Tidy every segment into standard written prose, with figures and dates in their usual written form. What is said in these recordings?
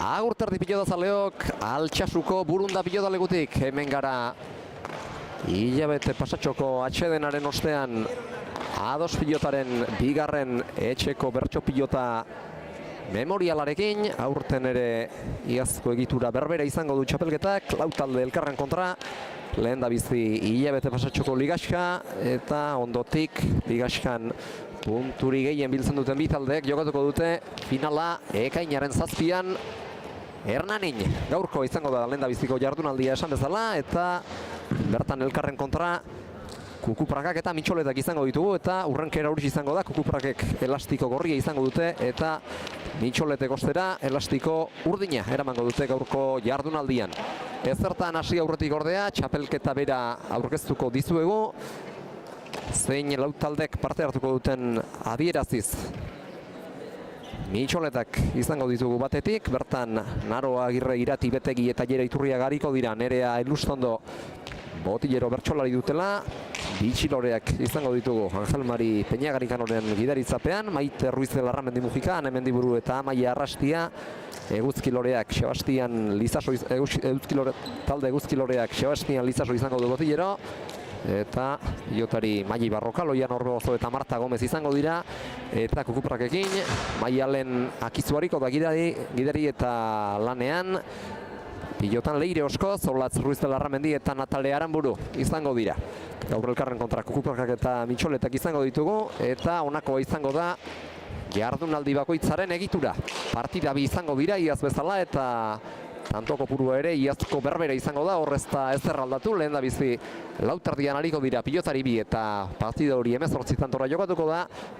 Agurterdi pilotazaleok, Altsasuko Burunda pilotalegutik, hemen gara hilabete pasatxoko atsedenaren ostean A2 pilotaren bigarren etxeko bertso pilota memorialarekin, aurten ere iazko egitura berbera izango du txapelketak, lau talde elkarren kontra, lehen da bizi hilabete pasatxoko ligaxka, eta ondotik ligaxkan punturi gehien biltzen duten bi taldeek jokatuko dute finala ekainaren 7an Hernanin. Gaurko izango da lehen da biziko jardunaldia esan bezala, eta bertan elkarren kontra kukuprakak eta mitxoletak izango ditugu, eta urrenkera urtsi izango da, kukuprakek elastiko gorria izango dute, eta mitxoletek ostera elastiko urdina eramango dute gaurko jardunaldian. Ezertan hasi aurretik ordea, txapelketa bera aurkeztuko dizuegu, zein lau taldek parte hartuko duten adieraziz. Mitxoletak izango ditugu batetik, bertan Naro Agirre, Irati Betegi eta Jere Iturria gariko dira, Nerea Elustondo botillero bertsolari dutela, bitxiloreak izango ditugu Angel Mari Peñagarikanoren gidaritzapean, Maite Ruiz de Larramendi Mujika, Anemendiburu eta Amaia Arrastia, eguzkiloreak Sebastian Lizaso, talde eguzkiloreak Sebastian Lizaso izango du botillero, eta pilotari Maili Barroka, Loian Orbegozo eta Marta Gomez izango dira, eta kukuprakekin Maialen Akizuariko da gidari eta lanean, pilotan Leire Osko, Zolatz Ruiz de Larramendi eta Natale Aranburu izango dira. Gaur elkarren kontra kukuprakak eta mitxoletak izango ditugu, eta honakoa izango da jardunaldi bakoitzaren egitura. Partida bi izango dira iaz bezala, eta tanto kopurua ere iazko berbera izango da, horrez da ezer aldatu, lehen da bizi lauterdian ariko dira pilotari bi, eta partida hori 18 tantora jokatuko da,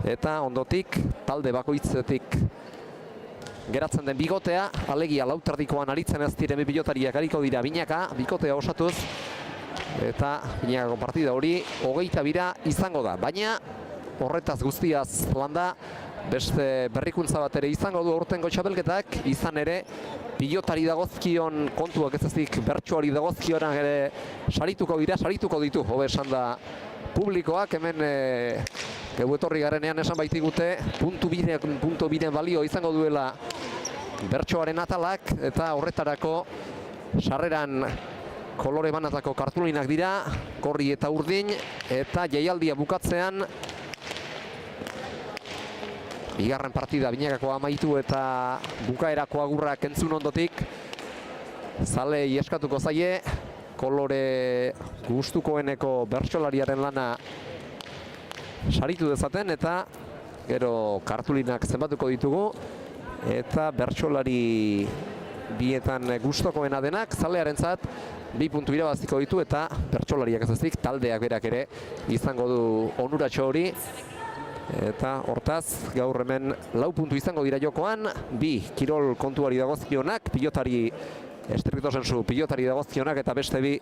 eta ondotik talde bakoitzetik geratzen den bigotea, alegia lauterdikoan aritzen ez diren bi pilotariak ariko dira binaka, bikotea osatuz, eta binakako partida hori 22 izango da, baina horretaz guztiaz landa, beste berrikuntza bat ere izango du aurtengo txapelketak, izan ere pilotari dagozkion kontuak ez ezik bertsoari dagozkionak ere sarituko ditu, hobe esan da publikoak, hemen etorri garenean esan baitigute puntu biren balio izango duela bertsoaren atalak, eta horretarako sarreran kolore banatako kartulinak dira, gorri eta urdin, eta jaialdia bukatzean bigarren partida binakako amaitu eta bukaerako agurrak entzun ondotik zalei eskatuko zaie kolore gustukoeneko bertsolariaren lana saritu dezaten, eta gero kartulinak zenbatuko ditugu, eta bertsolari bietan gustokoena denak zalearentzat 2 puntu irabaziko ditu, eta bertsolariak ez ezik taldeak berak ere izango du onuratxo hori. Eta hortaz, gaur hemen 4 puntu izango dira jokoan, 2 kirol kontuari dagozkionak, pilotari estrikto sensu pilotari dagozkionak, eta beste 2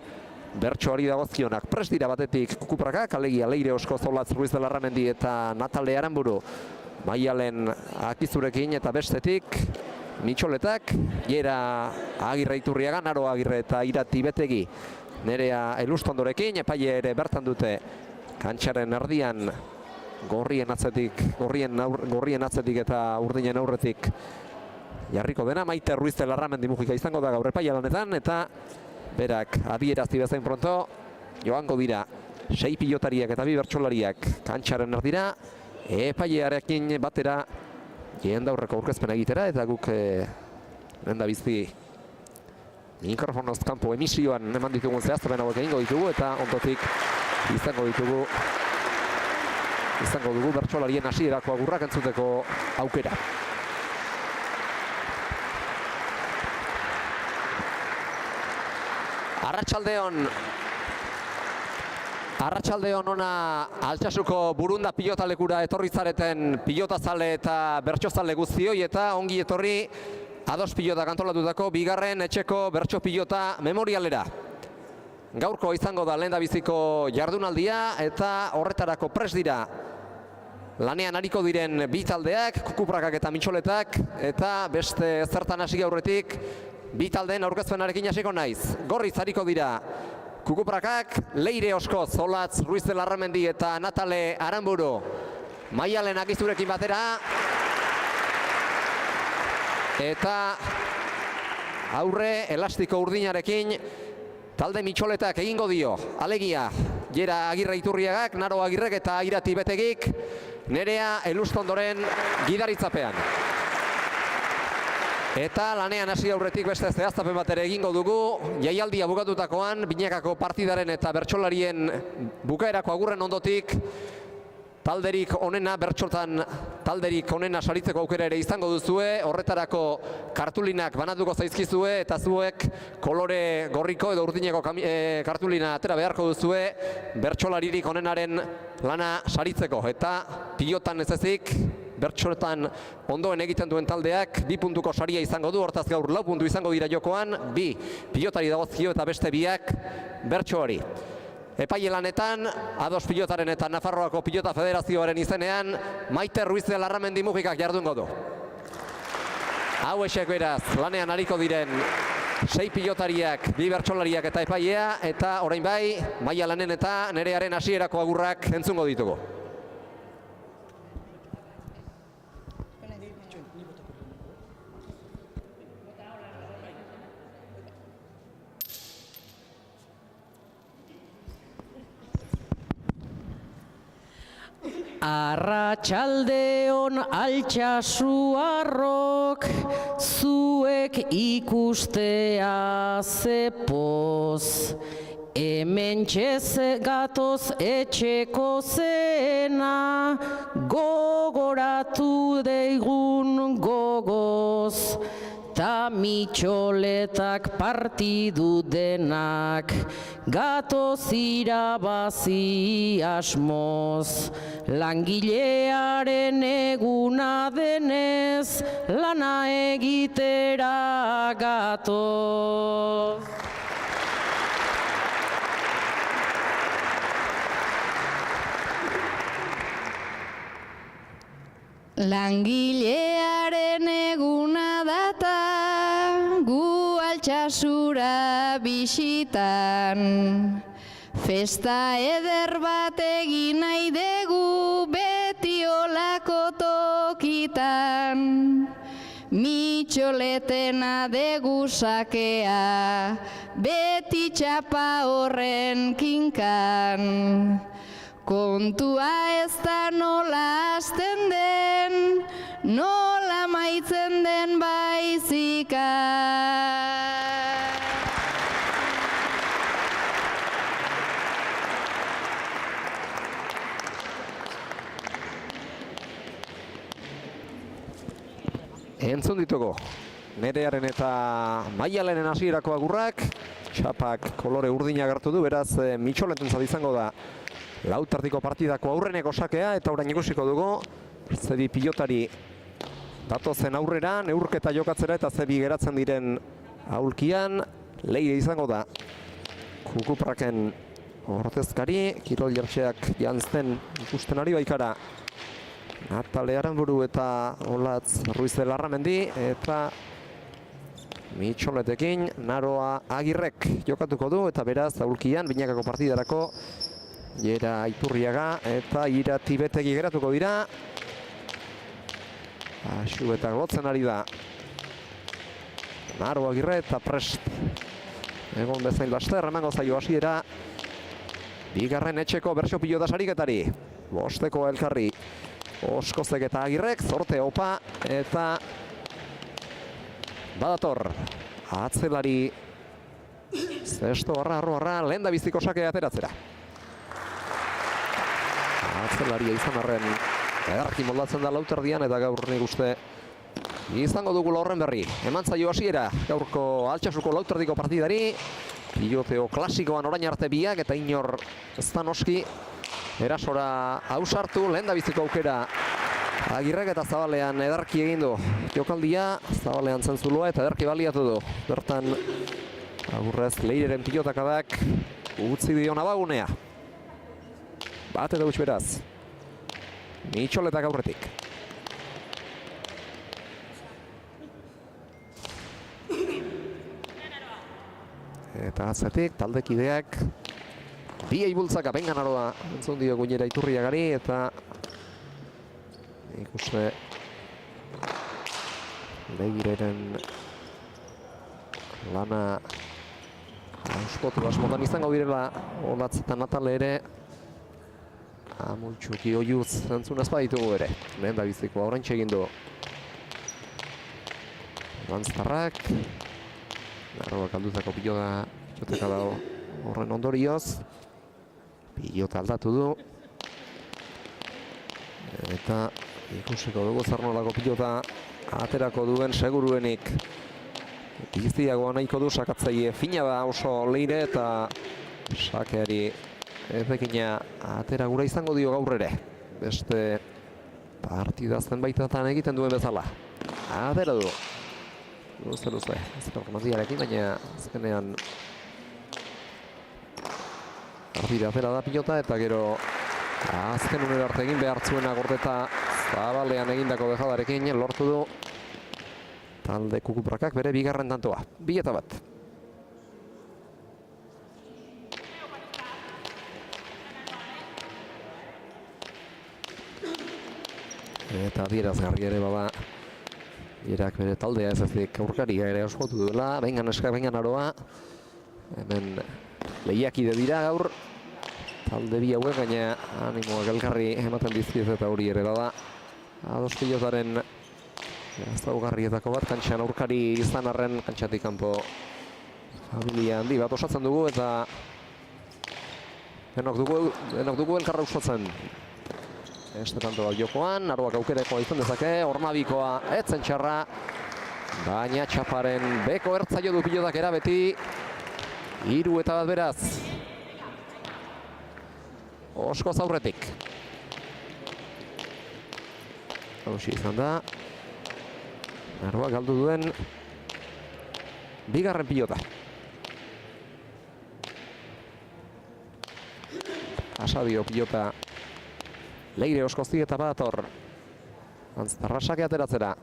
bertsoari dagozkionak. Prest dira batetik kukuprakak, alegia Leire Osko, Zolatz Ruiz de Larramendi eta Natale Aranburu Maialen Akizurekin, eta bestetik mitxoletak, Jera Agirre Iturriaga, Naro Agirre eta Irati Betegi Nerea Elustondorekin, epaile ere bertan dute kantxaren erdian gorrien atzetik eta urdinen aurretik jarriko dena, Maite Ruiz de Larramendi Mujika izango da gaur epailalanetan, eta berak adierazti bezain pronto joango dira 6 pilotariak eta 2 bertsolariak kantxaren erdira, epailearekin batera jenda aurreko aurkezpena egitera, eta guk lehen da bizi mikrofonoz kanpo emisioan eman ditugun zehaztapen hauek egingo ditugu, eta ondotik izango dugu bertsolarien hasierako agurrak entzuteko aukera. Arratsaldeon ona Altsasuko Burunda pilotalekura etorri zareten pilotazale eta bertsozale guztioi, eta ongi etorri A2 pilotak antolatutako bigarren etxeko bertso pilota memorialera. Gaurko izango da lehen da biziko jardunaldia, eta horretarako prest dira lanean ariko diren bi taldeak, kukuprakak eta mitxoletak, eta beste zertan hasi aurretik bi taldeen aurkezpenarekin hasiko naiz. Gorriz ariko dira kukuprakak, Leire Osko, Zolatz Ruiz de Larramendi eta Natale Aranburu Maialen Akizurekin batera, eta aurre elastiko urdinarekin talde Mitxoletak egingo dio. Alegia, Jera Agirre Iturriagak, Naro Agirrek eta Irati Betegik, Nerea Elustondoren gidaritzapean. Eta lanean hasi aurretik beste zehaztapen bat ere egingo dugu. Jaialdia bukatutakoan, binakako partidaren eta bertsolarien bukaerako agurren ondotik, talderik onena, bertxotan talderik onena saritzeko aukera ere izango duzue, horretarako kartulinak banatuko zaizkizue eta zuek kolore gorriko edo urdineko kartulina atera beharko duzue bertxolaririk onenaren lana saritzeko. Eta pilotan ez ezik, bertxotan ondoen egiten duen taldeak 2 puntuko saria izango du, hortaz gaur 4 puntu izango dira jokoan, 2 pilotari dagozkio eta beste 2ak bertxoari. Epaile lanetan, Ados Pilotaren eta Nafarroako Pilota Federazioaren izenean, Maite Ruiz de Larramendi Mujikak jardungo du. Hau esek beraz, lanean ariko diren 6 pilotariak, 2 bertsolariak eta epailea, eta orain bai, Maia Lanen eta Nerearen hasierako agurrak entzungo ditugu. Arratsaldeon Altsasu-harrok, zuek ikustea ze poz. Hementxe gatoz etxeko zena, gogoratu deigun gogoz. Ta Mitxoletak partidu denak, gatoz irabazi asmoz. Langilearen eguna denez, lana egitera gatoz. Langilearen eguna data, gu Altsasura bisitan. Festa eder bat egin nahi dugu beti olako tokitan. Mitxoletena dugu sakea, beti txapa horren kinkan. Kontua ez da nola hasten den, nola maitzen den baizika. Entzun ditugu, Nerearen eta Maialenen hasierako agurrak, txapak kolore urdina agertu du, beraz Mitxoletentzat izango da lautardiko partidako aurreneko sakea, eta orain ikusiko dugu, zebi pilotari datozen aurrera, neurketa jokatzera eta zebi geratzen diren aulkian, leire izango da Kukupraken ordezkari, kirol jertxeak jantzen ikusten ari baikara. Natale Aranburu eta Olatz Ruiz de Larramendi, eta Mitxoletekin Naroa Agirrek jokatuko du, eta beraz aulkian binakako partidarako Jera Iturriaga eta Irati Betegi geratuko dira. Asu eta glotzen ari da Naro Agirre eta prest egon bezain laster emango zaio hasiera bigarren etxeko bertso pilota sariketari. Bosteko elkarri Oskozek eta Agirrek, zorte opa eta badator atzelari zesto arra lehen da biziko sakea ateratzera. Atzelaria izan arren edarki moldatzen da lauterdian, eta gaur nik uste izango dugula horren berri. Eman zaio hasiera gaurko Altsasuko lauterdiko partidari, piloteo klasikoan orain arte biak, eta inor ez da noski erasora ausartu. Lehen da biziko aukera Agirrek eta Zabalean edarki egin du jokaldia, Zabalean zentzulua eta edarki baliatu du. Bertan agurrez Leireren pilotakadak utzi dio nabagunea. Bat eta huts beraz, Mitxoletak aurretik. Eta atzetik, taldekideak biei bultzaka bengan aroa entzun dio Guinera Iturriagari, eta ikuste Leireren lana hauskotu asmotan izango direla Olatz eta Natale ere. Amultxuki oiuz entzunaz baditugu ere. Lehen da biziko aurrentxe egin du. Lanztarrak. Narroak aldutako piloteka da horren ondorioz. Pilota aldatu du. Eta ikusiko dugu zer nolako pilota aterako duen seguruenik. Biztiagoa nahiko du sakatzaile fina da oso leire eta sakeari ezekina atera gura izango dio gaur ere. Beste partida zenbaitetan egiten duen bezala. Atera du. Luze. Azken formaziarekin, baina azkenean ardira atera da pilota eta gero azken unera arte egin behar zuena Gordeta Zabalean egindako dejadarekin lortu du talde Kukuprakak bere bigarren tantoa. 2-1. Eta adierazgarri ere bada Irak bere taldea ez ezik aurkaria ere oskotu duela. Bengan eskak, bengan aroa. Hemen lehiakide dira gaur. Talde bi hauek, gaina animoak elkarri ematen dizkiez eta hori ere da. Ados pilotaren ezaugarrietako bat, kantxan aurkari izan arren, kantxatik kanpo familia handi bat osatzen dugu eta denok dugu elkarra usatzen. Este tanto jokoan, Narroak aukerekoa izan dezake, Ormabikoa etzen txarra, baina txaparen beko ertzaio du pilotak era beti, 3-1 beraz. Oskoz aurretik. Hauzi izan da. Narroak galdu duen bigarren pilota. Asadio pilota Leire Oskozti eta badator. Antzarrasake ateratzera.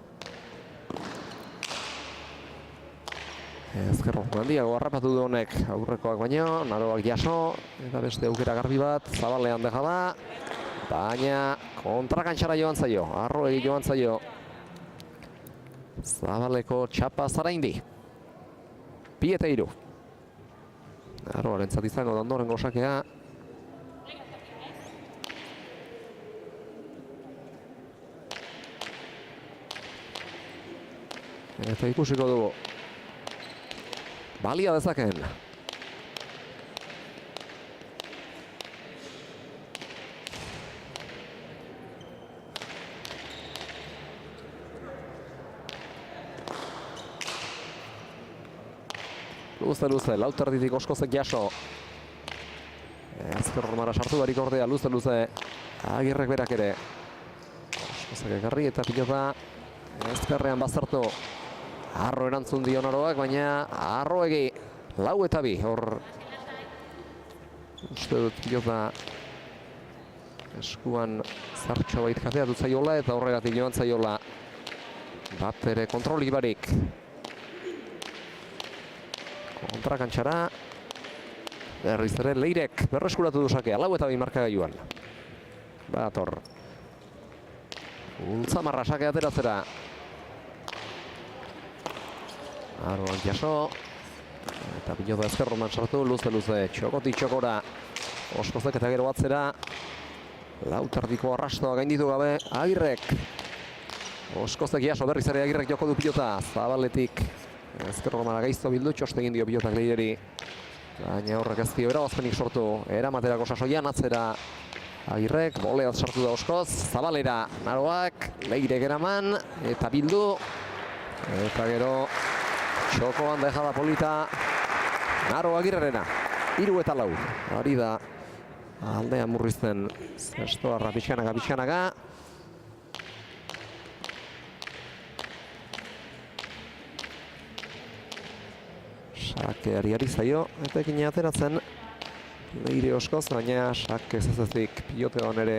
Ezkerro handiago harrapatu du honek aurrekoak baino, Narroak jaso, eta beste aukera garbi bat, Zabalean deja da, baina kontrakantxara joan zaio, Arroegi joan zaio. Zabaleko txapa Zaraindi. 2-3. Narroarentzat izango da ondorengo sakea. Eta ikusiko dugu. Balia dezakeen. Luze, lauterditik Oskozek jaso. Azker Romara sartu barik ordea, luze. Agirrek berak ere. Oskozek ekarri eta pilota ezkerrean bazertu. Arro erantzun dio Narroak, baina Arroegi 4-2. Hor uste dut pilota eskuan zartxo bait kateatu zaiola eta horregatik joan zaiola bat ere kontrolik barik. Kontrakantxara berriz ere Leirek berreskuratu du sakea, 4-2 markagailuan. Bator. Ultzamarra sakea ateratzera. Arroak jaso. Eta pilota ezkerroman sartu, luze. Txokoti txokora. Oskozek eta gero batzera. Lauterdiko arrastoa gainditu gabe. Agirrek. Oskozek jaso berriz ere Agirrek joko du pilota. Zabaletik. Ezkerromara gaizto bildu, txostegin dio pilotak Leireri. Baina horrek ez dio erabazpenik sortu. Eramaterako sasoian atzera Agirrek. Boleat sartu da Oskoz. Zabalera Narroak. Leirek eraman. Eta bildu. Eta gero txokoan dejada polita Narro Agirrerena. 3-4. Hori da aldean murrizten zestoarra pixkanaga. Sakeari ari zaio, eta ekin ateratzen Leire Oskoz, baina sake ez ezik pilotean ere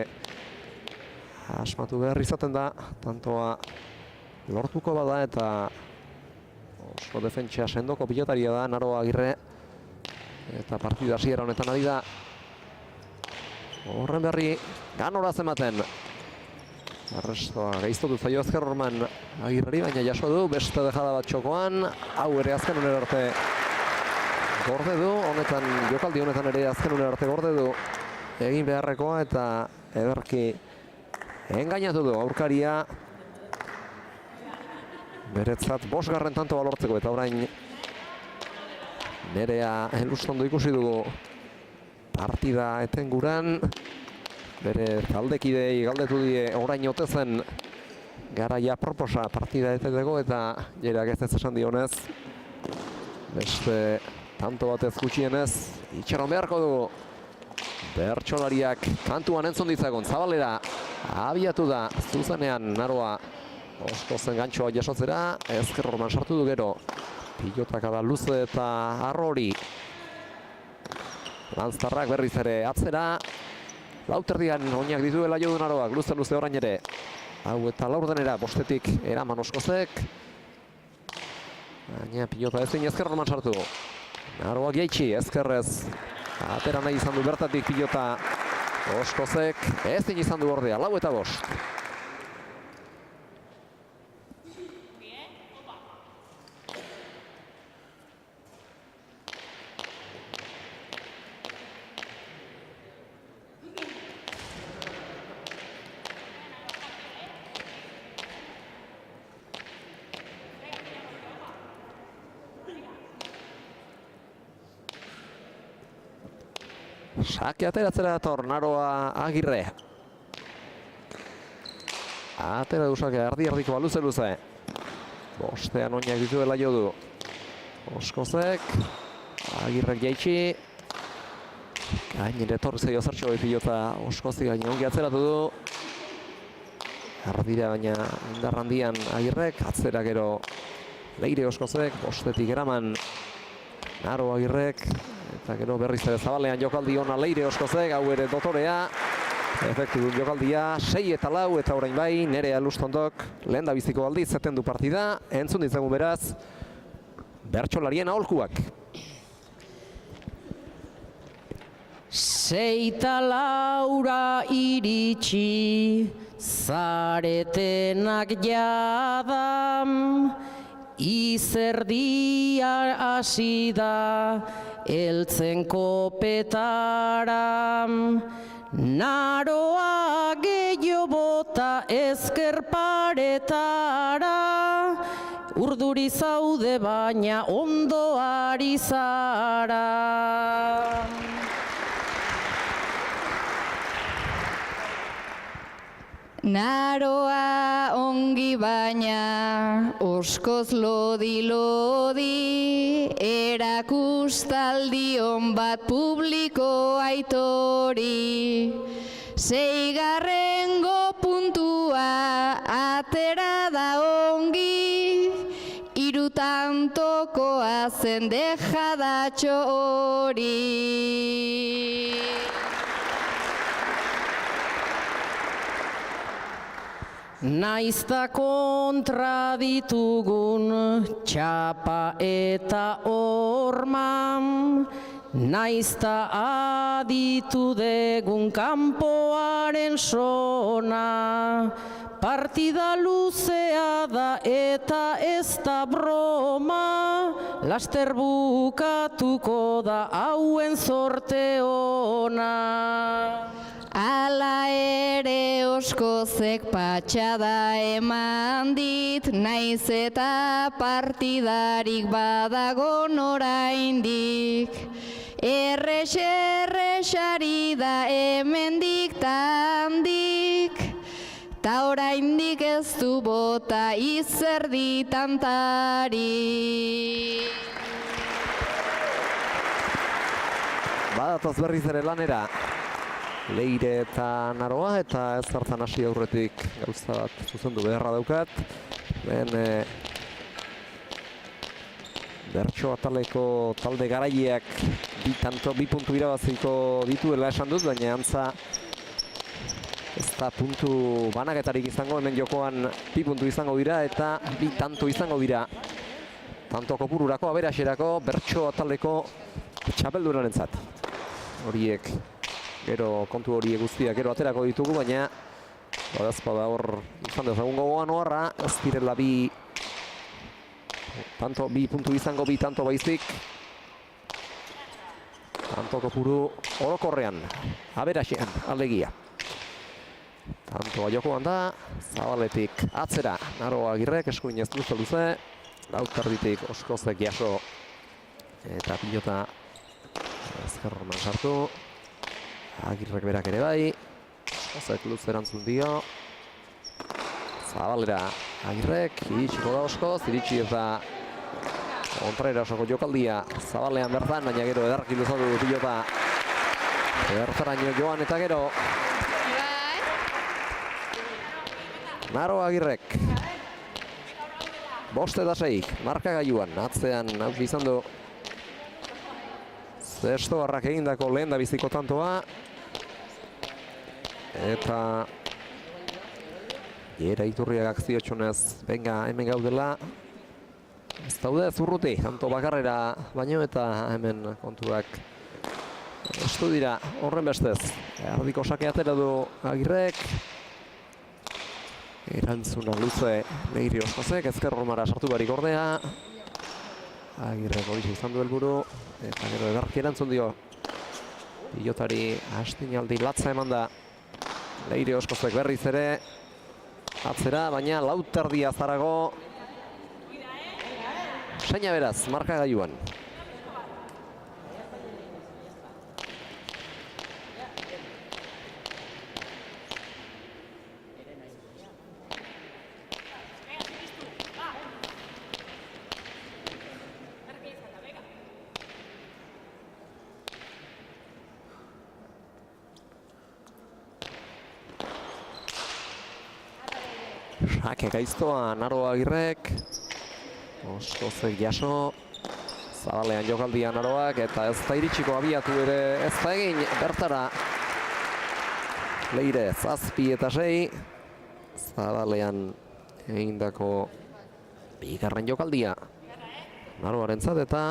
asmatu behar izaten da, tantoa lortuko bada eta oso defentsa sendoko pilotaria da Narro Agirre eta partida hasiera honetan ari da horren berri ganoraz ematen. Arrestoa gaiztotu zaio Ezker Horman Agirreri, baina jaso du, beste dejada bat txokoan, hau ere azken unera arte gorde du, jokaldi honetan ere azken unera arte gorde du egin beharrekoa eta ederki engainatu du aurkaria beretzat 5. tantoa lortzeko eta orain Nerea Elustondo ikusi dugu partida etenguran. Bere taldekidei galdetu die orain ote zen garaia proposa partida eteteko eta jerak ez esan dionez. Beste tanto batez gutxienez itxaron beharko dugu. Bertsolariak kantuan entzun ditzagun Zabalera abiatu da zuzenean Naroa Oskozen gantxoa jasotzera. Ezker Horman sartu du gero. Pilotaka da luze eta arrori. Lanztarrak berriz ere atzera. Lauterdian oinak dituela jo du Naroak, luze orain ere. Hau eta laurdenera bostetik eraman Oskozek. Baina pilota ezin Ezker Horman sartu. Naroak jaitsi, Ezkerrez. Atera nahi izan du bertatik pilota Oskozek. Ezin izan du ordea, 4-5. Sake ateratzera dator Naroa Agirre. Atera du sake erdi-erdikoa luze. Bostean oinak dituela jo du. Oskozek. Agirrek jaitsi. Gainera etorri zaio zertxo pilota Oskozi gaina ongi atzeratu du. Erdira baina indar handian Agirrek. Atzera gero Leire Oskozek. Bostetik eraman Naroa Agirrek. Eta gero berriz ere Zabalean jokaldi ona Leire Oskozek, hau ere dotorea. Efektibun jokaldia, 6-4 eta orain bai, Nerea Elustondok lehen da biziko aldiz zeten du partida. Entzun ditzagun beraz, bertsolarien aholkuak. 6-4 iritsi, zaretenak jadam, izerdia hasi da, eltzen kopetara. Naroa gehiago bota ezker paretara, urduri zaude baina ondo ari zara. Naroa ongi baina Oskoz lodi, erakustaldion bat publiko aitori. 6. puntua atera da ongi, 3 tantokoa zen dejadatxo hori. Naizta kontra ditugun txapa eta horman, naizta aditu degun kanpoaren sona, partida luzea da eta ez da broma, laster bukatuko da hauen zorte ona. Ala ere Oskozek patxada eman dit, naiz eta partidarik badagon oraindik. Errex-errexari da hemendik ta handik, ta oraindik ez du bota izerdi tantari. Badatoz berriz ere lanera. Leire eta Naroa eta ez hartan hasi aurretik gauza bat zuzendu beharra daukat. Lehen bertso ataleko talde garaileak bi puntu irabaziko dituela esan dut, baina antza ez da puntu banaketarik izango, hemen jokoan 2 puntu izango dira eta 2 tanto izango dira. Tanto kopururako, aberaserako, bertso ataleko txapeldunarentzat. Horiek gero kontu horiek guztiak gero aterako ditugu, baina Badazpada hor izan dezagun gogoan oharra, ez direla bi puntu izango, bi tanto baizik. Tanto kopuru orokorrean, aberaxean, alegia. Tantoa jokoan da, Zabaletik atzera, Naroa Agirrek, eskuinez luze, Lautarditik Oskozek jaso, eta pilota ezkerroman sartu. Agirrek berak ere bai, Oskozek luze erantzun dio. Zabalera Agirrek, iritsiko da Oskoz, iritsi ez da kontraerasoko jokaldia Zabalean bertan, baina gero edarki luzatu du pilota bertaraino joan eta gero Naroa Agirrek 5-6 markagailuan, atzean hausi izan du Zestoarrak egindako lehen da biziko tantoa eta Jera Iturriak akziotxonez benga hemen gaudela. Ez daude zurruti, tanto bakarrera baino eta hemen kontuak estu dira horren bestez. Erdiko sake atera du Agirrek. Erantzuna luze Leiri Oskozek, ezkerromara sartu barik ordea. Agirrek horixe izan du helburu eta gero edarki erantzun dio. Pilotari astinaldi latza eman da Leiri Oskozek berriz ere atzera, baina Lauterdia zarago. Seina beraz, markagailuan. Sake gaiztoa Naroa Agirrek. Oskozek jaso. Zabalean jokaldia Naroak eta ez da iritsiko abiatu ere ez da egin bertara. Leire 7-6. Zabalean egindako bigarren jokaldia Naroarentzat eta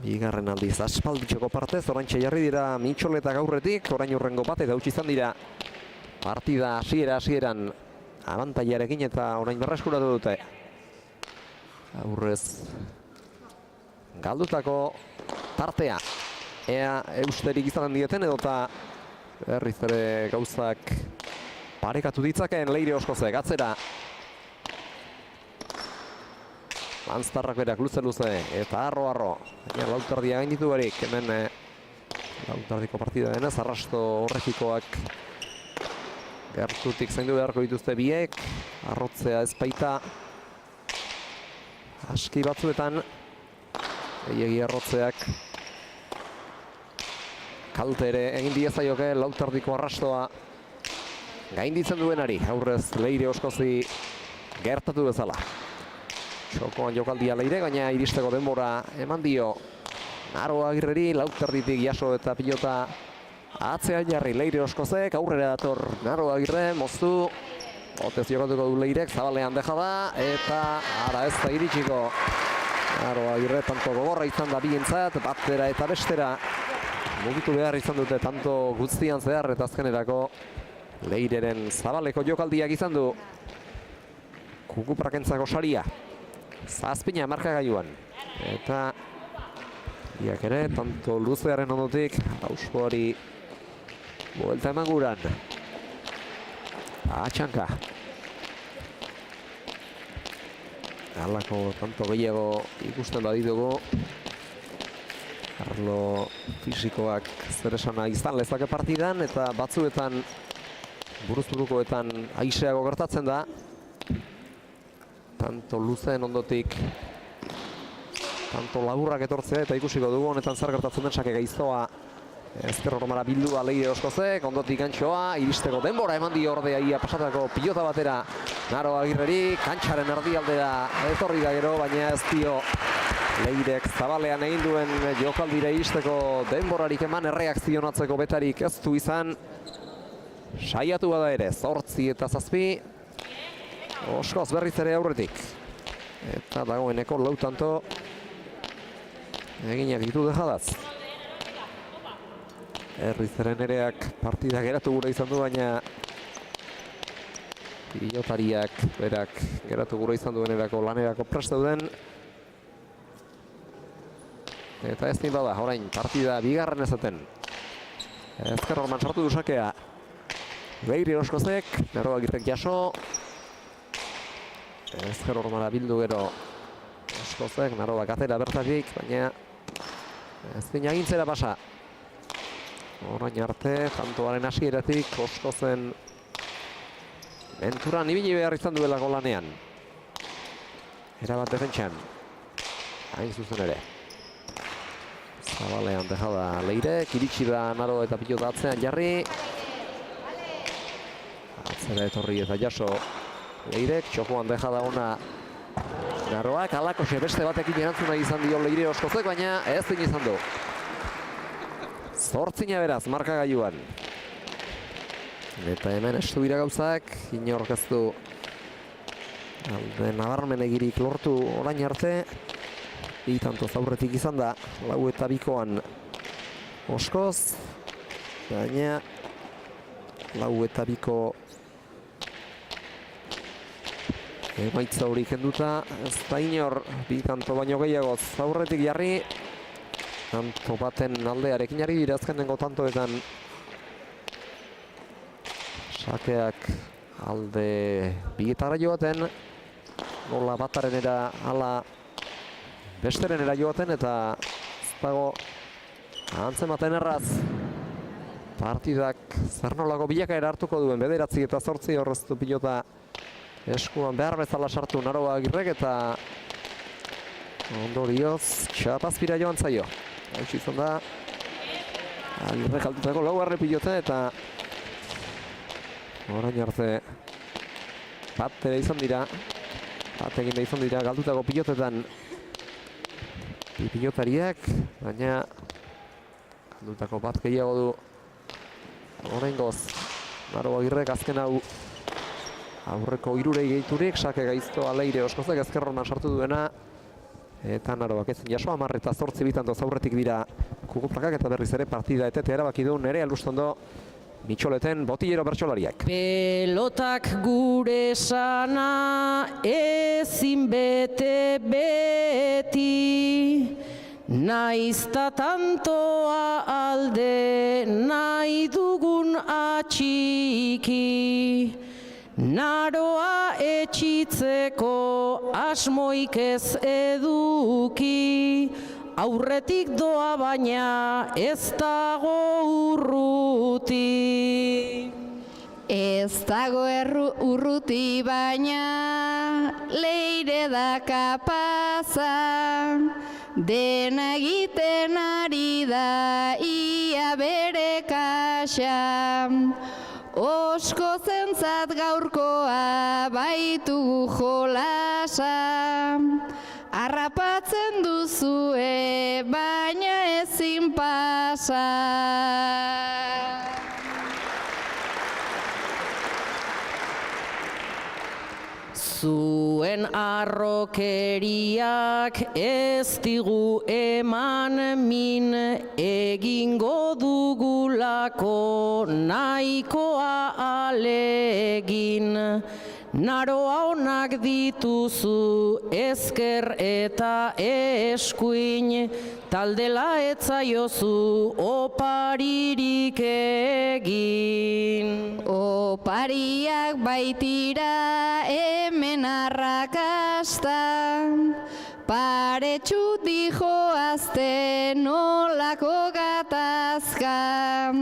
bigarren aldiz aspalditxoko partez, oraintxe jarri dira Mitxoletak aurretik, orain urrengo bat eta utzi izan dira partida hasieran abantailarekin eta orain berreskuratu dute. Aurrez galdutako tartea. Ea eusterik izanen dieten edota berriz ere gauzak parekatu ditzakeen Leire Oskozek atzera. Lanztarrak berak luze eta arro. Baina Lautardia gainditu barik. Hemen Lautardiko partida denez, arrasto horrekikoak gertutik zaindu beharko dituzte biek. Arrotzea ez baita aski batzuetan gehiegi arrotzeak kalte ere egin diezaioke Lautardiko arrastoa gainditzen duenari, aurrez Leire Oskozi gertatu bezala. Txokoan jokaldia Leire, gaina iristeko denbora eman dio Naroa Agirreri, Lautarditik jaso eta pilota atzean jarri Leire Oskozek, aurrera dator Naroa Agirre, moztu, otez jokatuko du Leirek, Zabalean deja da, eta ara ez da iritsiko. Naroa Agirre tanto gogorra izan da bientzat, batera eta bestera mugitu behar izan dute tanto guztian zehar, eta azkenerako Leireren Zabaleko jokaldiak izan du Kukuprakentzako saria. Zazpina markagailuan. Eta biak ere, tanto luzearen ondotik, Auspoari buelta eman guran. Atxanka. Halako tanto gehiago ikusten baditugu. Arlo fisikoak zer esana izan lezake partidan, eta batzuetan buruzburukoetan aiseago gertatzen da. Tanto luzeen ondotik tanto laburrak etortzea eta ikusiko dugu honetan zer gertatzen den sake gaiztoa ezkerromara bildua Leire Oskozek, ondotik gantxoa, iristeko denbora eman dio ordea ia pasatako pilota batera Naroa Agirreri, kantxaren erdialdera etorri da gero, baina ez dio Leirek Zabalean egin duen jokaldira iristeko denborarik eman, erreakzionatzeko betarik ez du izan. Saiatu bada ere, 8 eta 7. Oskoz berriz ere aurretik. Eta dagoeneko lau tanto eginak ditu dejadaz. Berriz ere Nereak partida geratu gure izan du, baina pilotariak berak geratu gure izan duenerako lanerako prest dauden. Eta ez bada, orain partida bigarren ezaten. Ezker Orman sartu du sakea. Leire Oskozek, Naro Agirrek jaso. Ezker Ormana bildu gero Oskozek, Naro atera bertatik, baina ez dina gintzera pasa. Orain arte, tantoaren hasieratik Oskozen menturan ibili behar izan duelako lanean. Erabat defentsan. Hain zuzen ere. Zabalean dejada Leirek, iritsi da Naro eta pilota atzean jarri. Atzera etorri eta jaso Leirek, txokoan dejada ona Naroak, alako beste batekin erantzuna izan dio Leire Oskozek, baina ez din izan du. Zortzina beraz, markagailuan. Eta hemen estu dira gauzak, inork ez du alde nabarmenegirik lortu orain arte. Itantoz aurretik izan da, 4-2an Oskoz, baina 4-2 emaitza hori kenduta, ez da inor bi tanto baino gehiagoz aurretik jarri. Tanto baten aldearekin jarri dira azkenengo tantoetan. Sakeak alde bietara joaten, nola batarenera ala besterenera joaten, eta ez dago antzematen erraz. Partidak zer nolako bilakaera hartuko duen, 9-8 horreztu pilota eskuan behar bezala sartu Naro Agirrek, eta ondorioz txapazpira joan zaio. Hau izan da Agirrek altutako 4. pilota, eta orain arte bat ere izan dira, bat egin da izan dira galdutako pilotetan bi pilotariak, baina galdutako bat gehiago du oraingoz Naro Agirrek. Azken hau aurreko 3 gehiturik, sake gaiztoa Leire Oskozek, Ezker Orman sartu duena, eta Naroak ezin jaso, 10-8 bitantoz aurretik dira kukuplakak, eta berriz ere partida etete erabaki du Nerea Lustondo Mitxoleten botillero bertsolariak. Pelotak gure sana ezin bete beti, naizta tantoa alde nahi dugun atxiki. Naroa etxitzeko asmoik ez eduki, aurretik doa baina ez dago urruti. Ez dago urruti baina Leire da kapaza, dena egiten ari da ia bere kaxa. Oskozentzat gaurkoa baitugu jolasa, harrapatzen duzue baina ezin pasa. Zuen arrokeriak ez digu eman min, egingo dugulako nahikoa alegin. Naroa onak dituzu ezker eta eskuin, taldela etzaiozu oparirik egin. Opariak baitira hemen arrakastan, paretsu dijoazte nolako gatazkan.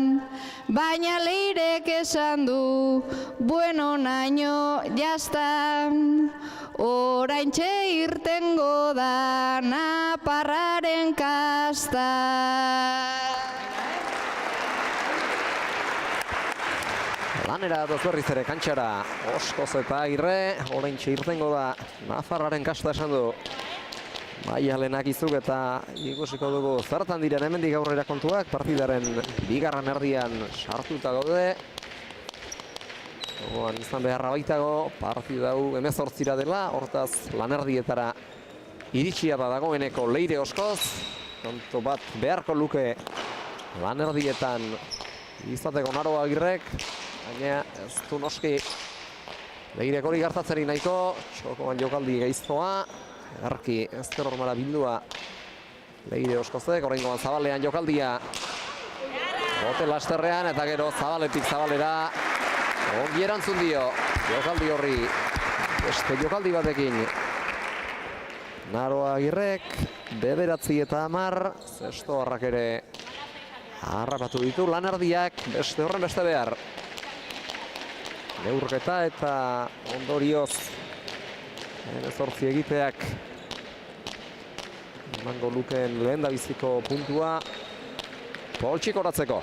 Baina Leirek esan du, bueno naino jaztan, oraintxe irtengo da naparraren kasta. Lanera datoz berriz ere kantxara Oskoz eta Agirre, oraintxe irtengo da nafarraren kasta esan du. Maialenak izuk eta ikusiko dugu zertan diren hemendik aurrera kontuak, partidaren bigarren erdian sartuta gaude. Gogoan izan beharra baitago, partida hau 18 dela, hortaz lanerdietara iritsia dagoeneko Leire Oskoz. Kontu bat beharko luke lanerdietan izateko Naro Agirrek, baina ez du noski Leirek hori gertatzerik nahiko, txokoan jokaldi gaiztoa, Erki ezker hormara bildua Leire Oskozek, oraingoan Zabalean jokaldia. Bote lasterrean eta gero Zabaletik Zabalera. Ongi erantzun dio, jokaldi horri, beste jokaldi batekin. Naroa Agirrek, 9-10, zestoarrak ere harrapatu ditu lanardiak, beste horren beste behar. Neurketa eta ondorioz 18 egiteak emango lukeen lehendabiziko puntua poltsik oratzeko.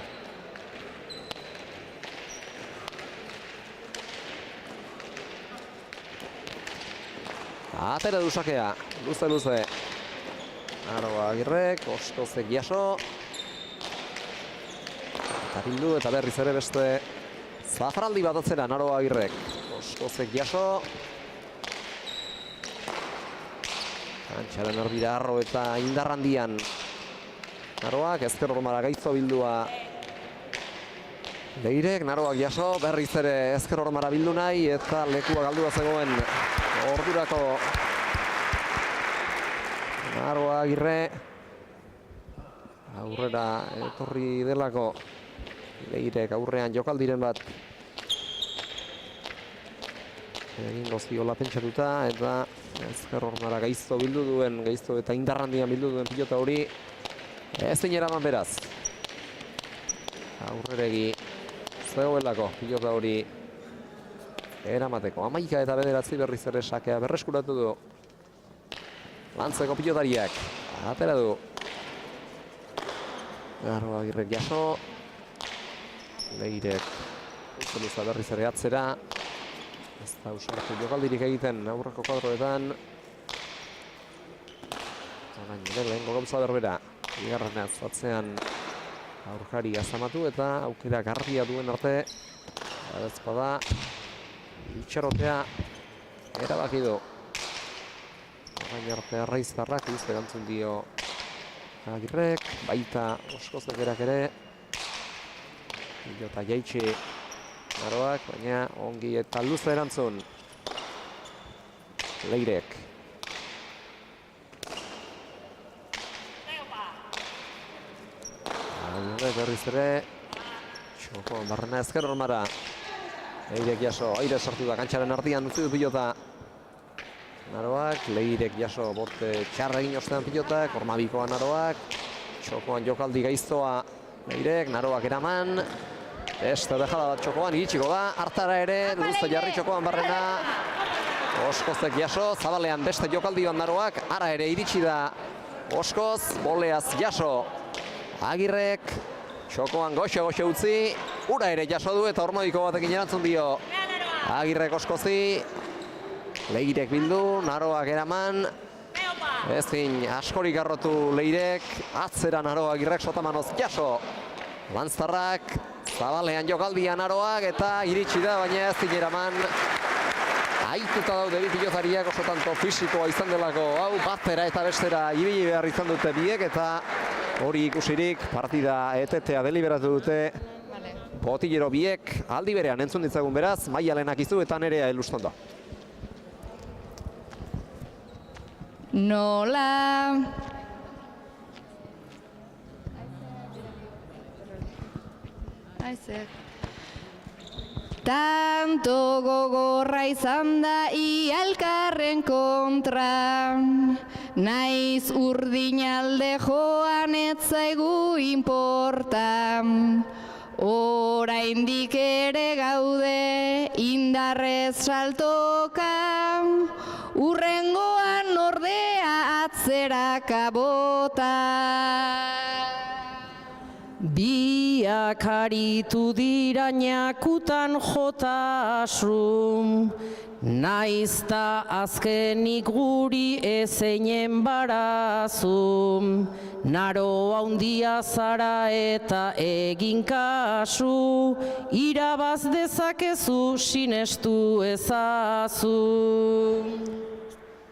Atera du sakea, luze. Naroa Agirrek, Oskozek jaso. Eta bildu eta berriz ere beste zafaraldi bat atzera Naroa Agirrek. Oskozek jaso. Kantxaren erdira arro eta indarrandian. Naroak ezker hormara gaizto bildua. Leirek, Naroak jaso, berriz ere ezker hormara bildu nahi eta lekua galdua zegoen ordurako Naroa Agirre. Aurrera etorri delako Leirek aurrean jokaldiren bat egingo ziola pentsatuta eta ezker hormara gaizto bildu duen, gaizto eta indarrandian bildu duen pilota hori ezin eraman beraz. Aurreregi zegoelako pilota hori eramateko. 11-9 berriz ere sakea berreskuratu du lantzeko pilotariak. Atera du Naroa Agirrek jaso. Leirek luza berriz ere atzera. Ez da usartu jokaldirik egiten aurreko kuadroetan. Gainera lehengo gauza berbera. Bigarrenaz atzean aurkari azamatu eta aukera garbia duen arte. Ezpada itxarotea erabaki du. Orain arte Arraiztarrak erantzun dio Agirrek, baita Oskozek berak ere. Pilota jaitsi Naroak, baina ongi eta luze erantzun Leirek. Agirrek berriz ere txokoan barrena ezker hormara. Leirek jaso, aire sartu da kantxaren artean utzi du pilota. Naroak, Leirek jaso bote txarra egin ostean pilotak, hormabikoa Naroak. Txokoan jokaldi gaiztoa Leirek, Naroak eraman. Beste dejada bat txokoan, iritsiko da, hartara ere, luze jarri txokoan barrena. Oskozek jaso, Zabalean beste jokaldi bat Naroak, ara ere iritsi da Oskoz, boleaz jaso. Agirrek, txokoan goxe utzi, ura ere jaso du eta hormabiko batekin erantzun dio. Agirrek Oskozi, Leirek bildu, Naroak eraman. Ezin askorik arrotu Leirek, atzera Naroa Agirrek sotamanoz jaso. Lanztarrak, Zabalean jokaldia Naroak eta iritsi da, baina ezin eraman. Aituta daude bi pilotariak oso tanto fisikoa izan delako, hau batera eta bestera ibili behar izan dute biek eta hori ikusirik partida etetea deliberatu dute. Botillero biek aldi berean entzun ditzagun beraz, Maialenak izu eta Nerea Elustondo. Nola tanto gogorra izan da ialkarren kontra, naiz urdinalde joan ez zaigu inporta. Oraindik ere gaude indarrez saltoka, urrengoan ordea atzeraka bota. Biak aritu dira nakutan jota asrum, naizta azkenik guri ezeinen barazum. Naro handia zara eta egin kasu, irabaz dezakezu sinestu ezazu.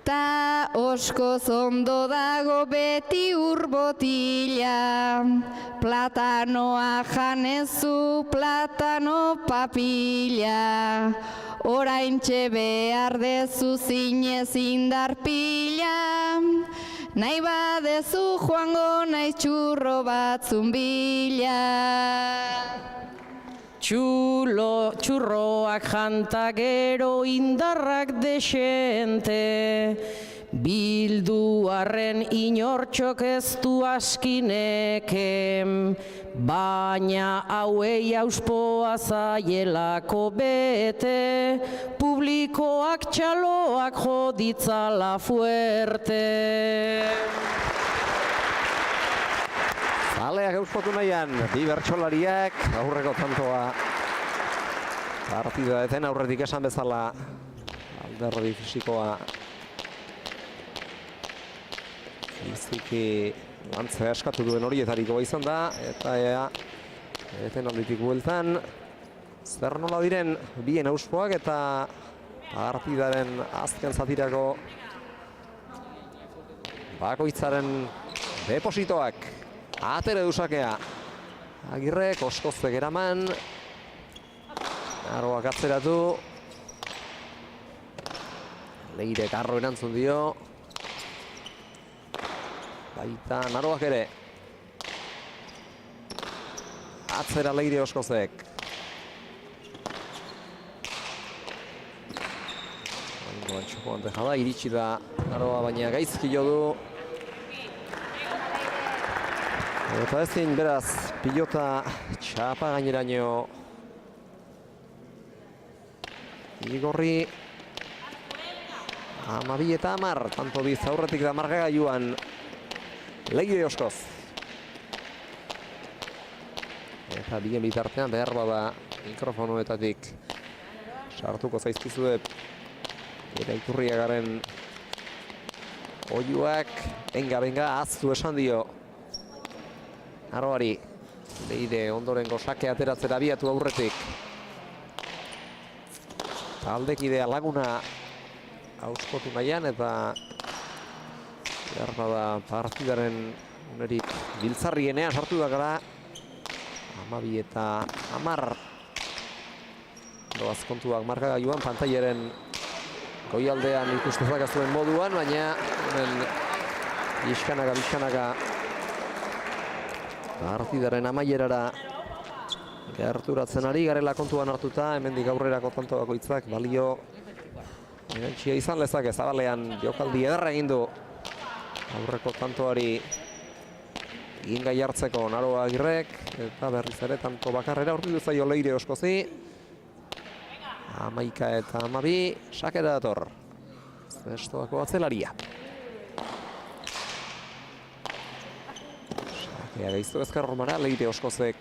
Ta oskoz ondo dago beti urbotila, platanoa janezu platano papila, oraintxe behar dezu zinez indar pila, nahi badezu joango naiz txurro batzun bila. Txurroak janta gero indarrak desente, bildu arren inortxok ez du askineken, baina hauei auspoa zaielako bete, publikoak txaloak joditzala fuerte. Zaleak euskotu nahian, bi bertsolariak, aurreko tantoa partida eten aurretik esan bezala alderdi fisikoa biziki lantzea eskatu duen horietariko izan da, eta eten alditik bueltan zer nola diren bien auspoak eta partidaren azken zatirako bakoitzaren depositoak. Atere dusakea, Agirrek oskoztek eraman, Naroak atzeratu, Leirek arro erantzun dio, baita Naroak ere, atzera Leire oskozek. Ondoan txokoan dejada, iritsi da Naroa baina gaizki jo du. Eta ezin beraz, pilota txapa gaineraino Igorri 12 eta 10, tanto biz aurretik da markagailuan Leire oskoz. Eta bien bitartean behar bada mikrofonoetatik sartuko zaizkizue eta Iturriagaren oiuak, benga, aztu esan dio Naroari, Leire ondorengo sake ateratzera abiatu aurretik. Taldekidea Laguna auskotu nahian eta behar bada partidaren unerik biltzarrienean sartu da gara 12 eta 10. Doaz kontuak markagailuan pantailaren goialdean ikustezak zuen moduan, baina hemen bizkanaka partidaren amaierara gerturatzen ari garela kontuan hartuta, hemendik aurrerako tanto bakoitzak balio erantsia izan lezake. Zabalean jokaldi ederra egin du aurreko tantoari egin gai hartzeko Naroa Agirrek, eta berriz ere tanto bakarrera aurkitu zaio Leire oskozi. 11 eta 12, sakera dator Zestoako atzelaria. Gaizto ezker romara, Leire oskozek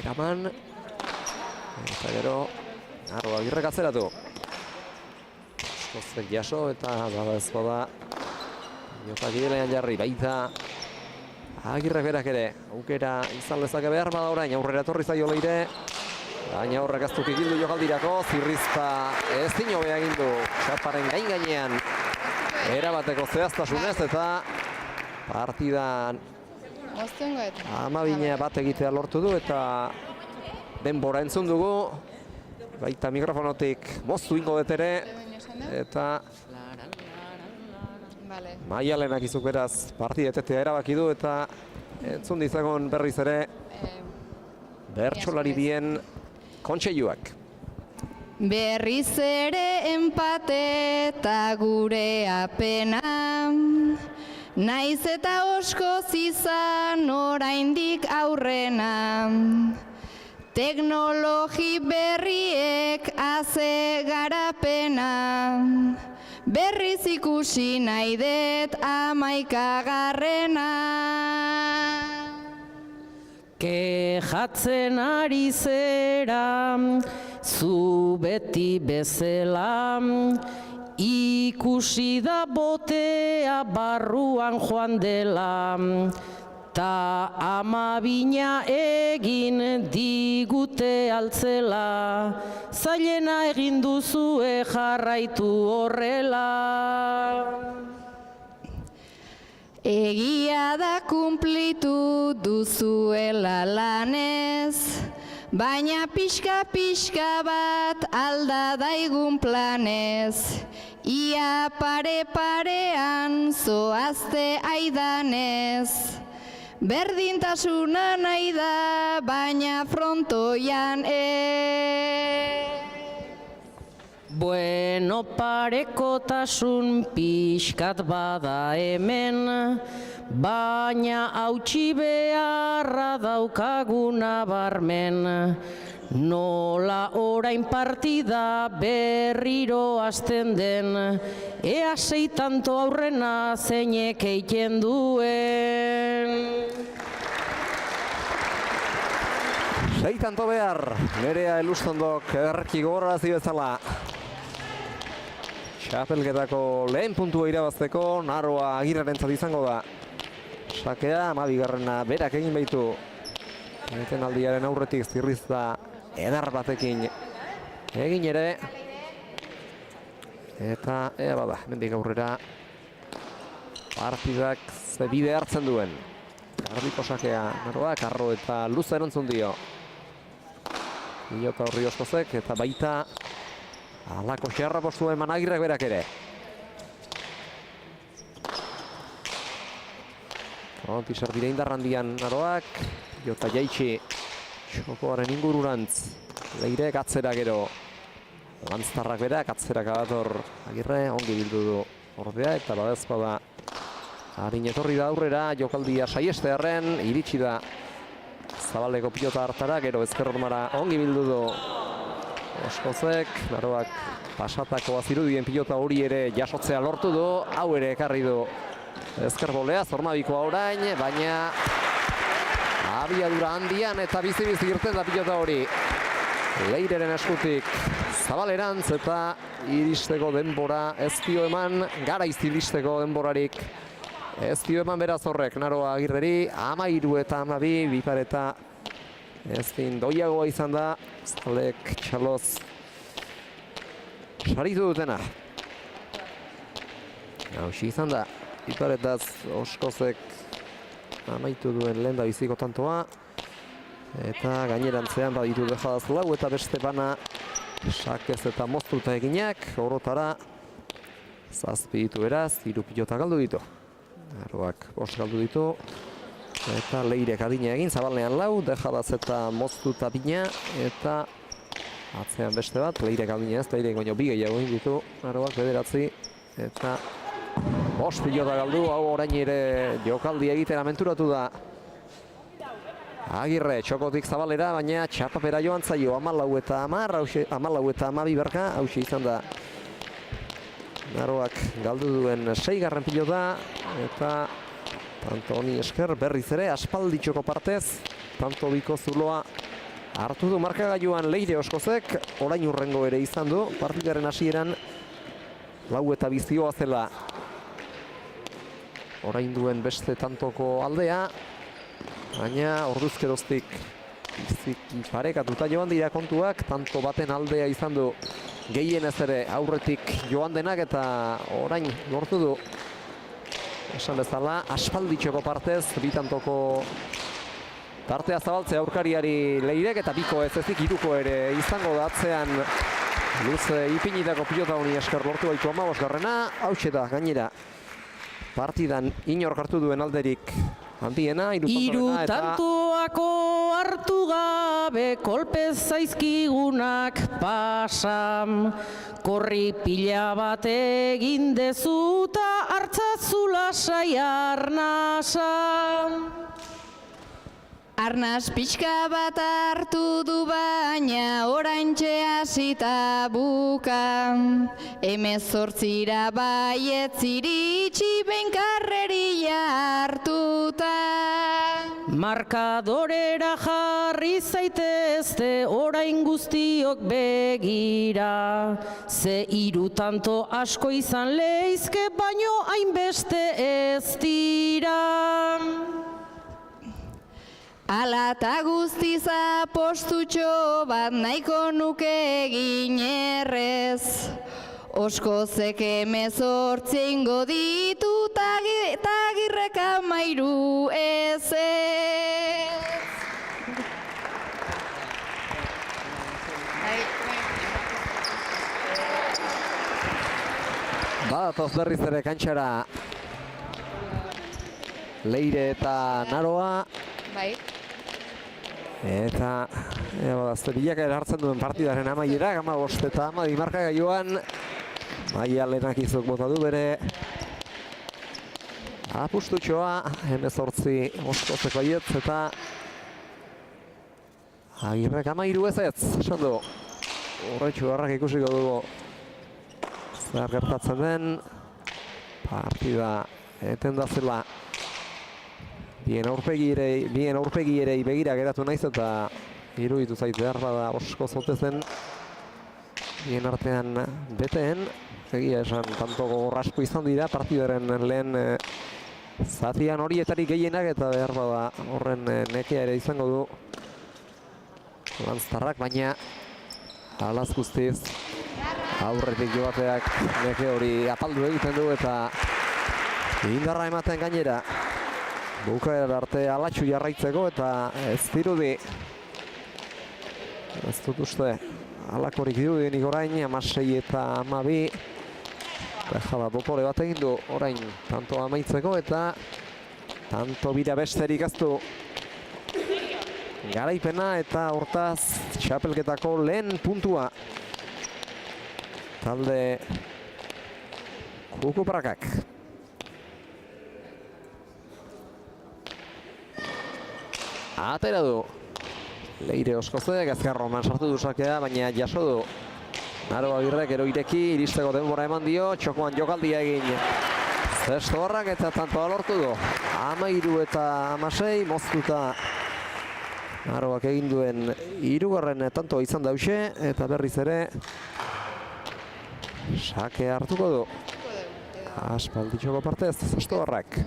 eraman. Eta gero, Naroa Agirrek atzeratu. Oskozek jaso eta bada ez bada jotak idelean jarri, baita Agirrek berak ere aukera izan lezake behar bada orain, aurrera etorri zaio Leire. Baina horrek aztuk egildu jokaldirako, Zirrizta ez dino beha egindu txaparen gainean erabateko zehaztasunez eta partidan 12 bat egitea lortu du eta denbora entzun dugu. Baita mikrofonotik moztu ingo detere eta Maialenak izuk beraz partidetetea erabaki du eta entzun dizagon berriz ere bertsolari bien kontseiluak. Berriz ere enpate eta gure apena, naiz eta oskoz izan oraindik aurrena. Teknologi berriek haze garapena, berriz ikusi nahi dut 11. Kejatzen ari zera, zu beti bezala, ikusi da botea barruan joan dela, ta 12 egin digute altzela, zailena egin duzue jarraitu horrela. Egia da kumplitu duzuela lanez, baina pixka bat alda daigun planez. Ia pare-parean zoazte aidanez, berdintasuna nahi da, baina frontoian Bueno, parekotasun pixkat bada hemen, baina hautsi beharra daukaguna barmen. Nola orain partida berriro hasten den, ea sei tanto aurrena zeinek eiten duen. Sei tanto behar, Nerea Elustondok ederki gogorarazi bezala. Txapelketako lehen puntua irabazteko Naroa Agirrerentzat izango da. Sakea, 12. berak egin baitu. Etenaldiaren aurretik zirrizta edar batekin egin ere. Eta ea bada, mendik aurrera partidak ze bide hartzen duen. Garbiko Sakea, Naroa, Karro eta luze erantzun dio. Ilota horri oskozek eta baita alako xerra postu eman Agirrek berak ere. Ontisar dire indarrandian Naroak, Jota jaitsi txokoaren ingururantz. Leirek atzera gero, lanztarrak berak atzerak abator Agirre, ongi bildu du ordea eta badezpada harin etorri da aurrera, jokaldia saiestearren, iritsi da Zabaleko pilota hartara, gero ezkerromara ongi bildu du Oskozek, Naroak pasatako azirudien pilota hori ere jasotzea lortu du, hau ere ekarri du ezkerbolea, Zornabikoa orain, baina abiadura handian eta bizi-bizi irten da pilota hori. Leireren eskutik Zabalerantz eta iristeko denbora ez dio eman, garaiz iristeko denborarik ez dio eman beraz horrek Naroa Agirreri, 13 eta 12, bipareta ez din doiagoa izan da, Zalek txaloz saritu dutena. Hauxi izan da, biparetaz Oskozek amaitu duen lehen da biziko tantoa. Eta gainerantzean baditu dejadaz lau eta beste bana sakez eta moztuta eginak, orotara zazpi ditu beraz, 3 pilota galdu ditu. Naroak 5 galdu ditu. Eta Leirek adina egin, Zabalnean lau, dejadaz eta moztuta bina, eta atzean beste bat, Leirek adina ez, Leirek baino 2 gehiago egin ditu, Naroak 9, eta 5 pilota galdu, hau orain ere jokaldi egiten amenturatu da. Agirre, txokotik Zabalera, baina txapapera joan zaio, 14 eta 10, 14 eta 12 berka, hauxe izan da. Naroak galdu duen 6. pilota, eta tanto honi esker berriz ere aspalditxoko partez, tanto biko zuloa hartu du markagailuan Leire Oskozek, orain urrengo ere izan du, partidaren hasieran 4 eta 2 zioa zela orain duen beste tantoko aldea, baina orduzkeroztik biziki parekatuta joan dira kontuak, tanto baten aldea izan du gehienez ere aurretik joan denak eta orain lortu du. Esan bezala, aspalditxoko partez, bitantoko tartea zabaltzea aurkariari Leirek eta biko ez ezik 3 ere izango da atzean luze ipinitako pilota honi esker lortu baitu 15. Hautxe da gainera partidan inork hartu duen alderik handiena, 3 tantoako hartu gabe kolpez zaizkigunak pasam. Korri pila bat egin dezuta hartzazula lasai arnasa. Arnaz pixka bat hartu du baina oraintxe hasita buka. 18 baietz iritsi behin karreria hartuta. Markadorera jarri zaitezte orain guztiok begira. Ze 3 tanto asko izan leizke baino hainbeste ez dira. Ala eta guztiz apostutxo bat nahiko nuke egin errez. Oskozek 18 ingo ditu eta Agirrek berzerrak 13 ez ez. Badatoz berriz ere kantxara Leire eta Naroa. Bai. Eta azte bilakaera hartzen duen partidaren amaiera, 15 eta 12 markagailuan. Maia Lenakizok bota du bere apustutxoa, 18 Oskozeko aietz eta Agirrek 13 ez ez, esan du. Horretxu harrak ikusiko dugu zer gertatzen den. Partida eten da zela bien aurpegierei begira geratu naiz eta iruditu zait behar bada Oskoz ote zen bien artean beteen. Egia esan, tanto gogor asko izan dira partidaren lehen zatian horietarik gehienak eta behar bada horren nekea ere izango du Lanztarrak, baina alaz guztiz aurretik joateak neke hori apaldu egiten du eta indarra ematen gainera bukaera arte alatxu jarraitzeko eta ez dirudi ez dut uste alakorik dirudinik orain 16 eta 12 Bejala dotore bat egin du orain tanto amaitzeko eta tanto bira besterik ez du garaipena eta hortaz txapelketako lehen puntua talde Kukuparrakak. Atera du Leire Oskozek, azkarroman sartu du sakea, baina jaso du Naro Agirrek gero ireki, iristeko denbora eman dio, txokoan jokaldia egin Zestoarrak eta tantoa lortu du 13 eta 16 moztuta Naroak egin duen 3. tantoa izan dause eta berriz ere sake hartuko du aspalditxoko partez Zestoarrak.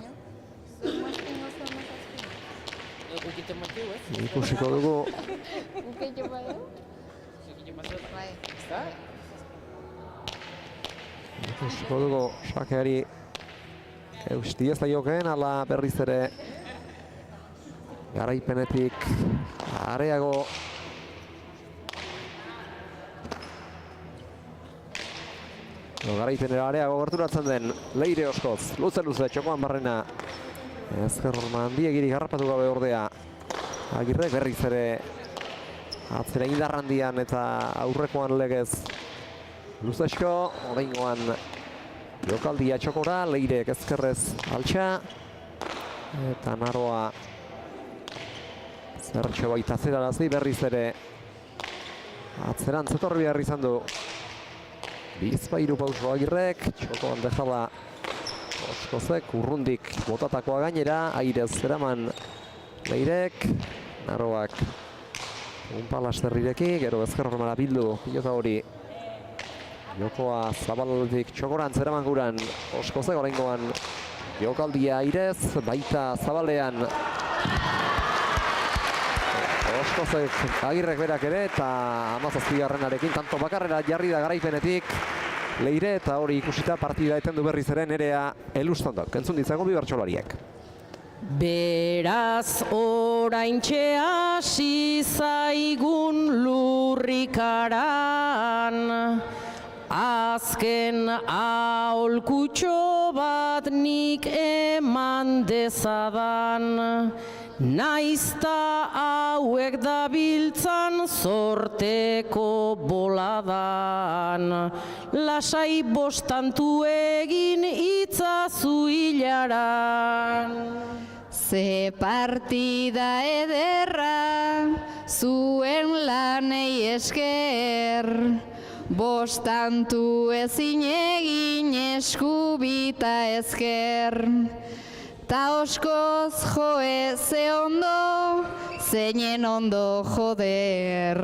Ikusiko dugu sakeari eusti ez da jokeen, ala berriz ere garaipenetik areago garaipenera areago gerturatzen den Leire Oskoz, luze txokoan barrena ezker handiegirik harrapatu gabe ordea Agirrek berriz ere atzera indarrandian eta aurrekoan legez luzesko, oraingoan jokaldia txokora, Leirek ezkerrez altxa eta Naroa zertxo baita zerarazi berriz ere atzerantz etorri behar izan du bizpairu pauso Agirrek, txokoan dejala Oskozek, urrundik botatakoa gainera, airez zeraman Leirek, Naroak unpalasterrireki, gero ezkerromara bildu pilota hori jokoa zabaldik txokoran zeraman guran Oskozek, oraingoan jokaldia airez, baita zabalean Oskozek Agirrek berak ere eta 17-garrenarekin tanto bakarrera jarri da garaipenetik Leire eta hori ikusita partida etendu berriz ere Nerea Elustondok. Entzun ditzagun bi bertsolariek. Beraz oraintxe hasi zaigun lurrikaran, azken aholkutxo bat nik eman dezadan, naizta hauek dabiltzan zorteko boladan, lasai bostantu egin itzazu hilaran. Ze partida ederra zuen lanei esker, bostantu ezin egin eskubita ezker. Ta Oskoz joe ze ondo, zeinen ondo joder.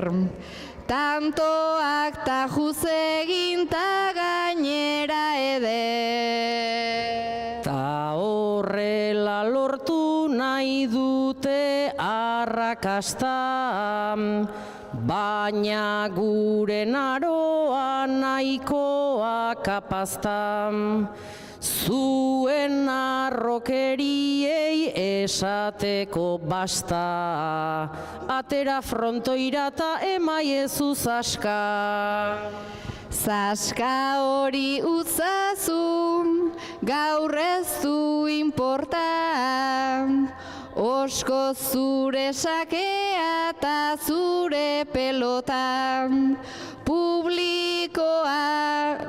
Tantoak ta juzegin ta gainera eder. Ta horrela lortu nahi dute arrakasta, baina gure Naroa nahikoa kapazta. zuen arrokeriei esateko basta, atera frontoira ta emaiezu zaska. Zaska hori utzazu, gaur ez du inporta, osko zure sakea eta zure pelota, publikoa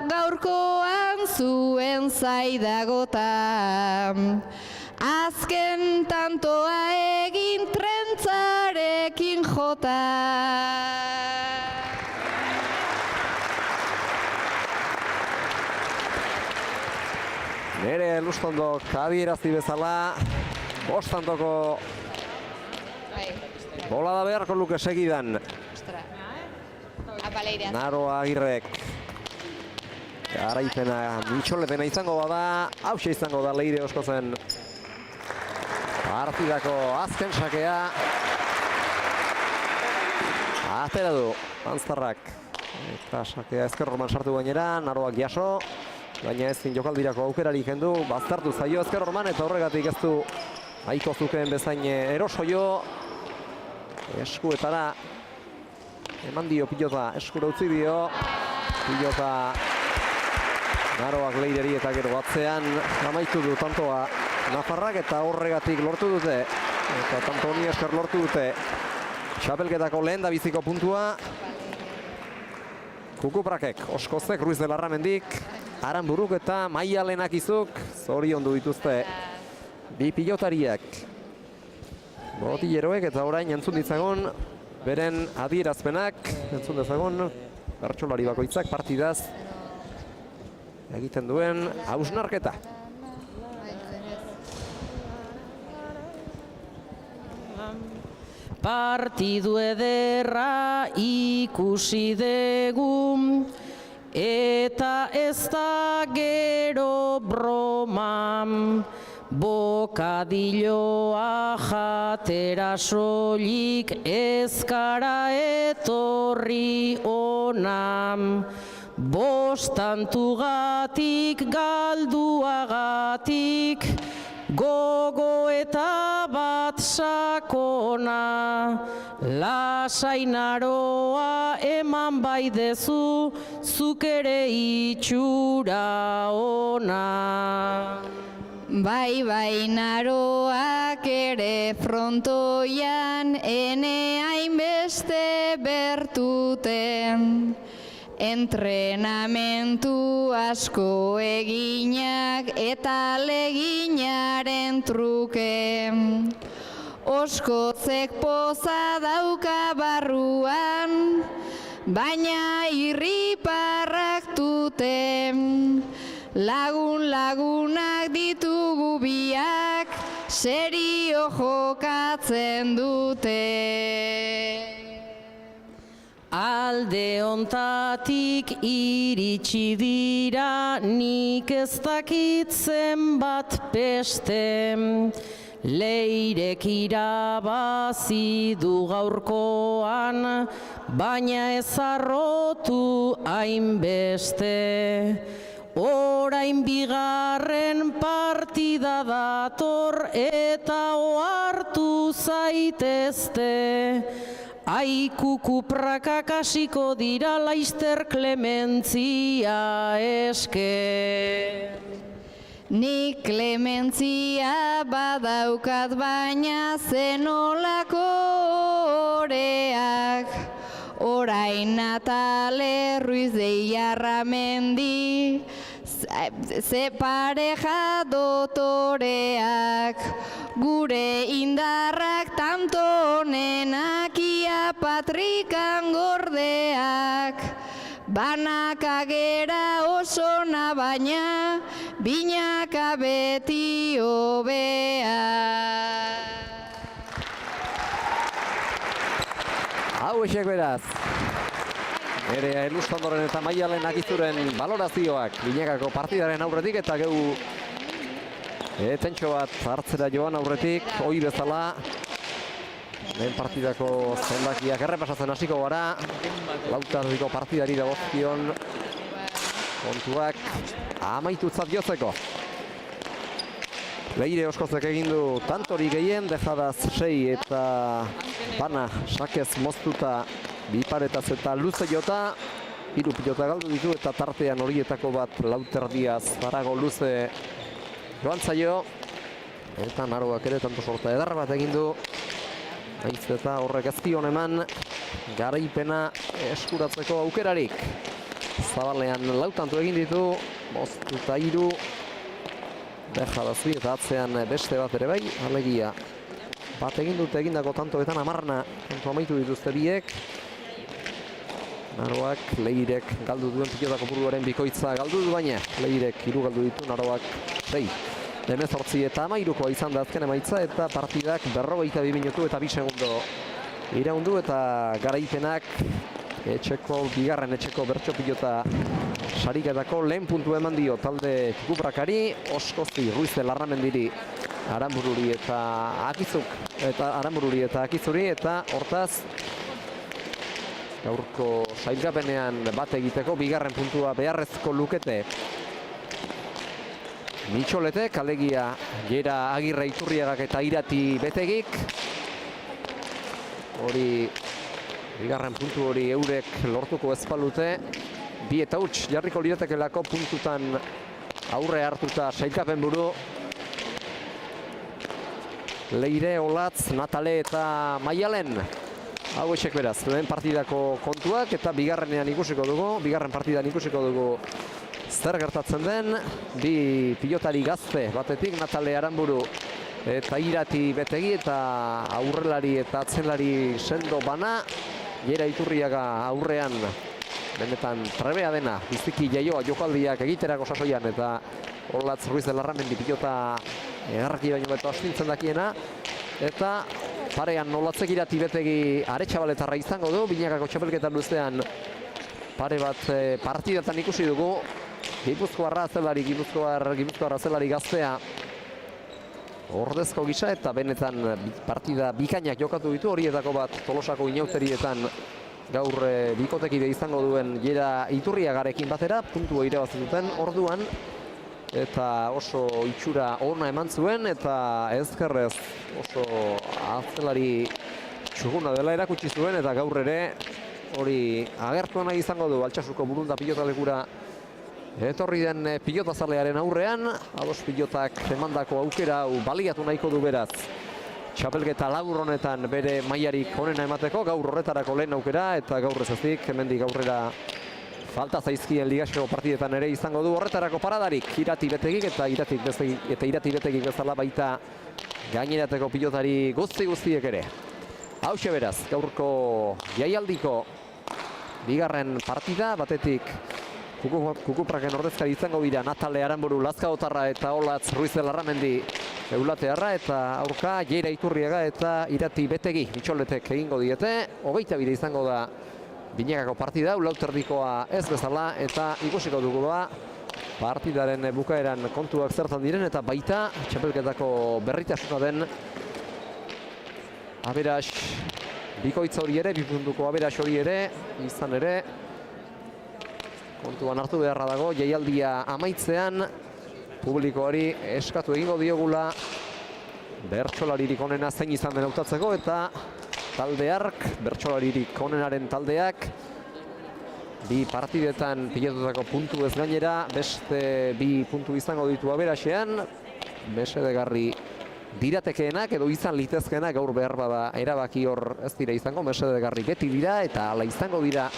gaurkoan zuen zaidagota, azken tantoa egin trentzarekin jota. Nere Elustondok adierazti bezala, bostantoko bolada beharko luke segidan. Naroa Agirrek garaipena mitxolepena izango bada, hauxe izango da Leire Oskozen partidako azken sakea. Atera du Anztarrak eta sakea ezker orman sartu gainera, Naroak jaso, baina ezin jokaldirako aukerari jendu, baztertu zaio ezker orman eta horregatik ez du nahiko zukeen bezain eroso jo. Eskuetara eman dio pilota, eskura utzi dio, pilota Naroak Leireri eta gero batzean amaitu du tantoa Nafarrak eta horregatik lortu dute, eta tanto honi esker lortu dute txapelketako lehen da biziko puntua. Kukuprakek, Oskozek, Ruiz de Larramendik, Aranburuk eta Maialenak izuk zoriondu dituzte bi pilotariak. Botilleroek eta orain entzun ditzagun beren adierazpenak, entzun dezagun bertsolari bakoitzak partidaz egiten duen hausnarketa. Partidu ederra ikusi dugu, eta ez da gero broma, bokadilloa jatera soilik ezkara etorri ona. Bostantugatik galduagatik, gogo eta bat sakona, lasai Naroa eman bai dezu, zuk ere itxura ona. Bai Naroak ere frontoian ene hainbeste bertuten, entrenamentu asko eginak eta leginaren truke. Oskozek poza dauka barruan, baina irriparrak duten. Lagunak ditugu biak, serio jokatzen dute. Alde ontatik iritsi dira, nik ez dakit zenbat peste. Leirek irabazi du gaurkoan, baina ez arrotu hainbeste. Orain bigarren partida dator eta ohartu zaitezte. Kukuprakak hasiko dira Laister Klementzia eske. Nik Klementzia badaukat baina zenolako oreak. Orain Natale Ruiz de Iarramendi, ze pareja dotoreak. Gure indarrak tanto honenak, ia Patrikan gordeak. Banaka gera oso na baina, binaka beti hobea. Hau esek beraz, ere Elustondorren eta Maialenak izuren balorazioak binakako partidaren aurretik eta geu tentxo bat hartzera joan aurretik, ohi bezala lehen partidako zenbakiak errepasatzen hasiko gara, lautardiko partidari dagozkion kontuak amaitutzat jotzeko. Leire Oskozek egin du tantori gehien, dejadaz 6 eta bana sakez moztuta bi paretaz eta luze jota. 3 pilota galdu ditu eta tartean horietako bat Lauterdiaz Zarago luze joan zaio. Eta Naroak ere tanto sorta eder bat egin du. Naiz eta horrek ezkion eman garaipena eskuratzeko aukerarik. Zabalean 4 tanto egin ditu, 5 eta 3. Dejadazi eta atzean beste bat ere bai, alegia. Bat egin dute egindako tantoetan 10 tanto amaitu dituzte biek. Naroak, Leirek galdu duen pilota kopuruaren bikoitza galdu du baina. Leirek 3 galdu ditu, Naroak 6. 18 eta 13koa izan da azken emaitza eta partidak 42 minutu eta 2 segundo iraundu eta garaipenak bigarren etxeko bertso pilota sariketako lehen puntu eman dio talde Kuprakari, Oskozi, Ruiz de Larramendiri, Aranbururi eta Akizuri eta hortaz gaurko sailkapenean bat egiteko bigarren puntua beharrezko lukete Mitxoletek, alegia Jera Agirre Iturriagak eta Irati Betegik. Hori bigarren puntu hori eurek lortuko ezpalute. 2 eta huts jarriko liratekelako puntutan aurre hartuta sailkapen buru. Leire, Olatz, Natale eta Maialen. Hau etxek beraz, lehen partidako kontuak eta bigarren partidan ikusiko dugu zer gertatzen den. 2 pilotari gazte batetik, Natale Aranburu eta Irati Betegi eta aurrelari eta atzelari sendo bana. Jera Iturriaga aurrean benetan trebea dena, biziki jaioa jokaldiak egiterako sasoian eta Olatz Ruiz de Larramendi pilota egarraki baino beto astintzen dakiena. Eta parean Olatzek Irati Betegi Aretxabaletarra izango du, binakako txapelketan luzean pare bat partidatan ikusi dugu. Gipuzkoarra zelari gaztea ordezko gisa eta benetan partida bikainak jokatu ditu, horietako bat Tolosako inauterietan gaur bikotekide izango duen Jera Iturriagarekin batera, puntua irabazi duten orduan eta oso itxura ona eman zuen eta ezkerrez oso atzelari txuguna dela erakutsi zuen eta gaur ere hori agertu nahi izango du Altsasuko Burunda pilotalekura etorri den pilotazalearen aurrean. Ados pilotak emandako aukera hau baliatu nahiko du beraz txapelketa labur honetan bere mailarik onena emateko, gaur horretarako lehen aukera eta gaur ez ezik, hemendik aurrera falta zaizkien ligaxeko partidetan ere izango du horretarako paradarik Irati Betegik eta Irati Betegik bezala baita gainerateko pilotari guztiek ere. Hauxe beraz, gaurko jaialdiko bigarren partida, batetik Kukupraken ordezkari izango dira Natale Aranburu, Lazkaotarra eta Olatz Ruiz de Larramendi Eulatearra eta aurka Jera Iturriaga eta Irati Betegi Mitxoletek egingo diete. 22 izango da binakako partida, Lauterdikoa ez bezala eta ikusiko dugu da partidaren bukaeran kontuak zertan diren eta baita txapelketako berritasuna den aberas bikoitza hori ere, 2 puntuko aberas hori ere, izan ere kontuan hartu beharra dago, jaialdia amaitzean publikoari eskatu egingo diogula bertsolaririk onena zein izan den hautatzeko eta talde hark, bertsolaririk onenaren taldeak 2 partidetan pilatutako puntu ez gainera, beste 2 puntu izango ditu aberasean, mesedegarri diratekeenak edo izan litezkeenak gaur behar bada erabaki hor ez dira izango, mesedegarri beti dira eta hala izango dira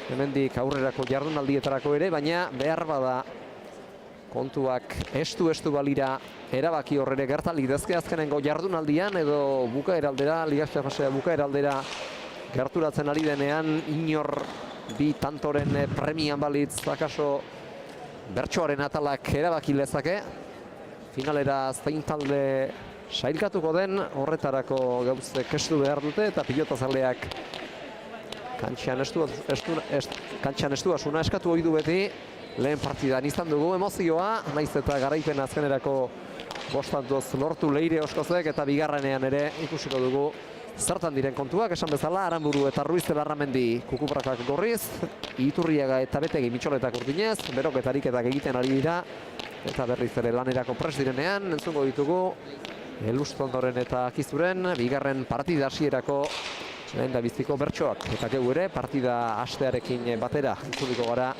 hemendik aurrerako jardunaldietarako ere, baina behar bada kontuak estu balira erabaki horrere gerta litezke azkenengo jardunaldian edo bukaeraldera, ligazia fasea bukaeraldera gerturatzen ari denean inor 2 tantoren premian balitz akaso bertsoaren atalak erabaki lezake. Finalera zein talde sailkatuko den horretarako gauzek estu behar dute eta pilotazaleak kantxan estuasuna eskatu ohi du beti. Lehen partidan izan dugu emozioa, naiz eta garaipen azkenerako 5 tantoz lortu Leire Oskozek eta bigarrenean ere ikusiko dugu zertan diren kontuak. Esan bezala, Aranburu eta Ruiz de Larramendi Kukuprakak gorriz, Iturriaga eta Betegi Mitxoletak urdinez, beroketarik eta egiten ari dira Eta berriz ere lanerako prest direnean, entzungo ditugu Elustondoren eta Akizuren bigarren partida hasierako lehen da biziko bertsoak. Eta geu ere partida hastearekin batera entzuliko gara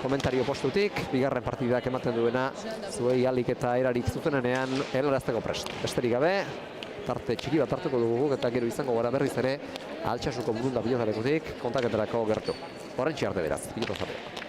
komentario postutik, bigarren partidak ematen duena zuei alik eta erarik zutenean helarazteko prest. Besterik gabe, tarte txiki bat hartuko dugu eta gero izango gara berriz ere Altsasuko Burunda Pilotalekotik kontaketarako gertu. Horrentxe arte beraz, pilotazaleak.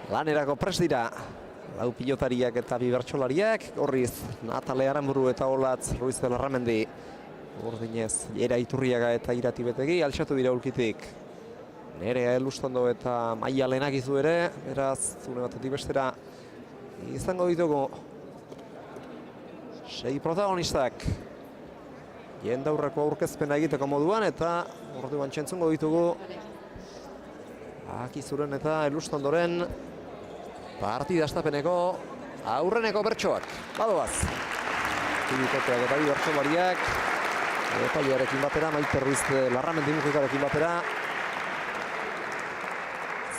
lanerako prest dira. Lau pilotariak eta bi bertsolariak, gorriz Natale Aranburu eta Olatz Ruiz de Larramendi. Urdinez, Jera Iturriaga eta Irati Betegi, altxatu dira ulkitik. Nerea Elustondo eta Maia Lenagizu ere, beraz, zune batetik bestera izango ditugu 6 protagonistak. Jendaurreko aurkezpena egiteko moduan eta orduan txentzungo ditugu Akizuren eta Elustondoren partida estapeneko aurreneko bertsoak. Badoaz. Tibikoteak eta bi bertsolariak. Epailearekin batera, Maite Ruiz de Larramendi mugikarekin batera.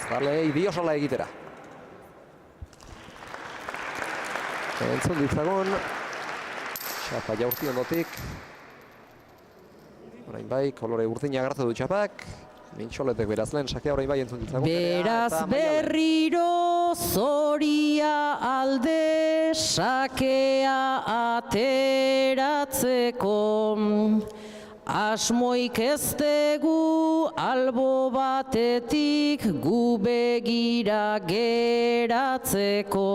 Zalei biosola egitera. Entzun ditzagun. Txapa jaurti ondotik. Orain bai, kolore urdina agertu du txapak. Mintxoletek beraz lehen sakea orain bai entzun ditzagun. Beraz berriro zoria alde sakea ateratzeko. Asmoik ez dugu albo batetik gu begira geratzeko.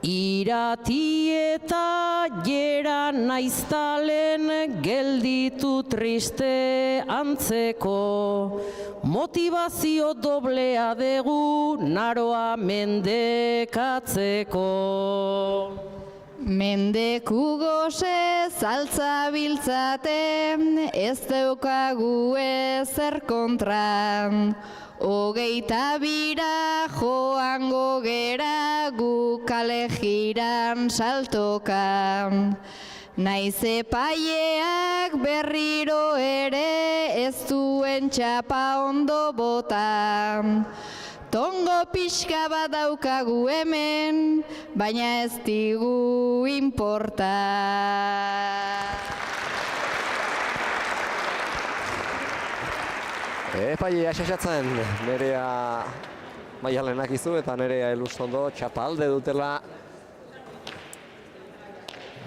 Irati eta Jera naiztalen gelditu triste antzeko. Motivazio doblea dugu naroa mendekatzeko. Mendeku goze zaltza biltzate, ez daukagu ezer kontran. Hogeita bira joango gera gu kale jiran saltokan. Naiz epaileak berriro ere ez duen txapa ondo botan. Tongo pixka bat daukagu hemen, baina ez digu inporta. Epailea xaxatzen, Nerea Maia Lenagizu eta Nerea Elustondo txapa alde dutela.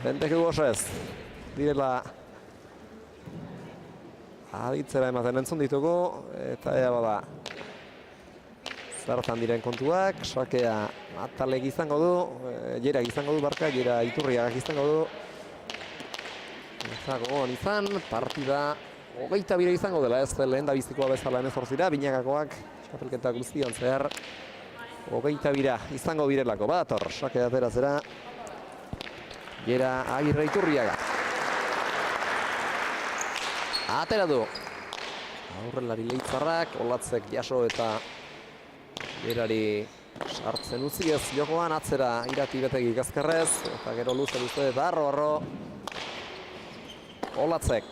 Benteku gozez, direla aditzera ematen entzun ditugu, eta ea bada zertan diren kontuak, sakea Natalek izango du, Jerak izango du barka, Jera Iturriagak izango du. Eta gogoan izan, partida 22 izango dela, ez lehen da bizikoa bezala 18, binakakoak, txapelketa guztian zehar 22 izango direlako, badator, sakea ateratzera, Jera Agirre Iturriaga. Atera du, aurrelari Leitzarrak, Olatzek jaso eta Jerari sartzen utziez jokoan, atzera Irati Betegi Gazkerrez, eta gero luze eta arro Olatzek.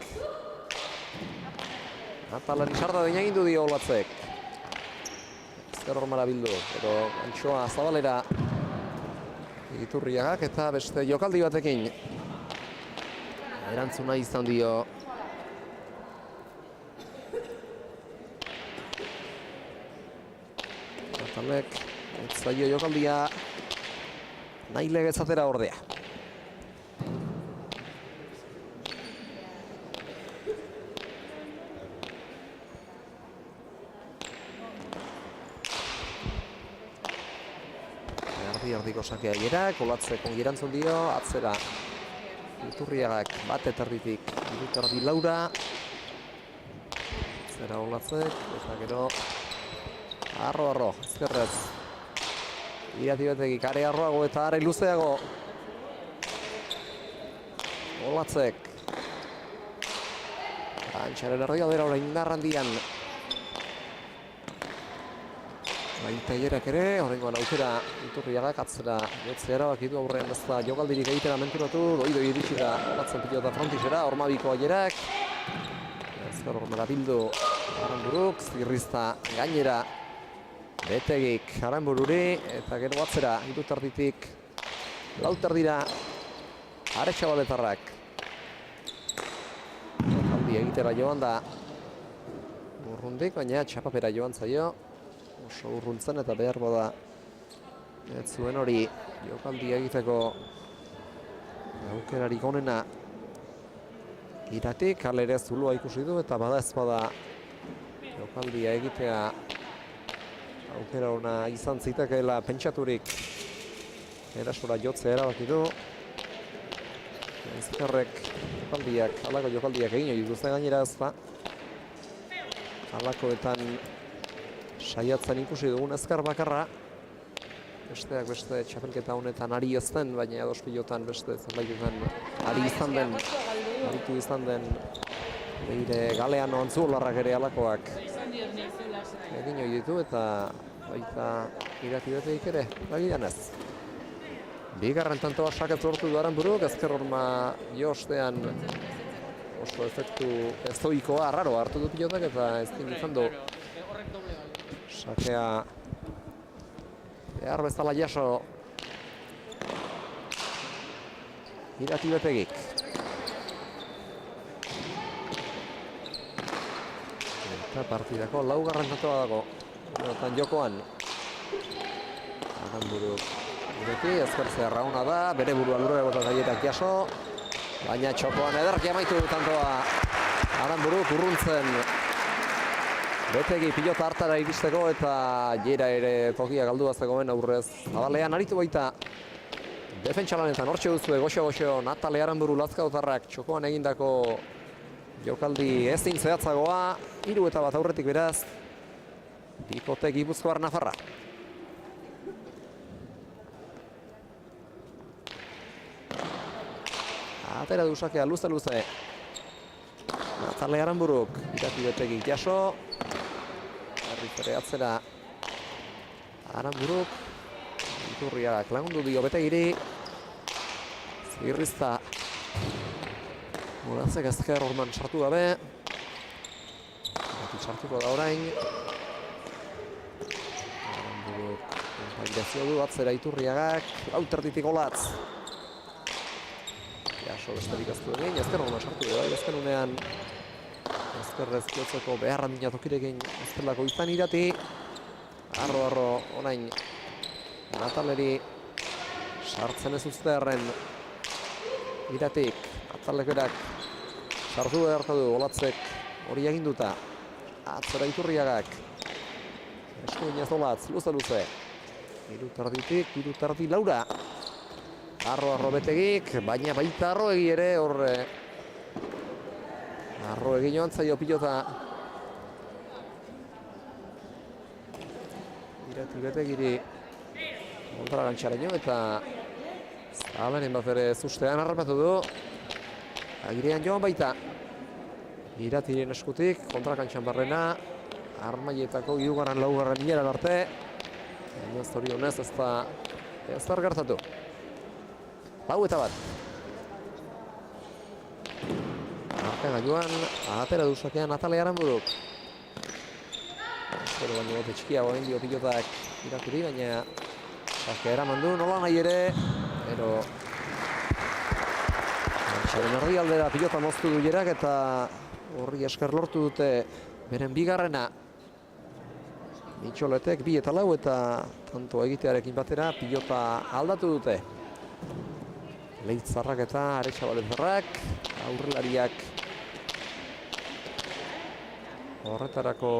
Natalari sarta den egin du dio Olatzek. Ezker hormara bildu, pero antxoa zabalera Iturriagak eta beste jokaldi batekin. Erantzuna izan dio Natalek, ez zaio jokaldia nahi legezatera ordea. Erdiko sakea Jerak, Olatzek ongi erantzun dio, atzera Iturriagak bat eterditik iruterdi Laura. Atzera Olatzek, eta gero arro, ezkerrez. Irati Betegik are arroago eta are luzeago. Olatzek. Antxaren erdiadera orain indarrandian. Baita Jerak ere, horrengoan aukera Iturriagak atzera jotzea erabaki du, aurrean ez da jokaldirik egitera menturatu, doi iritsi da Olatzen pilota frontisera, Ormabikoa Jerak. Ezker hormera bildu Aranburuk, zirrizta gainera Betegik Aranbururi, eta gero atzera iruterditik lauterdira Aretxabaletarrak. Jokaldi egitera joan da urrundik, baina txapapera joan zaio. Oso urruntzen eta behar bada ez zuen hori jokaldi egiteko aukerarik onena Iratik, alere zulua ikusi du eta bada ez bada jokaldia egitea aukera ona izan zitekeela pentsaturik erasora jotzea erabaki du. Ezkerrek halako jokaldiak egin dituzte gainera ezta. Halakoetan saiatzen ikusi dugun ezker bakarra. Besteak beste txapelketa honetan ari ez den, baina ados pilotan beste zenbaitetan aritu izan den beire Galeano Antzuolarrak ere halakoak egin ohi ditu eta baita irati beteik ere bagidan ez. Bigarren tantoa saketz lortu du Aranburuk, ezker horma jostean oso efektu ezoikoa, arraroa hartu du pilotak eta ezin izan du sakea behar bezala jaso irati betegik. Eta partidako laugarren tantoa dago honetan jokoan. Aranburuk ireki, ezker zerrauna da, bere burua lurrera bota gaierak jaso, baina txokoan ederki amaitu tantoa Aranburuk urruntzen betegi pilota hartara iristeko eta jera ere tokia galdu zegoen aurrez zabalean aritu baita defentsa lanetan. Hortxe duzue goxo Natale Aranburu Lazkaotarrak txokoan egindako jokaldi ezin zehatzagoa, 3-1 aurretik beraz bikote Gipuzkoar Nafarra. Atera du sakea luze. Natale Aranburuk irati betegik jaso. Berriz atzera Aranburuk. Iturriak lagundu dio betegiri. Zirrizta. Morazek ezker orman sartu gabe. Sartuko da orain. Aranburuk konpairazio du atzera Iturriagak. Lauterditik olatz. Jaso besterik aztu egin, ezker orman sartu da, ezker unean ezkerrez jotzeko behar handina tokirekin ezkerlako izan irati. Arro orain Nataleri sartzen ez uztearen iratik. Natalekerak sartu beharko du Olatzek hori eginduta. Atzera Iturriagak. Eskuinez Olatz, luze. 3 Laura. Arro betegik, baina baita Arroegi ere horre. Arroegi joan zaio pilota. Irati betegiri kontra gantxaren jo eta Zabalen bat ere zustean harrapatu du. Agirean joan baita. Iratiren eskutik, kontra kantxan barrena. Armaietako 3. 4. hileran arte. Baina zorionez ez da gertatu. 4-1. Arka joan, atera du sakean Natale Aranburuk. Espero baino bote txikiago egin dio pilotak iratiri, baina sakea eraman du, nola nahi ere. Ero Antxaren erdialdera pilota moztu du jerak eta horri esker lortu dute beren bigarrena. Mitxoletek 2 eta 4 eta tanto egitearekin batera pilota aldatu dute. Leitzarrak eta Aretxabaletarrak, aurrelariak horretarako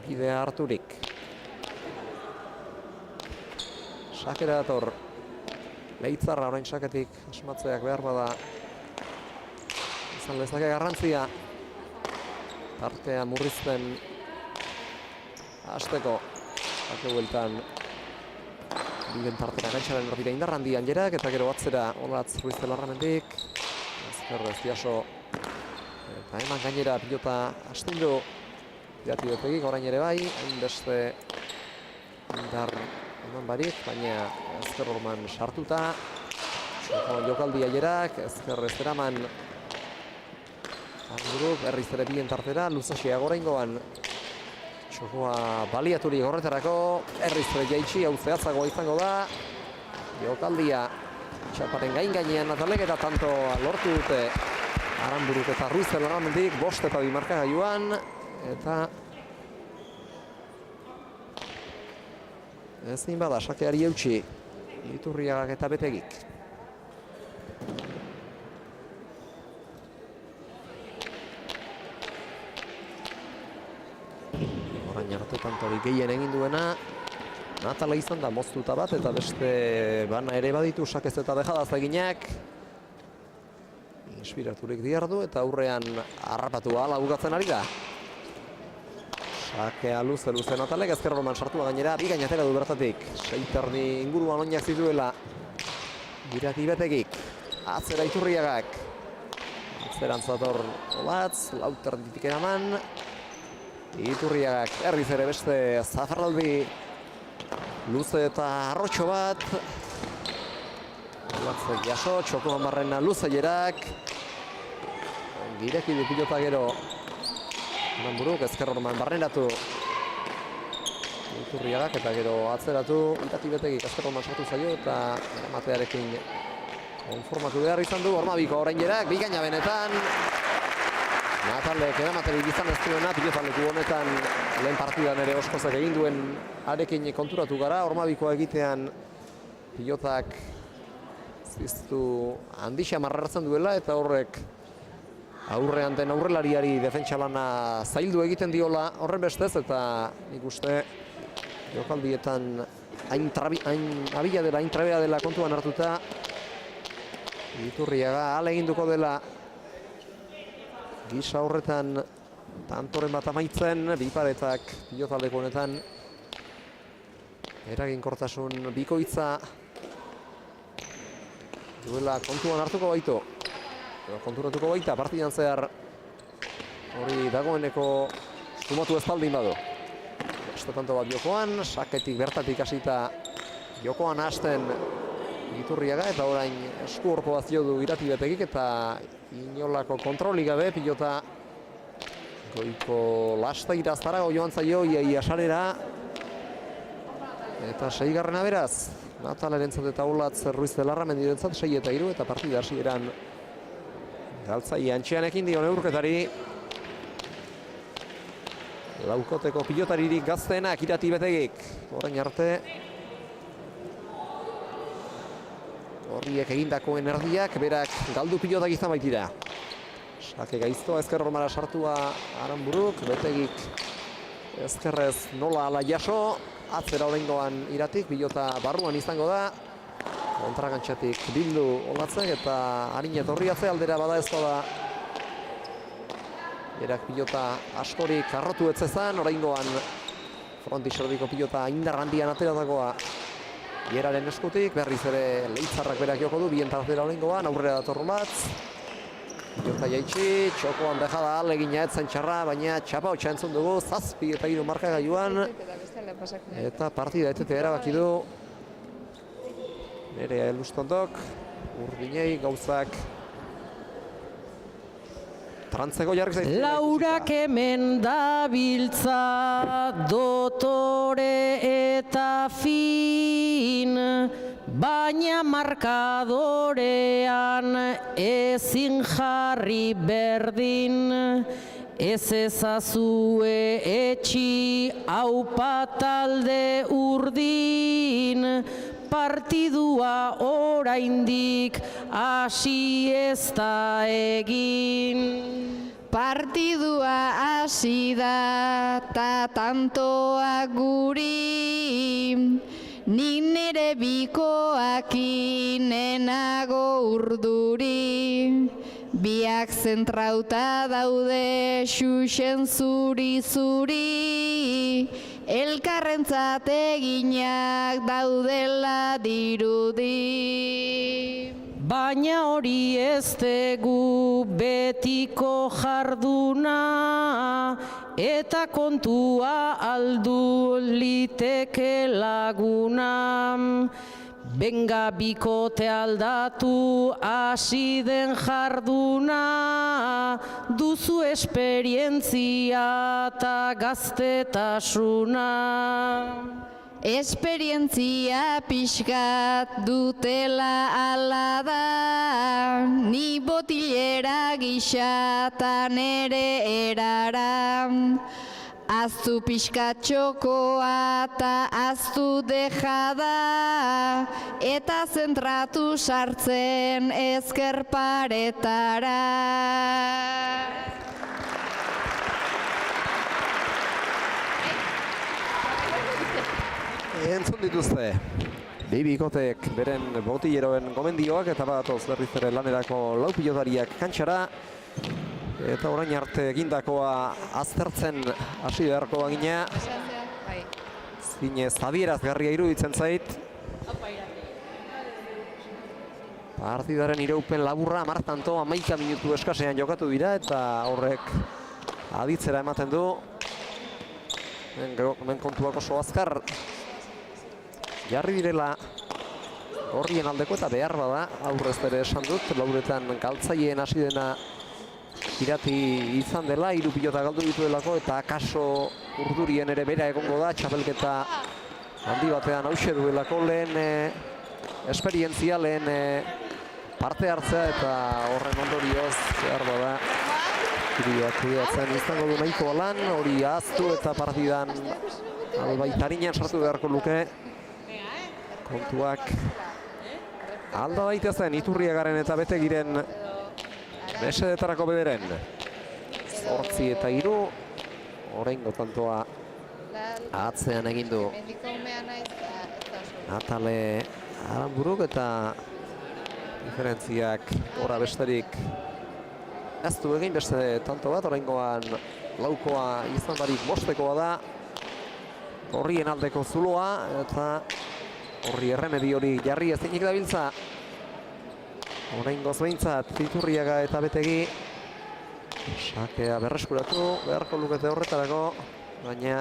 bidea harturik. Sakera dator Leitzarra orain saketik asmatzeak behar bada izan lezake garrantzia. Tartea murrizten hasteko sake bueltan biden tartera gaitxaren erdira indarrandian jerak eta gero atzera Olatz Ruiz Larramendik. Ezkerrez jaso eta eman gainera pilota astindu irati betegik orain ere bai, hainbeste indar eman barik, baina ezker orman sartuta. Jokaldia jerak, ezkerrez eraman Aranburuk, berriz ere bien tartera, luzaxea goraingoan txokoa baliaturik horretarako, erriz ere jaitsi, hau zehatzagoa izango da. Jokaldia txaparen gainean Natalek eta tanto lortu dute Aranburuk eta Ruiz Larramendik 5 eta 2 markagailuan. Eta ezin bada sakeari eutsi Iturriagak eta betegik. arte tantori gehien egin duena. Natala izan da moztuta bat eta beste bana ere baditu sakez eta dejadaz eginak. Inspiraturik diardu eta aurrean harrapatu ala bukatzen ari da. Sakea luze Natalek, ezkerroman sartua gainera, bi gainatera du bertatik. Seiterdi inguruan oinak zituela. Irati betegik, atzera Iturriagak. Atzerantzat Olatz, lauterditik eraman. Iturriagak erriz ere beste zafarraldi. Luze eta arrotxo bat. Olatzek jaso, txoko hamarrena luzeierak. Gireki du pilota gero. Manburuk ezkerroman barrenatu. Iturriagak eta gero atzeratu. Irati betegik ezkerroman sartu zaio eta eramatearekin konformatu behar izan du. Ormabiko oraingerak, bikaina benetan. Natalek eramaterik izan ez duena, pilotaleku honetan lehen partidan ere oskozak egin duen arekin konturatu gara. Ormabikoa egitean pilotak ziztu handixa marrartzen duela eta horrek aurrean den aurrelariari defentsa lana zaildu egiten diola horren bestez eta nik uste jokaldietan hain abila dela, hain trabea dela kontuan hartuta Iturriaga ale eginduko dela gisa horretan tantoren bat amaitzen, biparetak pilotaleko honetan eraginkortasun bikoitza duela kontuan hartuko baitu. Konturatuko baita partidan zehar hori dagoeneko sumatu ez baldin badu. Beste tanto bat jokoan, saketik bertatik hasita jokoan hasten Iturriaga eta orain esku horko bazio du Irati betegik eta inolako kontrolik gabe pilota goiko lastaira zarago joan zaio iaia sarera eta 6. beraz Natalerentzat eta Olatz Ruiz de Larramendirentzat 6 eta 3 eta partida hasieran galtzai antxean ekin dio neurketari. Laukoteko pilotaririk gazteenak Irati betegik. Orain arte horriek egindakoen erdiak berak galdu pilotak izan baitira. Sake gaiztoa ezkerromara sartua Aranburuk, betegik ezkerrez nola ala jaso. Atzera oraingoan Iratik, pilota barruan izango da. Kontragantxatik bildu Olatzek eta harin etorri aldera bada ez da. Berak pilota askorik arrotu etzezan, oraingoan frontisordiko pilota indar handian ateratakoa Geraren eskutik, berriz ere Leitzarrak berak joko du, bien tartera oraingoan, aurrera dator Olatz. Pilota jaitsi, txokoan dejada alegina etzen txarra, baina txapa hotxa entzun dugu, 7 eta 3 markagailuan. Eta partida etete erabaki du. Nerea Elustondok, urdinei gauzak trantzeko jarri zaitu. Laurak hemen dabiltza dotore eta fin, baina markadorean ezin jarri berdin. Ez ezazue etxi aupa talde urdin, partidua oraindik hasi ez da egin. Partidua hasi da ta tantoa guri, nik nere bikoakin enago urduri. Biak zentrauta daude xuxen zuri-zuri, elkarrentzat eginak daudela dirudi. Baina hori ez dugu betiko jarduna, eta kontua aldu liteke laguna. Benga bikote aldatu hasi den jarduna, duzu esperientzia eta gaztetasuna. Esperientzia pixkat dutela ala da, ni botilera gixatan ere erara. Aztu pixkat txokoa eta aztu dejada, eta zentratu sartzen ezker paretara. Entzun dituzte. Bi bikoteek beren botilleroen gomendioak eta badatoz berriz ere lanerako lau pilotariak kantxara. Eta orain arte egindakoa aztertzen hasi beharko bagina. Zinez adierazgarria iruditzen zait. Partidaren iraupen laburra, martanto 11 minutu eskasean jokatu dira eta horrek aditzera ematen du. Hemen kontuak oso azkar jarri direla horrien aldeko eta behar bada aurrez ere esan dut, lauretan galtzaileen hasi dena Irati izan dela, 3 pilota galdu dituelako eta kaso urdurien ere bera egongo da, txapelketa handi batean hause duelako lehen esperientzia, lehen parte hartzea eta horren ondorioz behar bada Iriak kudeatzen izango du nahiko lan, hori ahaztu eta partidan albaitarinan sartu beharko luke. Kontuak alda daitezen Iturriagaren eta Betegiren mesedetarako bederen. 8 eta 3, oraingo tantoa atzean egin du Natale Aranburuk eta diferentziak ora besterik ez du egin beste tanto bat, oraingoan laukoa izan barik bostekoa da. Horrien aldeko zuloa eta horri erremedio hori jarri ezinik dabiltza. Oraingoz behintzat Iturriaga eta Betegi sakea berreskuratu beharko lukete horretarako, baina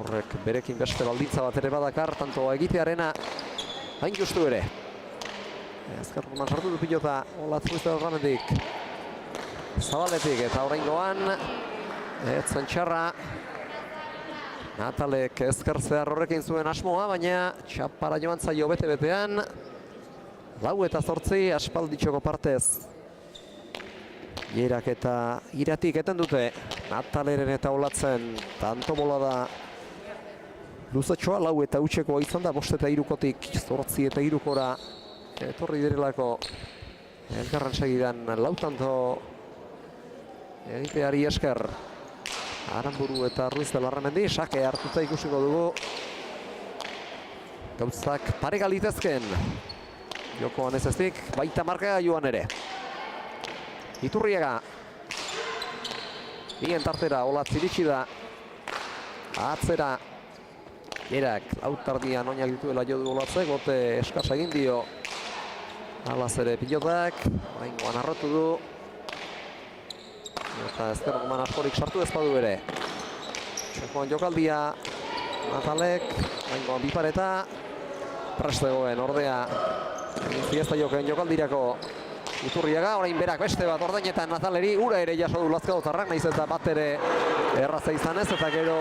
horrek berekin beste baldintza bat ere badakar, tantoa egitearena hain justu ere. Azkarruman sartu du pilota Olatzuizte Larramendik Zabaletik eta oraingoan etzen txarra. Natalek ezkertzear horrekin zuen asmoa, baina txapara joan zaio bete-betean. 4 eta 8 aspalditxoko partez. Jerak eta Iratik eten dute. Nataleren eta Olatzen tanto bola da luzatxoa, 4 eta utxekoa izan da, 5 eta 3kotik 8 eta 3kora etorri direlako elkarren segidan 4 tanto egiteari esker. Aranburu eta Ruiz de Larramendi sake hartuta ikusiko dugu. Gauzak pareka litezken. Jokoan ez ezik, baita marka joan ere. Iturriaga. Bien tartera, Olatz iritsi da. Atzera. Jerak, lautardian oinak dituela jo du Olatzek, bote eskasa egin dio. Alaz ere pilotak, oraingoan arrotu du. Eta ezkerroman askorik sartu ezpadu ere. Txokoan jokaldia Natalek, oraingoan bipareta. Prestegoen ordea fiesta joken jokaldirako Iturriaga, orain berak beste bat ordainetan Nataleri, ura ere jaso du Lazkaotarrak, nahiz eta bat ere erraza izan ez, eta gero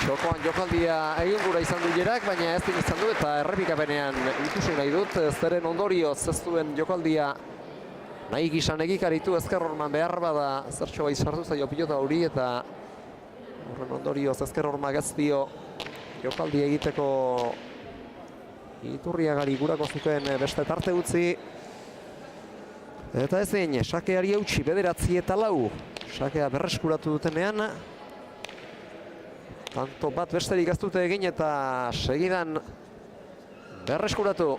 txokoan jokaldia egin gura izan du Jerak, baina ez izan du eta errepikapenean ikusi nahi dut, zeren ondorioz ez duen jokaldia nahi gizan egikaritu, ezkerrorman behar bada zertxo bai sartu zaio pilota hori eta horren ondorioz ezkerrormak ez dio jokaldi egiteko Iturriagari gurako zuten beste tarte utzi. Eta ezin, sakeari eutxi 9 eta 4. Sakea berreskuratu dutenean. Tanto bat besterik ez dute egin eta segidan berreskuratu.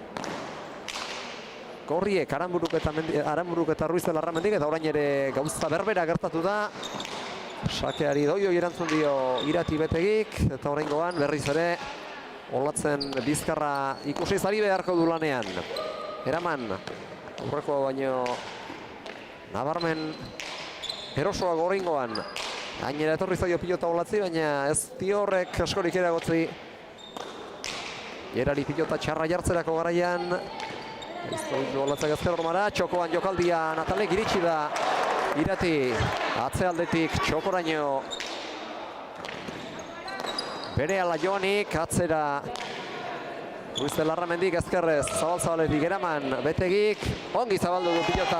Korriek, Aranburuk eta Ruiz de Larramendik eta orain ere gauza berbera gertatu da. Sakeari doio erantzun dio Irati Betegik eta oraingoan berriz ere Olatzen bizkarra ikusi zari beharko du lanean. Eraman, aurreko baino nabarmen erosoak oraingoan. Gainera etorri zaio pilota Olatzi, baina ez dio horrek askorik eragotzi. Jerari pilota txarra jartzerako garaian. Olatzak ezkerromara, txokoan jokaldia Natalek iritsi da. Irati, atzealdetik txokoraino. Bere ala joanik, atzera Ruiz de Larramendik ezkerrez, zabaletik Eraman, Betegik, ongi zabaldu du pilota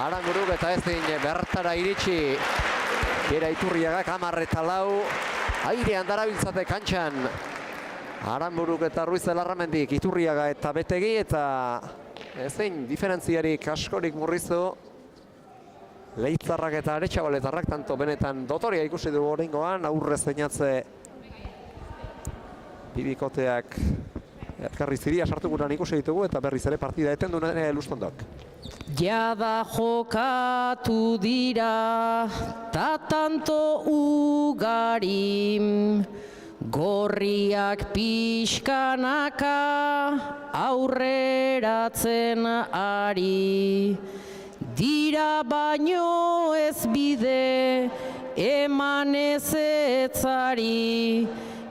Aranburuk eta ezin bertara iritsi. Bera Iturriagak 10 eta 4, airean darabiltzate kantxan. Aranburuk eta Ruiz de Larramendik, Iturriaga eta Betegi eta ezin diferentziarik askorik murriztu. Leitzarrak eta Aretxabaletarrak tanto benetan dotoria ikusi dugu oraingoan, aurrez zeinatze Bibikoteak elkarri ziria sartu guran ikusi ditugu eta berriz ere partida eten duen Elustondok. Jada jokatu dira, ta tanto ugari, gorriak pixkanaka aurreratzen ari. Dira baino ez bide eman ezetzari,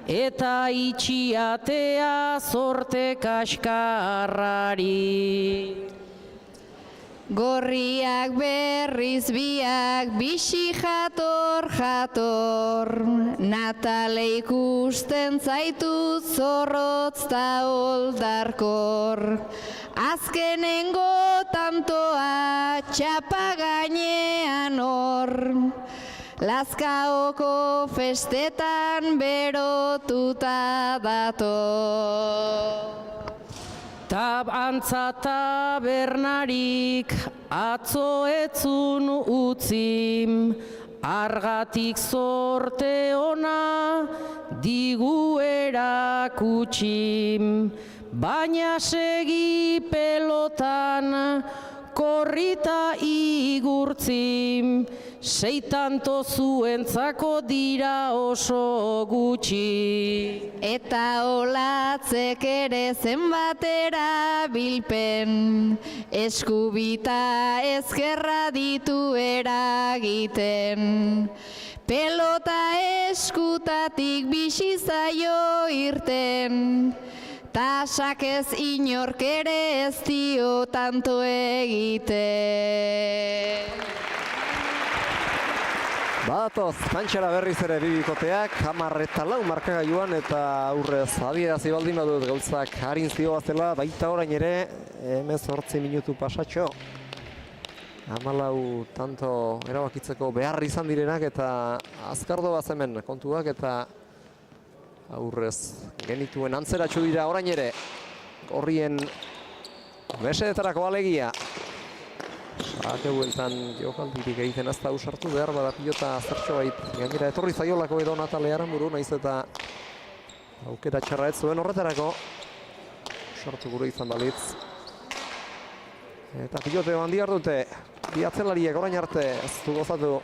eta itxiatea zorte kaskarrari. Gorriak berriz biak bixi jator, Natale ikusten zaitu zorrotz ta oldarkor. Azkenengo tantoa txapa gainean hor, Lazkaoko festetan berotuta dator. Antza tabernarik atzo etzun utzim, argatik zorte ona digu erakutsim, baina segi pelotan korrita igurtzim, seitanto zuentzako dira oso gutxi. Eta olatzek ere zenbatera bilpen, eskubita ezkerra ditu eragiten. Pelota eskutatik bixi zaio irten, tasak ez inork ere ez dio tanto egiten. Badatoz, kantxara berriz ere Bibikoteak, 10:04 markagailuan eta aurrez adierazi baldin badut gauzak harin zioazela, baita orain ere 18 minutu pasatxo. 14 tanto erabakitzeko behar izan direnak eta azkardo bazemen kontuak eta aurrez genituen antzeratxu dira orain ere. Horrien mesedetarako alegia. Ake bueltan jokaldirik egiten azta usartu behar bada pilota zertxo bait. Gainera etorri zaiolako edo Natale Aranburu, naiz eta aukera txarra ez zuen horretarako. Usartu gure izan balitz. Eta pilote handi dute. Bi atzelariek orain arte ez du gozatu.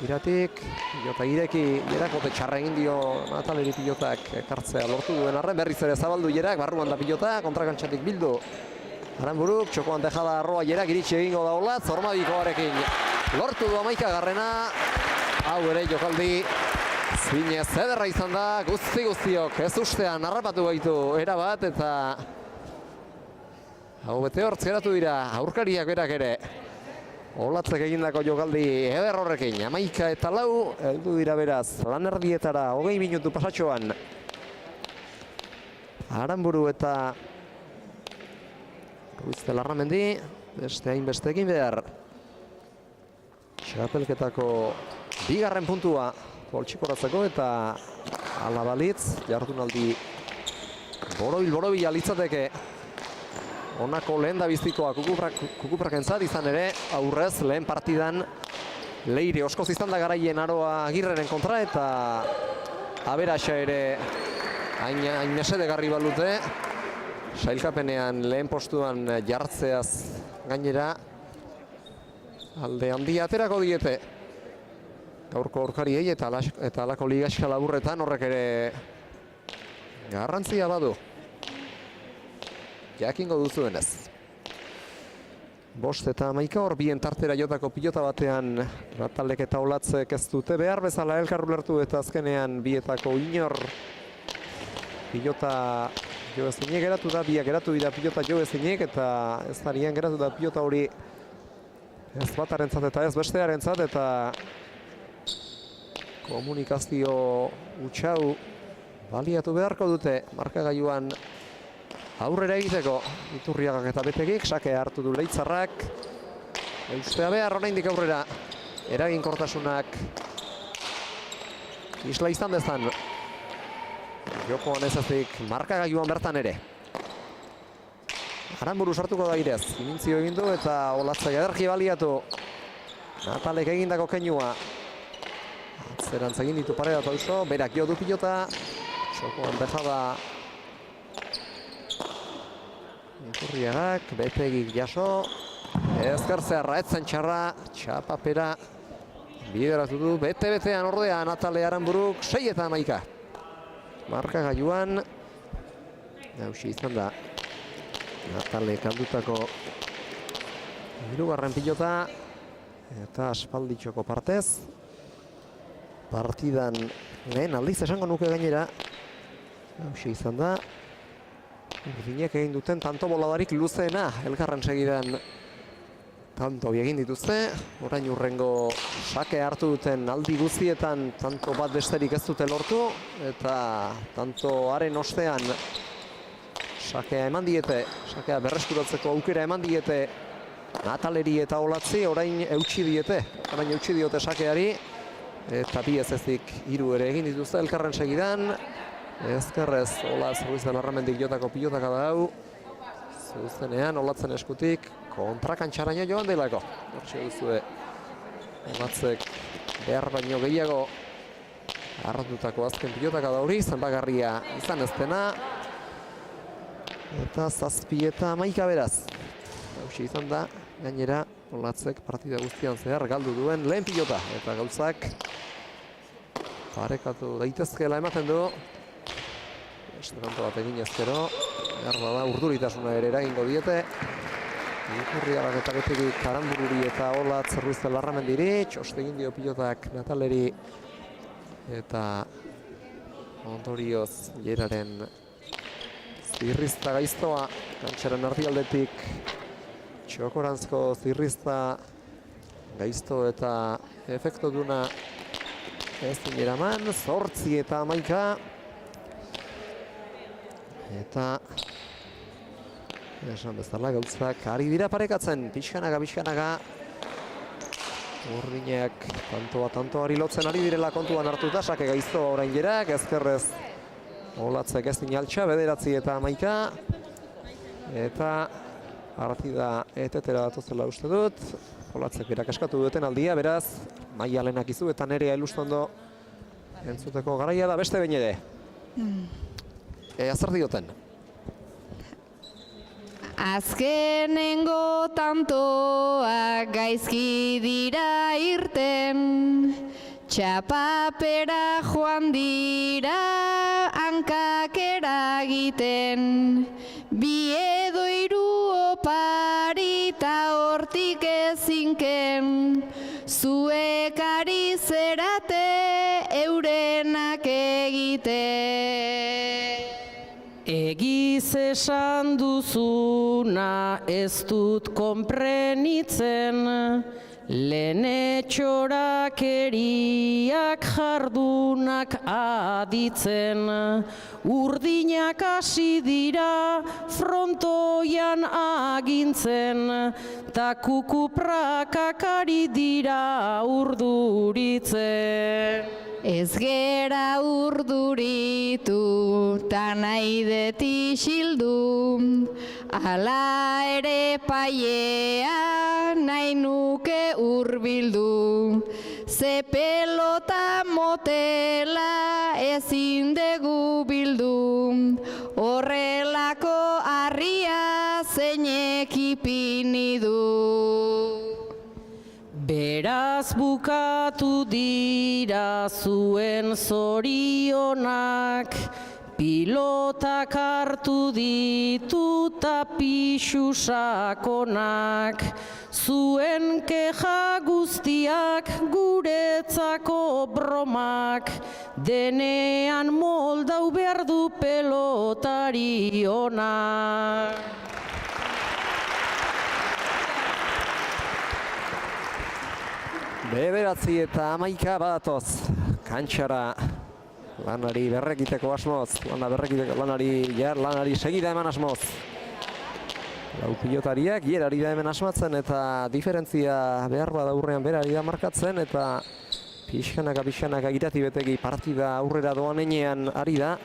Iratik, pilota ireki, Jerakote txarra egin dio Nataleri pilotak ekartzea lortu duen arren. Berriz ere zabaldu Jerak, barruan da pilota, kontrakantxatik bildu. Aranburuk, txokoan dejada arroa Jerak iritsi egingo da Olatz, Ormabikoarekin lortu du 11. Hau ere jokaldi zinez ederra izan da, guztiok ez ustean harrapatu gaitu erabat eta hau bete hortz geratu dira aurkariak berak ere. Olatzek egindako jokaldi eder horrekin, 11:04 heldu dira beraz lanerdietara 20 minutu pasatxoan. Aranburu eta Ruiz de Larramendi, beste hainbestekin behar. Txapelketako bigarren puntua poltsikoratzeko eta ala balitz, jardunaldi borobil litzateke. Honako lehen da biztikoa kukuprakentzat izan ere, aurrez lehen partidan Leire oskoz izan da garaien Aroa Agirreren kontra eta aberaxa ere hain mesedegarri balute. Sailkapenean lehen postuan jartzeaz gainera alde handia aterako diete gaurko aurkariei eta alako ligaxka laburretan horrek ere garrantzia badu. Jakingo duzuenez. 5:11 hor bien tartera jotako pilota batean Natalek eta Olatzek ez dute behar bezala elkar ulertu eta azkenean bietako inor pilota jo ezinek geratu da, biak geratu dira pilota jo ezinek eta ez darien geratu da pilota hori ez batarentzat eta ez bestearentzat eta komunikazio utxau baliatu beharko dute markagailuan aurrera egiteko. Iturriagak eta Betegik sake hartu du Leitzarrak. Eustea behar oraindik aurrera eraginkortasunak isla izan dezan. Jokoan ez ezik markagailuan bertan ere. Aranburu sartuko da irez. Imintzio egin du eta Olatzek ederki baliatu. Natalek egindako keinua. Atzerantz egin ditu pareda eta berak jo du pilota. Jokoan dejada Iturriagak, Betegik jaso. Ezker zeharra, etzen txarra, txapapera bideratu du. Bete-betean ordean Atale Aranburuk, 6-11. Marka gailuan. Hauxe izan da. Atale kaldutako hirugarren pilota. Eta aspalditxoko partez. Partidan lehen aldiz esango nuke gainera. Hauxe izan da. Urdinek egin duten tanto boladarik luzeena elkarren segidan tanto egin dituzte. Orain urrengo sake hartu duten aldi guztietan tanto bat besterik ez dute lortu. Eta tantoaren ostean sakea eman diete, sakea berreskuratzeko aukera eman diete Nataleri eta Olatzi, orain eutsi diete. Orain eutsi diote sakeari. Eta bi ez ezik 3 ere egin dituzte elkarren segidan. Ezkerrez, Olatz Ruiz de Larramendik jotako pilotaka da hau. Zuzenean, Olatzen eskutik kontrakantxaraino joan delako. Hortxe duzue, Olatzek behar baino gehiago hartutako azken pilotaka da hori, zenbagarria izan ez dena. Eta 7-11 beraz. Hauxe izan da, gainera, Olatzek partida guztian zehar galdu duen lehen pilota. Eta gauzak parekatu daitezkeela ematen du. Estranto bat egin ezkero, behar bada urduritasuna ere eragingo diete. Iturriagak eta Betegik Aranbururi eta Olatz Ruiz de Larramendiri. Txoste egin dio pilotak Nataleri eta ondorioz Jeraren zirrizta gaiztoa. Kantxaren erdialdetik txokorantzko zirrizta gaizto eta efekto duna ez dineraman. 8-11. Eta esan bezala gauzak ari dira parekatzen, pixkanaga Urdinek tantoari lotzen ari direla kontuan hartuta, sake gaiztoa orain Jerak, ezkerrez Olatzek ez dinaltxa, 9-11. Eta partida etetera datuzela uste dut. Olatzek berak eskatu duten aldia, beraz Maialenak izu eta Nerea Elustondo entzuteko garaia da beste behin ere. Zer dioten? Azkenengo tantoak gaizki dira irten, txapapera joan dira hankak eragiten, 2 edo 3 opari ta hortik ezinken, zuek ari zerate eurenak egiten. Egiz esan duzuna ez dut konprenitzen, lehen txorakeriak jardunak aditzen, urdinak hasi dira frontoian agintzen, ta kukuprakak ari dira urduritzen. Ez gera urduritu, ta nahi deti xildu, ala ere paiea nahi nuke urbildu. Ze pelota motela ezin dugu bildu, horrelako harria zeinek ipini du. Beraz bukatu dira zuen zorionak, pilotak hartu ditu ta pixu sakonak, zuen keja guztiak guretzako bromak, denean moldau behar du pelotari onak. Bederatzi eta 11 badatoz, kantxara lanari berrekiteko asmoz, lanari segida eman asmoz. Lau pilotariak Jerari da hemen asmatzen eta diferentzia behar bada aurrean berari da markatzen eta pixkanaka Irati Betegi partida aurrera doan enean ari da.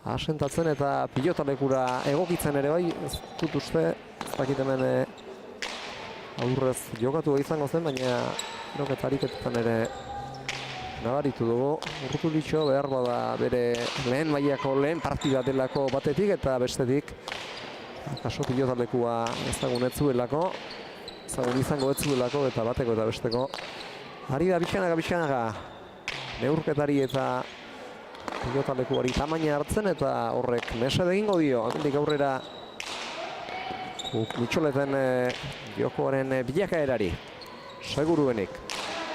Asentatzen eta pilotalekura egokitzen ere bai, ez dut uste, ez dakit hemen aurrez jokatu izango zen, baina ariketetan ere nabaritu dugu. Urtulitxo behar bada bere lehen mailako lehen partida delako batetik eta bestetik akaso pilotalekua ezagun ez zuelako, ezagun izango ez zuelako eta bateko eta besteko. Ari da pixkanaga neurketari eta pilotalekuari tamaina hartzen eta horrek mesede egingo dio. Hemendik aurrera Mitxoleten jokoaren bilakaerari seguruenik.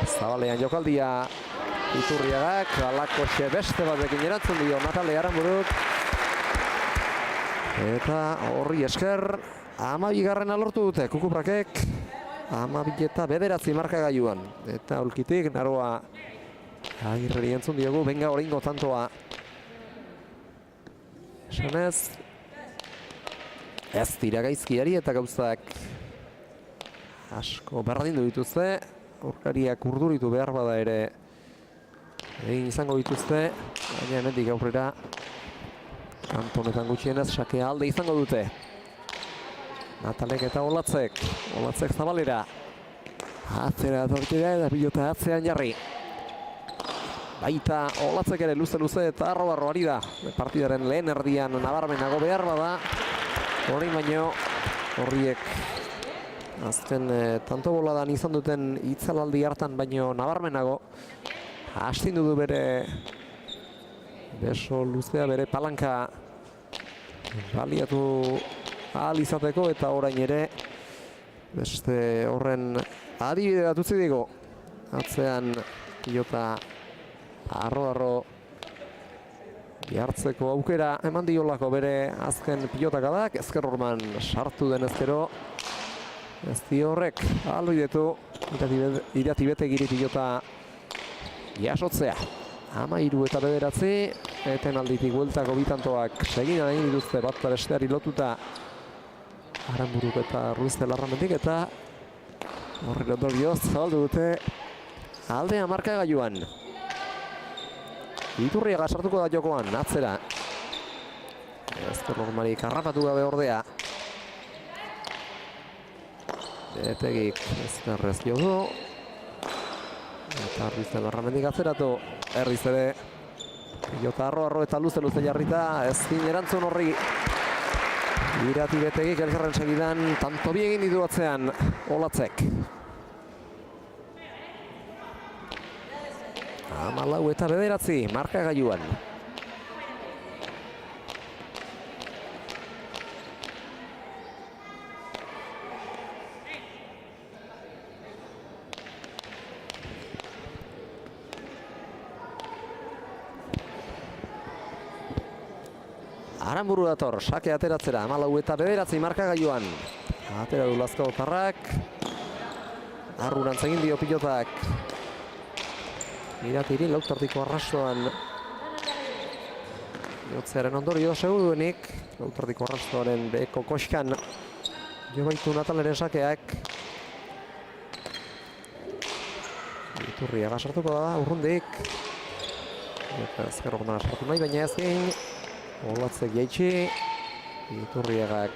Zabalean jokaldia Iturriagak, alakoxe beste batekin erantzun dio Natale Aranburuk. Eta horri esker 12. lortu dute Kukuprakek. 12:9 markagailuan. Eta aulkitik Naroa Agirreri entzun diogu, benga oraingo tantoa. Esanez, ez dira gaizkiari eta gauzak asko berdindu dituzte. Aurkariak urduritu behar bada ere egin izango dituzte, baina hemendik aurrera kanpo honetan gutxienez sakea alde izango dute. Natalek eta Olatzek Zabalera. Atzera tortira eta pilota atzean jarri. Baita Olatzek ere luze eta arro ari da. Partidaren lehen erdian nabarmenago behar bada. Horrein baino horriek azken tanto boladan izan duten itzalaldi hartan baino nabarmenago astindu du bere beso luzea, bere palanka baliatu ahal izateko eta orain ere beste horren adibide bat utzi digo. Atzean pilota arro jartzeko aukera eman diolako bere azken pilotakadak. Ezker horman sartu den ezkero ez dio horrek ahalbidetu Iratibetegiri pilota jasotzea. 13:9 etenalditik bueltako bitantoak segina egin dituzte bat besteari lotuta Aranburuk eta Ruiz de Larramendik eta horri ondorioz zabaldu dute aldea markagailuan. Iturriaga sartuko da jokoan, atzera. Ezker normalik harrapatu gabe ordea. Betegik ezkerrez jo du. Eta Ruiz de Larramendik atzeratu. Erriz ere. Pilota arro eta luze jarrita. Ezin erantzun horri. Iratibetegik elkarren segidan tanto bi egin ditu atzean Olatzek. 14:9 markagailuan. Aranburu dator, sake ateratzera, 14:9 markagailuan. Atera du Lazkaotarrak. Arrurantz egin dio pilotak. Iratiri lautartiko arrastoan. Jotzearen ondorio seguruenik. Lautartiko arrastoaren beheko koskan. Jo baitu Nataleren sakeak. Iturriaga sartuko da, urrundik. Eta ezker horman sartu nahi, baina ezin. Olatzek jaitsi, Iturriagak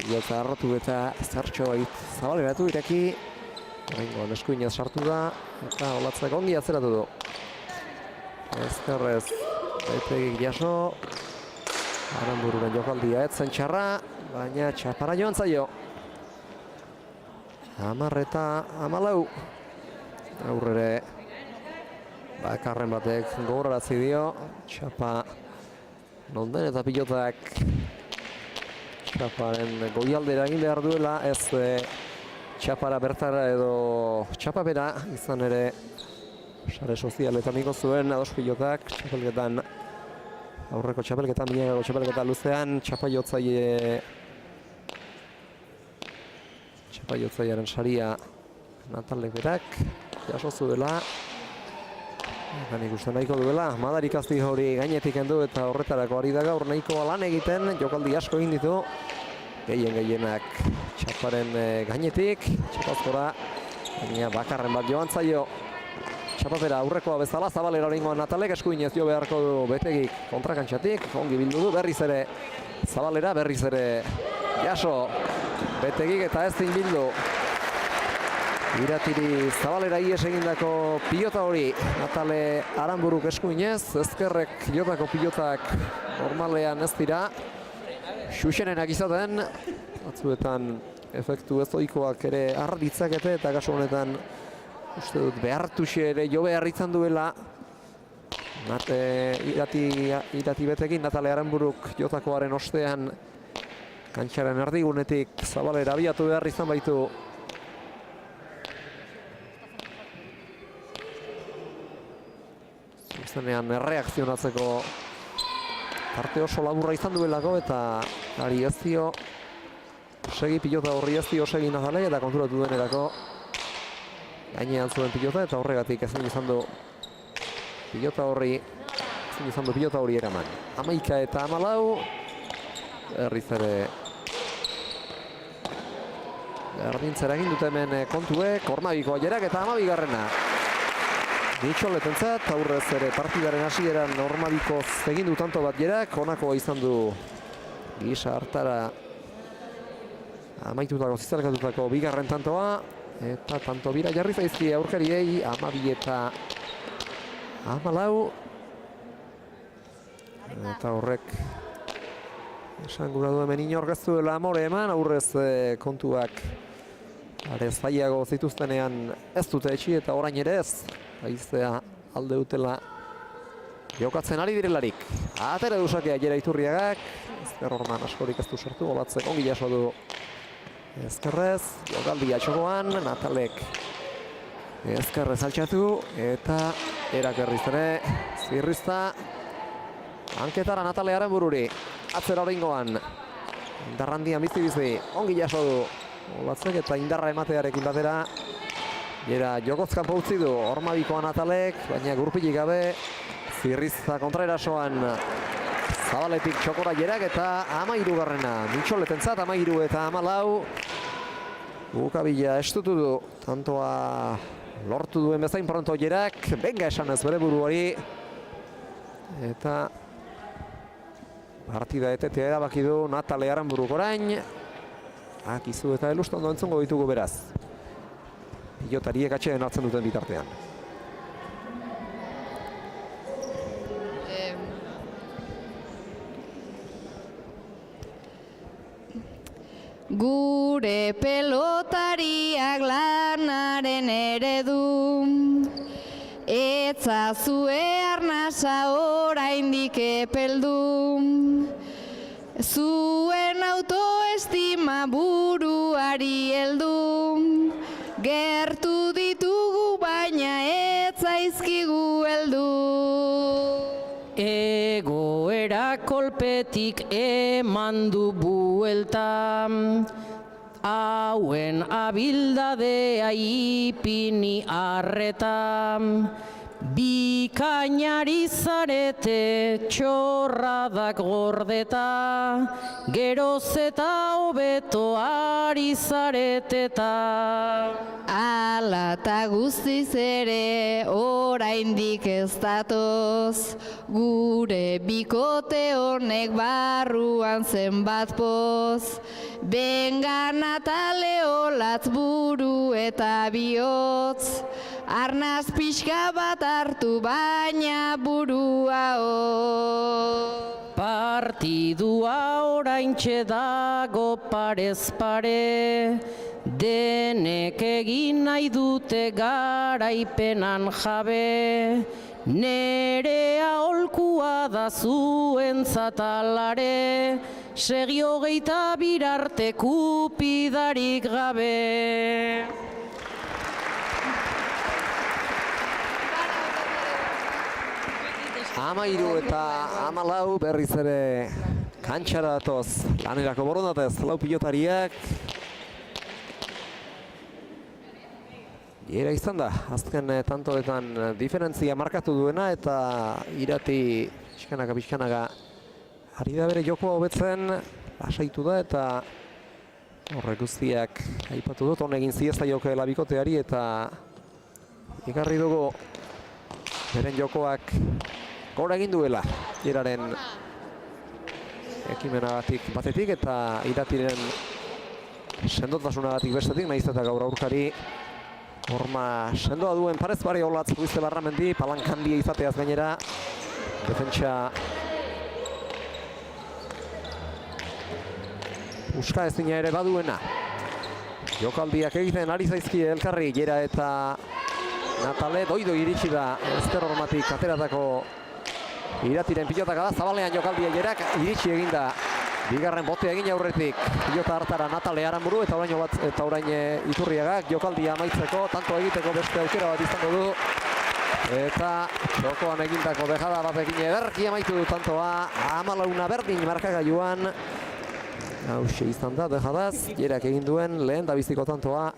pilota arrotu eta zertxo bait zabaleratu ireki. Horrengoan eskuinaz sartu da eta Olatzek ongi atzeratu du. Ezkerrez Betegik jaso. Aranbururen jokaldia etzen txarra, baina txapara joan zaio. 10:14. Aurrere bakarren batek gogorarazi dio. Txapa nonden eta pilotak txaparen goialdera egin behar duela, ez txapara bertara edo txapapera izan ere sare sozialetan iko zuen ados pilotak txapelketan aurreko txapelketan, bilago txapelketan luzean txapailotzaiaren saria Natalek berak jaso zuela. Eta ikusten nahiko duela, Madarik azti hori gainetik endu eta horretarako ari da gaur nahiko lan egiten, jokaldi asko egin ditu. Gehienak txaparen gainetik, txapazkora, baina bakarren bat joan zaio. Txapapera aurrekoa bezala, Zabalera oraingoan Natalek eskuinez jo beharko du Betegik kontrakantxatik, ongi bildu du berriz ere Zabalera, berriz ere jaso Betegik eta ezin bildu. Iratiri Zabalera ies egindako pilota hori Natale Aranburuk eskuinez, ezkerrek jotako pilotak normalean ez dira xuxenenak izaten, batzuetan efektu ez ohikoak ere har ditzakete eta kasu honetan uste dut behartuxe ere jo behar izan duela Irati betekin Natale Aranburuk jotakoaren ostean kantxaren erdigunetik Zabalera abiatu behar izan baitu. Zuzenean erreakzionatzeko parte oso laburra izan duelako eta ari ez dio segi pilota horri ez dio segi Natale eta konturatu denerako gainean zuen pilota eta horregatik ezin izan du pilota hori eraman. 11 eta 14 berriz ere berdintzera egin dute hemen kontuek, Ormabiko aierak eta 12garrena. Mitxoletentzat, aurrez ere partidaren hasieran Ormabikoz egin du tanto bat jerak, honakoa izan du gisa hartara amaitutako zizalkatutako bigarren tantoa, eta tanto bira jarri zaizki aurkariei, 12 eta 14. Eta horrek esan gura du hemen inork ez duela amore eman, aurrez kontuak are zailago zituztenean ez dute etxi eta orain ere ez. Haizea alde dutela jokatzen ari direlarik. Atera duzakea Jera Iturriagak, ezker orman askorik ez du sortu, Olatzek ongi jaso du ezkerrez, jokaldia txokoan, Natalek ezkerrez altxatu, eta erakerriz ere, zirrizta, hanketara Natale Aranbururi, atzera oraingoan, indarrandian bizi, ongi jaso du Olatzek eta indarra ematearekin batera, Jera jokozkan utzi du Ormabikoa Natalek, baina gurpilik gabe, zirrizta kontraerasoan Zabaletik txokora Jerak eta 13garrena. Mitxoletentzat 13 eta 14. Ukabila estutu du, tantoa lortu duen bezain pronto Jerak, benga esanez bere buruari. Eta partida etetea erabaki du Natale Aranburuk orain. Akizu eta elustondo entzungo ditugu beraz. Pilotariek atxeden hartzen duten bitartean. Gure pelotariak lanaren eredu, etzazue arnasa oraindik epeldu. Zuen autoestima buruari heldu, gertu ditugu baina ez zaizkigu heldu. Egoera kolpetik eman du buelta, hauen abildadea ipini arreta. Bikainari zarete txorradak gordeta, geroz eta hobeto ari zareteta. Ala eta guztiz ere oraindik ez datoz, gure bikote honek barruan zenbat poz. Benga Natale Olatz buru eta bihotz, arnaz pixka bat hartu baina burua hor. Partidua oraintxe dago parez pare, denek egin nahi dute garaipenan jabe. Nere aholkua da zuentzat alare, segi 22 arte kupidarik gabe. Amairu eta 14 berriz ere kantxara datoz lanerako borondatez lau pilotariak. Jera izan da, azken tantoetan diferentzia markatu duena eta Irati pixkanaka ari da bere jokoa hobetzen, lasaitu da eta horrek guztiak aipatu dut, honegin ziezta jokeela bikoteari eta ikarri dugu beren jokoak gora egin duela Jeraren ekimenagatik batetik eta Iratiren sendotasunagatik bestetik, nahiz eta gaur aurkari Forma sendoa duen Parez Pare Olatz Ruize Larramendi, palankandia izateaz gainera. Defentsa Uska ezina ere baduena. Jokaldiak egiten ari zaizkie elkarri, Jera eta Natale. Doido iritsi da ezker hormatik ateratako Iratiren pilotaka da, zabalean jokaldia Jerak iritsi eginda. Bigarren bote egin aurretik pilota hartara Natale Aranburu eta orain Iturriagak jokaldia amaitzeko, tanto egiteko beste aukera bat izango du. Eta txokoan egindako dejada batekin ederki amaitu du tantoa. 14 berdin markagailuan. Hauxe izan da dejadaz, Jerak egin duen lehen da biziko tantoa.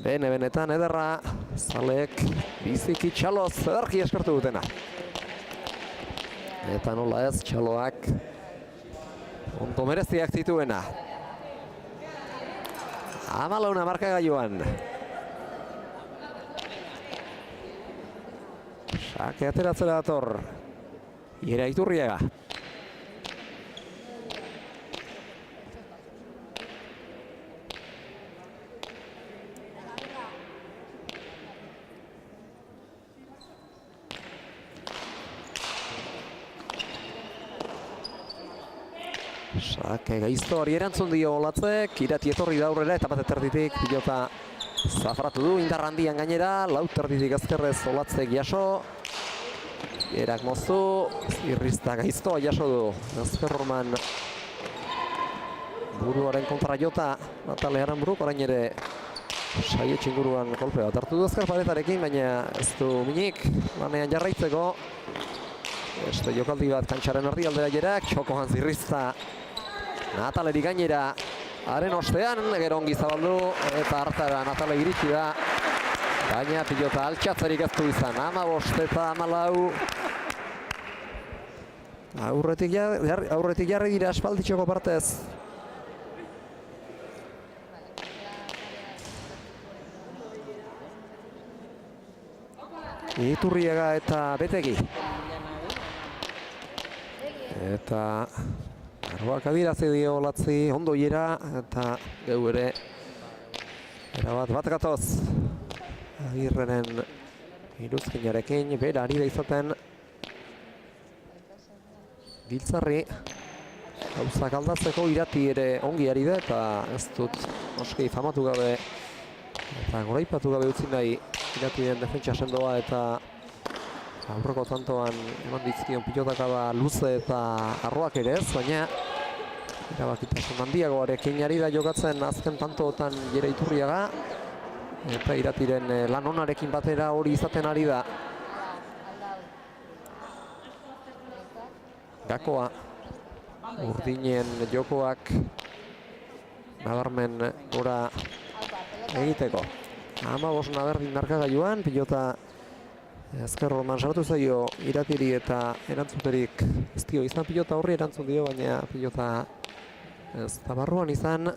Benetan ederra, zaleek biziki txaloz ederki eskertu dutena. Eta nola ez, txaloak ondo mereziak zituena. 14 markagailuan. Sake ateratzera dator Jera Iturriaga. Sake gaiztoari erantzun dio Olatzek, Irati etorri da aurrera eta bat eterditik pilota zafaratu du indar handian gainera, lau terditik ezkerrez Olatzek jaso. Jerak moztu, irrizta gaiztoa jaso du, ezker horman buruaren kontra jota Natale Aranburuk, orain ere saio txinguruan kolpe bat hartu du ezker paretarekin, baina ez du minik lanean jarraitzeko. Beste jokaldi bat kantxaren erdialdera Jerak, txokoan zirrizta Nataleri gainera haren ostean, gero ongi zabaldu eta hartara Natale iritsi da. Baina pilota altxatzerik ez du izan, 15 eta 14. Aurretik jarri dira aspalditxoko partez. Iturriaga eta Betegi. Eta Arroak adirazi dio Olatzi, ondo Jera, eta geu ere bat gatoz. Agirreren iruzkinarekin, bera ari da izaten Giltzarri. Gauzak aldatzeko Irati ere ongi ari da, eta ez dut oski famatu gabe eta goraipatu gabe utzi nahi Iratiren defentsa sendoa eta aurreko tantoan eman dizkion pilotaka da luze eta Arroak ere ez, baina erabakitasun handiagoarekin ari da jokatzen azken tantootan Jera Iturriaga eta Iratiren lan onarekin batera hori izaten ari da. Gakoa urdinen jokoak nabarmen gora egiteko. 15 berdin markagailuan, pilota ezker horman sartu zaio Iratiri eta erantzuterik ez dio izan, pilota horri erantzun dio, baina pilota ez da barruan izan.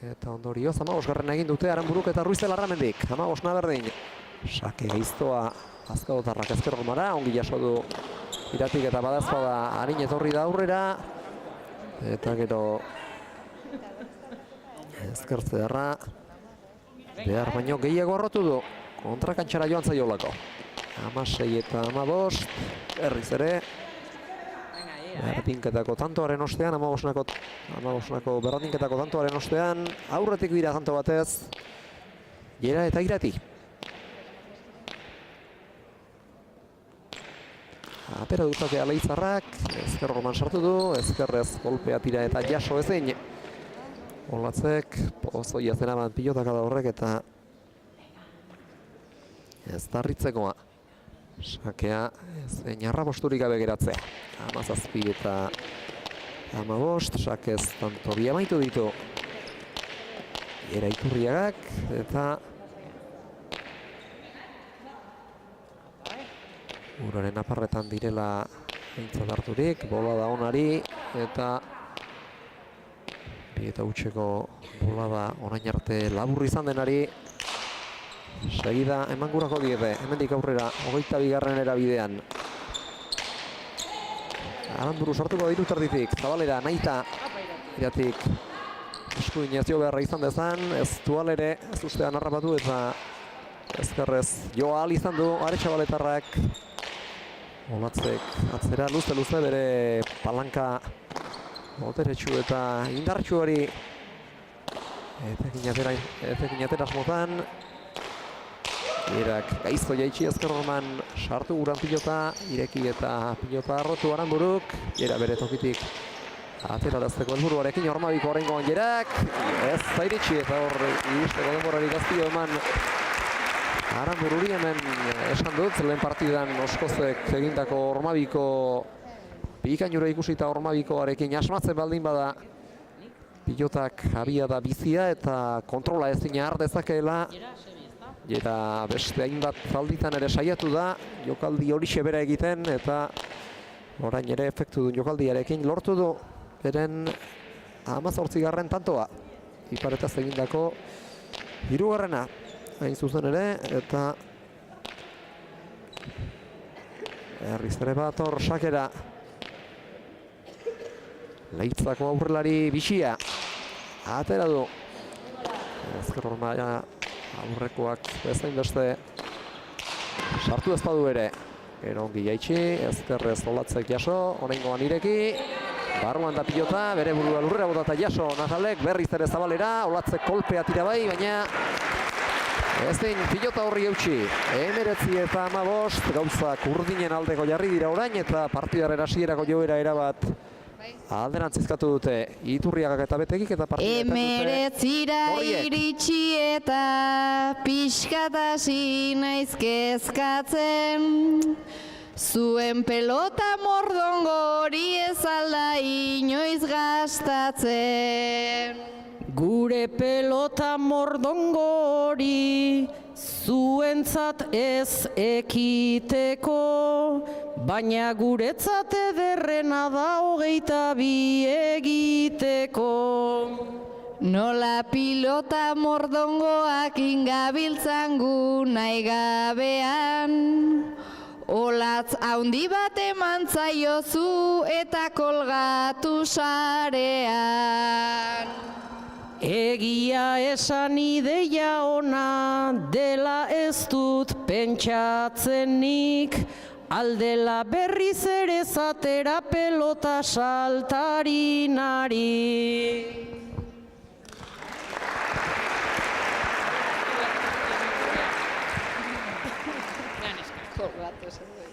Eta ondorioz 15 egin dute Aranburuk eta Ruize Larramendik. 15 berdin. Sake gaiztoa azkadotarrak ezker hormara, ongi jaso du Iratik eta badazpada harin etorri da aurrera. Eta gero ezkertzea behar baino gehiago arrotu du. Kontra kantxara joan zaiolako. 16 eta 15, herriz ere. Berdinketako tantoaren ostean, 15nako berdinketako tantoaren ostean, aurretik dira tanto batez, Jera eta Irati. Apera dutate Aleitzarrak, ezker horman sartu du, ezkerrez golpea tira eta jaso ezin. Olatzek, pozoia zenaban pilotaka da horrek eta ez darritzekoa. Sakea zein arrabosturik gabe geratzea. 17 eta 15, sakez tanto bi amaitu ditu Jera Iturriagak eta uraren aparretan direla aintzat harturik, bolada onari eta bi eta utxeko bolada orain arte labur izan denari segida emangurako diete, hemendik aurrera 22. erabidean. Aranburu sartuko ditu terditik, Zabalera, Naita, Iratik eskuin ez jo beharra izan dezan, ez dual ere, ez ustean harrapatu eta ezkerrez jo ahal izan du Aretxabaletarrak. Olatzek atzera luze bere palanka boteretsu eta indartsu hori etekin atera asmotan. Irak gaizto jaitsi ezker horman sartu guran pilota, ireki eta pilota arrotu Aranburuk. Jera bere tokitik aterarazteko helburuarekin Ormabiko oraingoan Jerak. Ez zairitsi eta hor iristeko denborari gaztio eman Aranbururi. Hemen esan dut, lehen partidan Oskozek egindako Ormabiko pikainura ikusita Ormabikoarekin asmatzen baldin bada pilotak abia da bizia eta kontrola ezina har dezakeela. Jera beste hainbat alditan ere saiatu da jokaldi horixe bera egiten eta orain ere efektu du jokaldiarekin lortu du beren 18. tantoa. Iparetaz egindako 3. hain zuzen ere eta berriz ere bat hor sakera. Leitzako aurrelari bixia atera du. Ezker horma aurrekoak bezain beste sartu ez badu ere. Gero ongi jaitsi, ezkerrez Olatzek jaso, oraingoan ireki. Barruan da pilota, bere burua lurrera botata jaso Najalek, berriz ere zabalera, Olatzek kolpea tira bai, baina ezin pilota horri eutxi. 19 eta 15 gauzak urdinen aldeko jarri dira orain eta partidaren hasierako joera erabat alderantzizkatu dute Iturriagak eta Betegik eta partida 19 iritsi eta pixkatasi naiz kezkatzen. Zuen pelota mordongo hori ez alda inoiz gastatzen. Gure pelota mordongo hori zuentzat ez ekiteko, baina guretzat ederrena da 22 egiteko. Nola pilota mordongoak ingabiltzan gu nahi gabean, Olatz haundi bat eman zaiozu eta kolgatu sarean. Egia esan ideia ona dela ez dut pentsatzenik, aldela berriz ere zatera pelota saltarinari.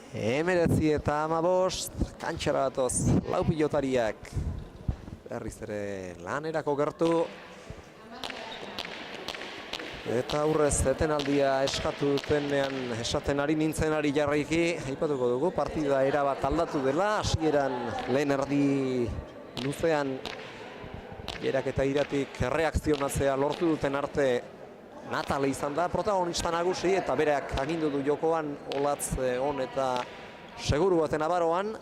19 eta 15 kantxara batoz lau pilotariak berriz ere lanerako gertu eta aurrez etenaldia eskatu dutenean esaten ari nintzen ari jarraiki aipatuko dugu partida erabat aldatu dela hasieran lehen erdi luzean Jerak eta Iratik erreakzionatzea lortu duten arte Natale izan da protagonista nagusi eta bereak agindu du jokoan Olatz on eta seguru baten abaroan,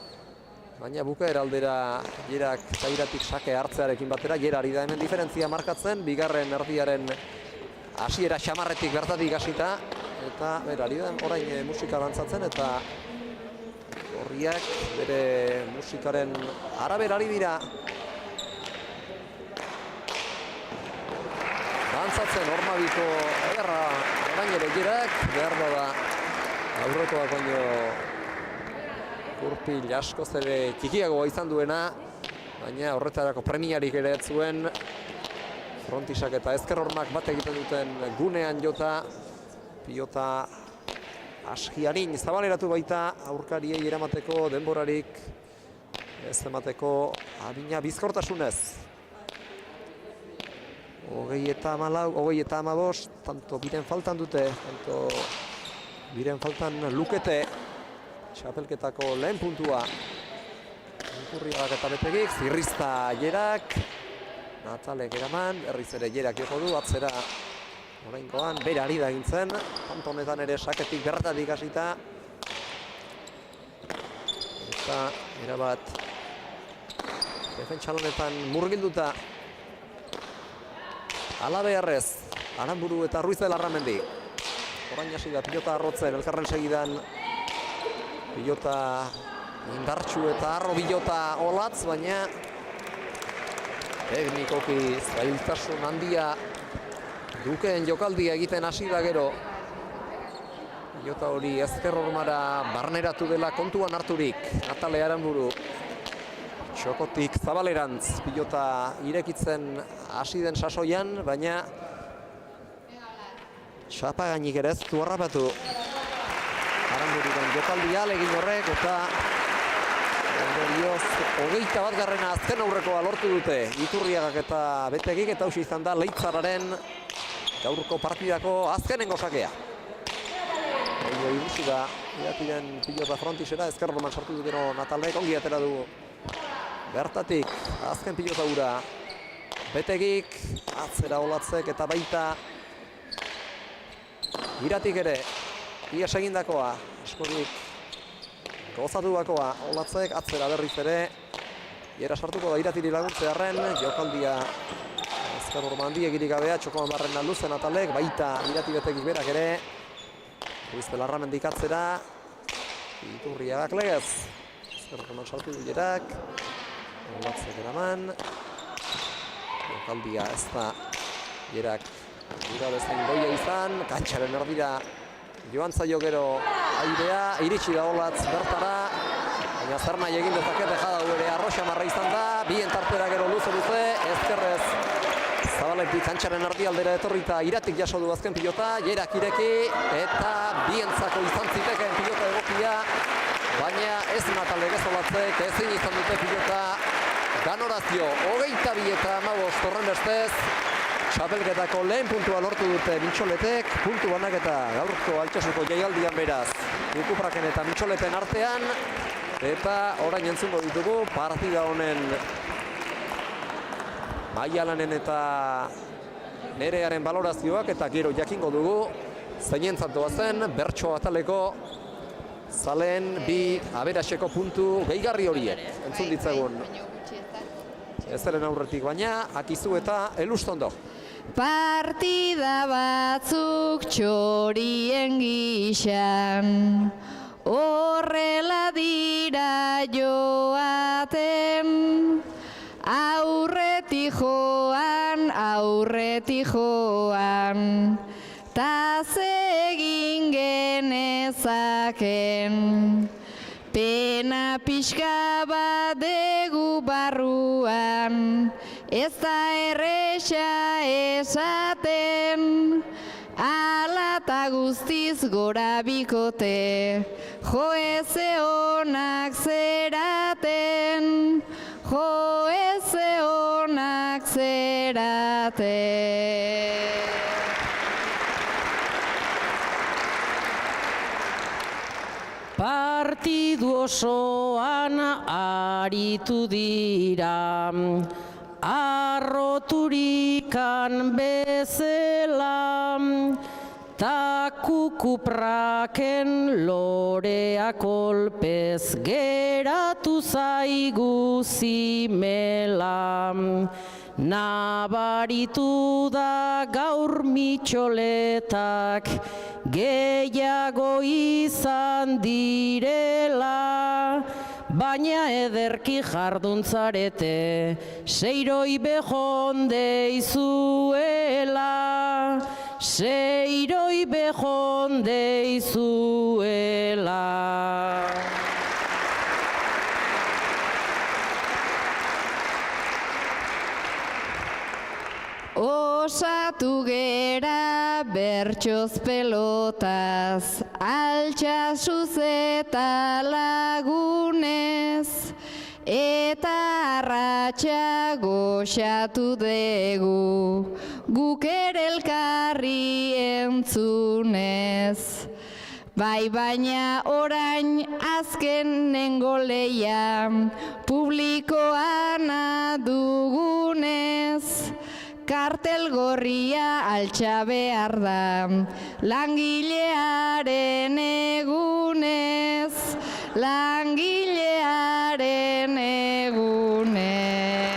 baina bukaera aldera Jerak eta Iratik sake hartzearekin batera Jerari da hemen diferentzia markatzen, bigarren erdiaren hasiera xamarretik bertatik hasita eta berari da orain musika dantzatzen eta horriak bere musikaren araberari dira. Dantzatzen Ormabiko ederra orain ere Jerak, behar da aurrekoak baino gurpil askoz ere txikiagoa izan duena, baina horretarako premiarik ere ez zuen. Frontisak eta ezker hormak bat egiten duten gunean jota, pilota askiarin zabaleratu baita aurkariei eramateko denborarik ez emateko adina bizkortasunez. 20 eta 15, tanto biren faltan dute, tanto biren faltan lukete txapelketako lehen puntua. Iturriagak eta Betegik, zirrizta Jerak, Natalek eraman, berriz ere Jerak joko du, atzera oraingoan, bere ari da gintzen, tanto honetan ere saketik bertatik hasita. Eta erabat defentsalonetan murgilduta. Ala beharrez, Aranburu eta Ruiz de Larramendi. Orain hasi da pilota arrotzen, elkarren segidan pilota indartsu eta arro pilota Olatz, baina teknikoki zailtasun handia dukeen jokaldia egiten hasi da gero. Pilota hori ezker hormara barneratu dela kontuan harturik. Natale Aranburu. Txokotik Zabalerantz pilota irekitzen hasi den sasoian, baina txapagainik ere ez du harrapatu. Aranbururen jokaldia ahalegin horrek eta ondorioz 21. azken aurrekoa lortu dute Iturriagak eta Betegik, eta hausi izan da Leitzarraren gaurko partidako azkenengo sakea. Oio igusi da iratiren pilota frontisera, ezker roman sartu du gero Natalek, ongi atera du bertatik azken pilota ura. Betegik, atzera Olatzek eta baita Iratik ere, ies egindakoa, askorik gozatu bakoa, Olatzek, atzera berriz ere, iera sartuko da Iratiri laguntzearen, jokaldia ezker horma handiegirik gabea, txokoan barren luzen Natalek, baita Irati Betegik berak ere, Ruiz Belarramendik atzera, Iturriagak legez, ezker horman sartu du Jerak, Olatzek eraman, jokaldia ez da Jerak dira bezain goia izan, kantxaren erdira joan zaio gero airea, iritsi da Olatz bertara, baina zer nahi egin dezake dejada ere arroxa marra izan da, bien tartera gero luze, ezkerrez Zabaletik kantxaren erdialdera etorrita Iratik jaso du azken pilota, Jerak ireki eta bientzako izan ziteken pilota egokia, baina ez Natalek ez Olatzek ezin izan dute pilota ganorazio, 22 eta 15 horrenbestez, txapelketako lehen puntua lortu dute Mintxoletek, puntu banaketa gaurko Altsasuko jaialdian beraz, Ukupraken eta Mintxoleten artean, eta orain entzungo ditugu partida honen Maialanen eta Nerearen balorazioak, eta gero jakingo dugu zeinentzat doazen bertso ataleko zaleen bi aberaxeko puntu gehigarri horiek. Entzun ditzagun ezeren aurretik, baina Akizu eta Elustondo. Partida batzuk txorien gixan, horrela dira joaten, aurretik joan, taz egin genezaken. Pena pixka bat degu barruan, ez da erresa esaten, ala eta guztiz gora bikote, jo eze onak zeraten, jo eze onak zeraten. Partidu osoan aritu dira, arroturikan bezala, ta Kukupraken lorea kolpez geratu zaigu zimela. Nabaritu da gaur Mitxoletak gehiago izan direla, baina ederki jarduntzarete seiroi bejonde izuela, seiroi bejonde izuela. Osatu gera bertsoz pelotaz, Altsasuz eta lagunez, eta arratsa goxatu dugu, guk ere elkarri entzunez. Bai baina orain azkenengo leia, publikoan dugunez, kartel gorria altxa behar da, langilearen egunez, langilearen egunez.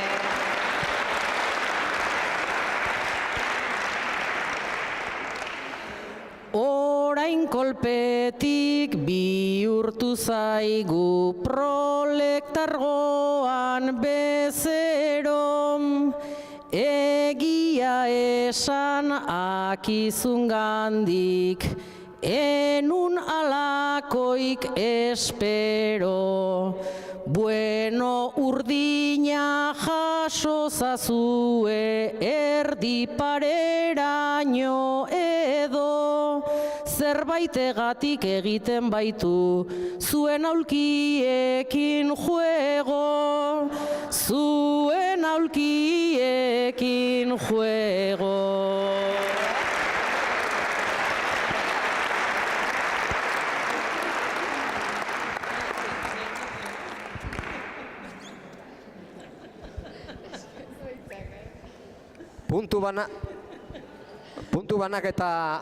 Orain kolpetik bihurtu zaigu proletargoan bezerom, esan akizungandik, enun alakoik espero. Bueno, urdina jaso zazue erdi pareraino edo, zerbaitegatik egiten baitu zuen aulkiekin juego, zuen aulkiekin juego. Puntu banaketa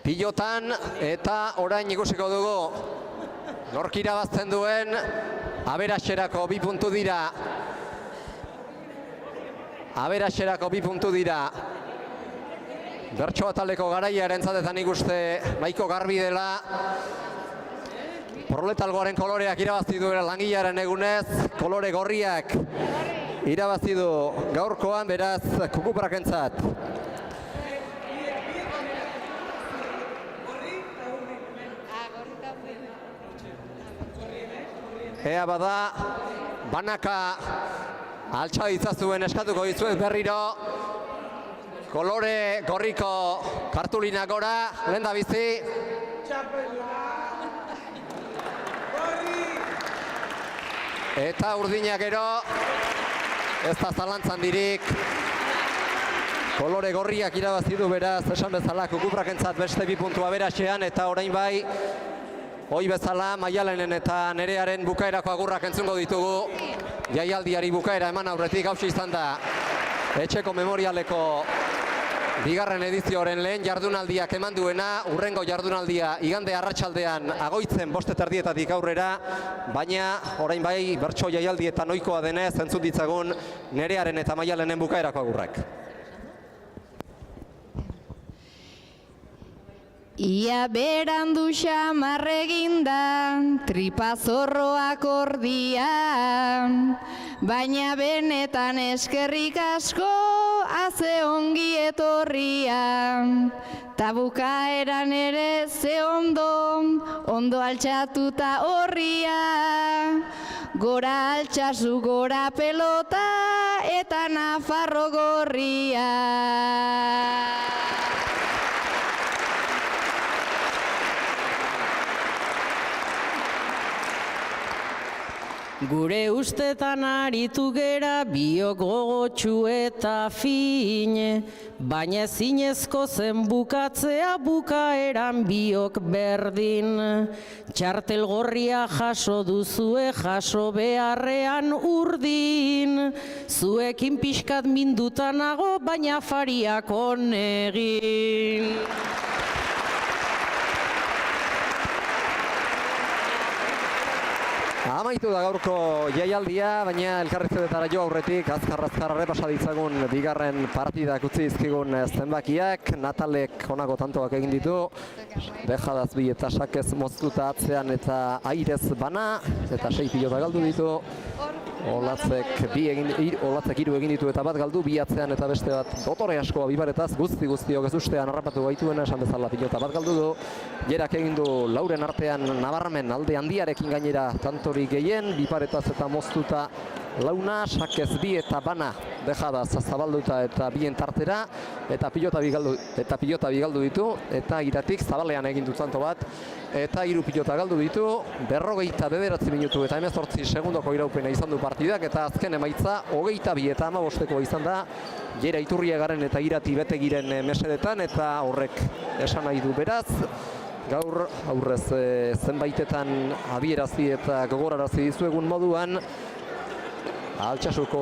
pilotan, eta orain ikusiko dugu nork irabazten duen. Aberaserako 2 puntu dira. Aberaserako 2 puntu dira. Bertso ataleko garaiaren zatetan ikuste nahiko garbi dela. Proletalgoaren koloreak irabazi duela langilearen egunez, kolore gorriak irabazi du gaurkoan, beraz kukuprakentzat. Ea bada, banaka altxa ditzazuen eskatuko dizuet berriro. Kolore gorriko kartulina gora, lehen da bizi. Eta urdinak gero, ez da zalantzan dirik. Kolore gorriak irabazi du, beraz, esan bezala kukuprakentzat beste 2 puntu aberasean, eta orain bai, hoi bezala, Maialenen eta Nerearen bukaerako agurrak entzungo ditugu. Jaialdiari bukaera eman aurretik, hauxe izan da etxeko memorialeko 2. edizioaren lehen jardunaldiak eman duena. Hurrengo jardunaldia igande arratsaldean Agoitzen 5:30 aurrera, baina orain bai bertso jaialdietan ohikoa denez entzun ditzagun Nerearen eta Maialenen bukaerako agurrak. Ia berandu xamar eginda, tripazorroak ordian, baina benetan eskerrik asko, haze ongi etorrian. Ta bukaeran ere ze ondo altxatuta horria, gora altxasu gora pelota eta Nafarro gorria. Gure ustetan aritu gera biok gogotxu eta fine, baina zinezko zen bukatzea bukaeran biok berdin. Txartel gorria jaso duzue jaso beharrean urdin, zuekin pixkat mindutanago baina afariak onegin. Amaitu da gaurko jaialdia, baina elkarrizketetara jo aurretik azkar errepasa ditzagun 2. partidak utzi dizkigun zenbakiak. Natalek honako tantoak egin ditu, Dejadaz 2 eta Sakez moztuta atzean eta Airez bana, eta 6 pilota galdu ditu. Olatzek 3 egin ditu eta 1 galdu, 2 atzean eta beste bat dotore asko bibaretaz, guztiok ez ustean harrapatu gaituena, esan bezala pilota 1 galdu du. Jerak egin du lauren artean nabarmen alde handiarekin gainera tantorik gehien, biparetaz eta moztuta launa, Sakez 2 eta bana Dejadaz zabalduta eta 2 tartera, eta pilota 2 galdu ditu, eta Iratik zabalean egin du tanto bat, eta 3 pilota galdu ditu, 49 minutu eta 18 segundoko iraupena izan du partidak, eta azken emaitza 22 eta 15 izan da, Jera Iturriagaren eta Irati Betegiren mesedetan, eta horrek esan nahi du beraz. Gaur aurrez zenbaitetan abierazi eta gogorarazi dizuegun moduan, Altxasuko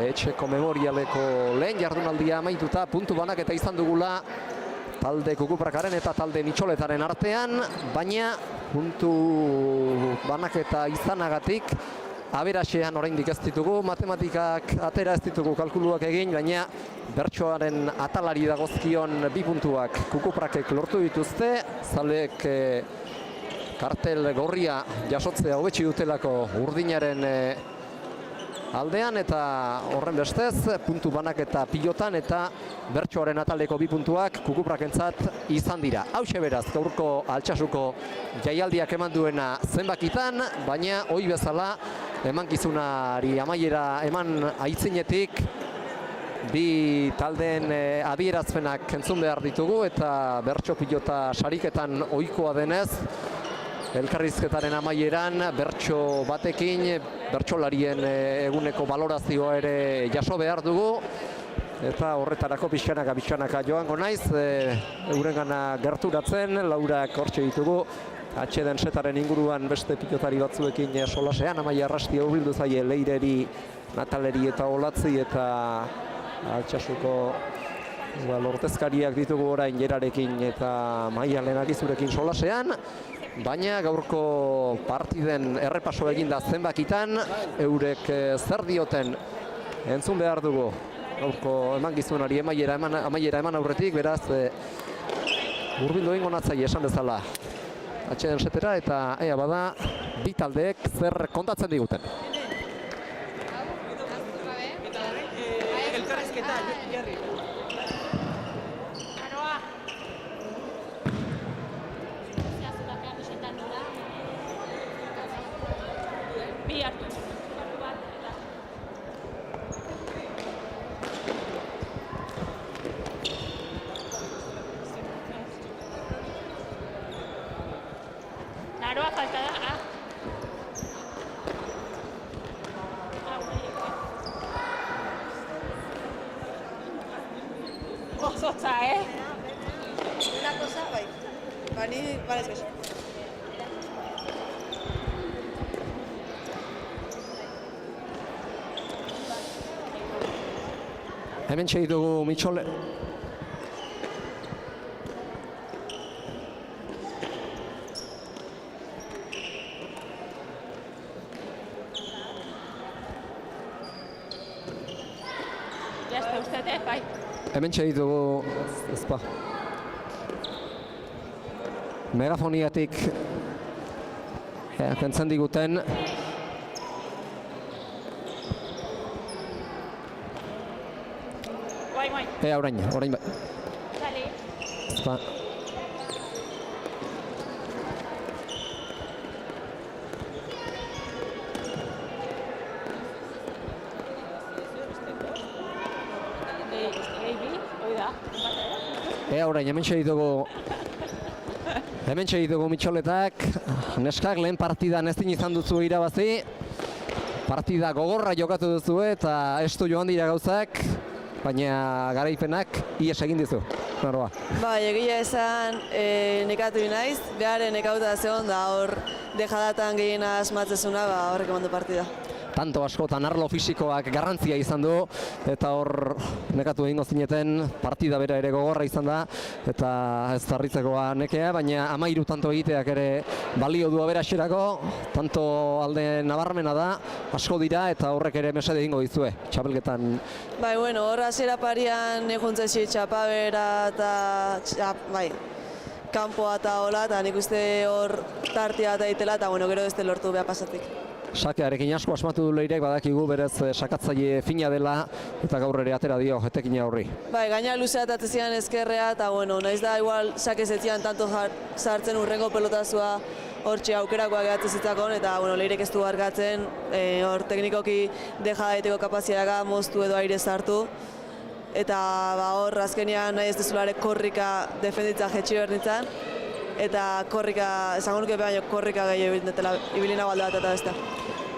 etxeko memorialeko lehen jardunaldia amaituta, puntu banaketa izan dugula talde Kukuprakaren eta talde Mitxoletaren artean, baina puntu banaketa izanagatik aberasean oraindik ez ditugu, matematikak atera ez ditugu kalkuluak egin, baina bertsoaren atalari dagozkion 2 puntuak Kukuprakek lortu dituzte, zalek kartel gorria jasotzea hobetsi dutelako urdinaren aldean, eta horren bestez, puntu banaketa pilotan eta bertsoaren ataleko 2 puntuak kukuprakentzat izan dira. Hauxe beraz, gaurko Altsasuko jaialdiak eman duena zenbakitan, baina ohi bezala emankizunari amaiera eman aitzinetik, bi taldeen adierazpenak entzun behar ditugu, eta bertso pilota sariketan ohikoa denez, elkarrizketaren amaieran bertso batekin, bertsolarien eguneko balorazioa ere jaso behar dugu, eta horretarako pixkanaka joango naiz, eurengana gerturatzen, laurak hortxe ditugu, atxeden setaren inguruan beste pilotari batzuekin solasean, Amaia Arrasti hurbildu zaie Leireri, Nataleri eta Olatzi, eta Altsasuko lortezkariak ditugu orain Jerarekin eta Maia Lenagizurekin solasean, baina gaurko partiden errepaso eginda zenbakitan, eurek zer dioten entzun behar dugu gaurko emankizunari amaiera eman aurretik, beraz hurbildu egingo natzaile esan bezala atxeden setera, eta ea bada bi taldeek zer kontatzen diguten. Naroa falta da, Osotza, Una cosa, bai. Bani, balez gezo. Hemen txegitugu Mitxole. Jazte ustete, bai. Hemen txegitugu, ezpa. Megafoniatik kentzen diguten orain bai. Dale. Ezpa. Orain, hemen txegitugu Mitxoletak, neskak lehen partidan ezin izan duzu irabazi, partida gogorra jokatu duzu eta estu joan dira gauzak, baina garaipenak ies egin dizu. Naroa. Bai, egia esan nekatu naiz, behar nekauta zegoen da hor dejadatan gehiena asmatzezuna, horrek emandu partida. Tanto askotan arlo fisikoak garrantzia izan du, eta hor nekatu egingo zineten partida bera ere gogorra izan da, eta ez zarritzekoa nekea, baina 13 tanto egiteak ere balio du aberaxerako, tanto alde nabarmena da, asko dira, eta horrek ere mesede egingo dizue, txapelketan. Bai, bueno, hor hasiera parian juntzesi txapabera eta bai, kanpoa eta hola, eta nik uste hor tartia eta itela, eta bueno, gero ez lortu behar pasatik. Sakearekin asko asmatu du Leirek, badakigu berez sakatzaile fina dela, eta gaur ere atera dio jetekina horri. Bai, gaina luzea eta zian ezkerrea, eta bueno, naiz da igual sakez etzian tanto sartzen urrengo pelotazua hortxe aukerakoa gehatzen zitzakon, eta bueno, Leirek ez du argatzen, hor teknikoki deja daiteko kapaziaga moztu edo aire sartu, eta hor azkenean nahi ez dezularek korrika defenditza jetxi behar nintzen, eta korrika, esango nuke baino korrika gehiago ibilina balda bat eta besta.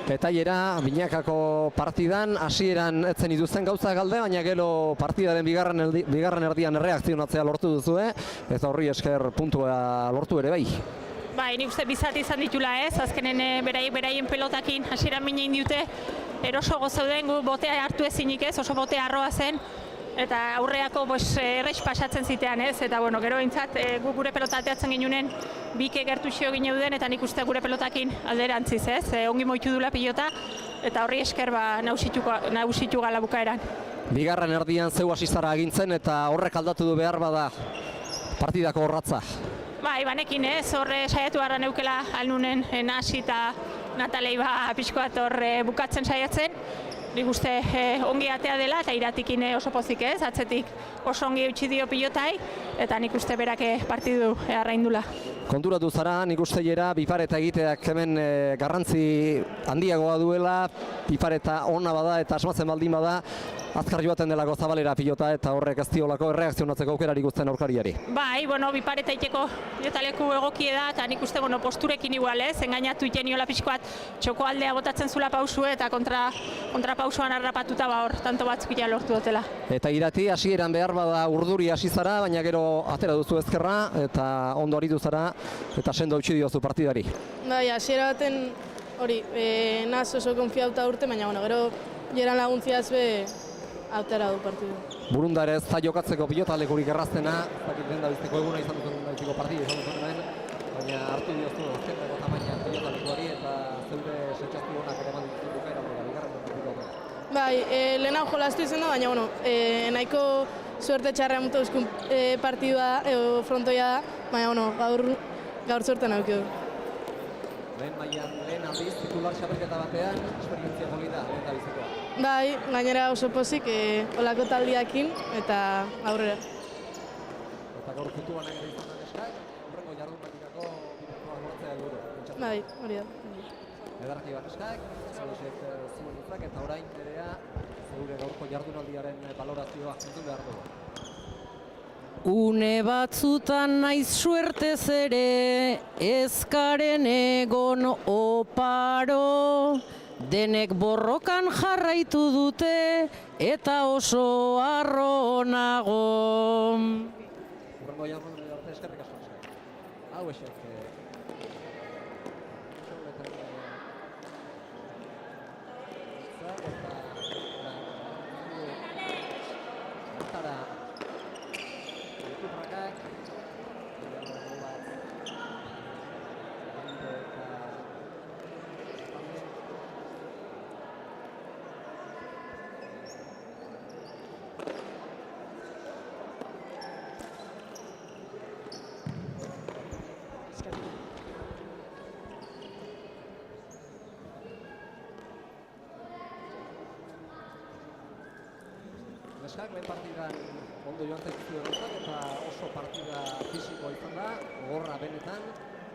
Detailera, binakako partidan, hasieran etzen dituzten gauza galde, baina gero partidaren bigarren erdian erreakzionatzea lortu duzue, eta horri esker puntua lortu ere bai. Bai, nik uste bizat izan ditula ez, azkenen beraien pelotakin hasieran minein dute, eroso gozauden gu botea hartu ezinik ez, oso botea arroa zen, eta aurreako errex pasatzen zitean ez, eta bueno, gero behintzat gu gure pelota ateatzen ginunen bike gertu xio gineuden, eta nik uste gure pelotakin alderantziz ez, ongi moitu dula pilota, eta horri esker nausitu gala bukaeran. Bigarren erdian zeu asizara agintzen, eta horrek aldatu du behar bada partidako horratza. Bai, banekin ez, horre saiatu gara neukela alnunen nasi eta Natalei pixkoat horre bukatzen saiatzen, nik uste ongi atea dela eta iratikin oso pozik ez, atzetik oso ongi eutxi dio pilotai eta nik uste berak partidu arraindula. Konturatu zara, nik uste jera, pipareta egiteak hemen garrantzi handiagoa duela, pipareta ona bada eta asmatzen baldin bada, azkar joaten delako zabalera pilota eta horrek ez diolako erreakzionatzeko aukerarik uzten aurkariari. Bai, pipareta iteko jotaleku egokie da eta nik uste posturekin igual ez, engainatu iteniola pixkoat txoko aldea botatzen zula pausu eta kontra pausuan harrapatuta hor, tanto batzuk ja lortu dutela. Eta irati, hasieran behar bada urduri hasi zara, baina gero atera duzu ezkerra eta ondo aritu zara eta sendo eutsi diozu partidari. Bai, hasiera baten hori, naz oso konfiauta urte, baina gero jeran laguntziaz autera du partidu. Burunda ere ez da jokatzeko pilotalekurik erraztena, zakit lehen da bizteko eguna izan duten bizteko partida izan duten hemen, baina hartu diozu ezkerreko tamaina pilotalekuari eta zeure sentsazio honak ere eman dituzu bukaera horrela, bigarren dut. Bai, lehen hau jolastu izan da, baina nahiko suerte txarra mutu euskun partidua, frontoia da, baina gaur suerte nahi du. Lehen mailan, lehen aldiz, titular xapelketa batean, esperientzia polita, lehen da biztekoa. Bai, gainera oso pozik, olako taldiakin eta aurrera. Eta gaur kutuan egin izan da neskak, horrengo jardun batikako minutua gortzea helburu. Bai, hori da. Edarki bat neskak, zaudesek zuen utzak eta orain nerea zeure gaurko jardunaldiaren balorazioa entzun behar dugu. Une batzutan naiz suertez ere, ezkaren egon oparo, denek borrokan jarraitu dute eta oso harro nago. Urrengo jardunaldi arte eskerrik asko neskak. Hau esek. Neskak, lehen partidan ondo joan zaituzu erruzak eta oso partida fisikoa izan da, gogorra benetan,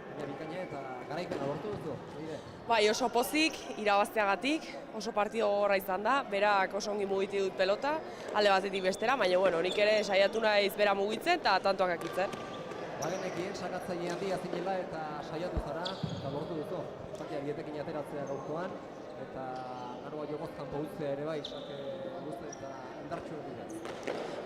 baina bikaina eta garaipena lortu duzu, nire? Bai, oso pozik, irabazteagatik, oso partido gogorra izan da, berak oso ongi mugiti dut pelota, alde batetik bestera, baina nik ere saiatu naiz bera mugitzen eta tantoak akitzen. Bagenekien sakatzaile handia zinela eta saiatu zara eta lortu duzu. Sakia bietekin ateratzea gaurkoan eta naroa jogozkan poutzea ere bai, sake guzti eta indartxu dira.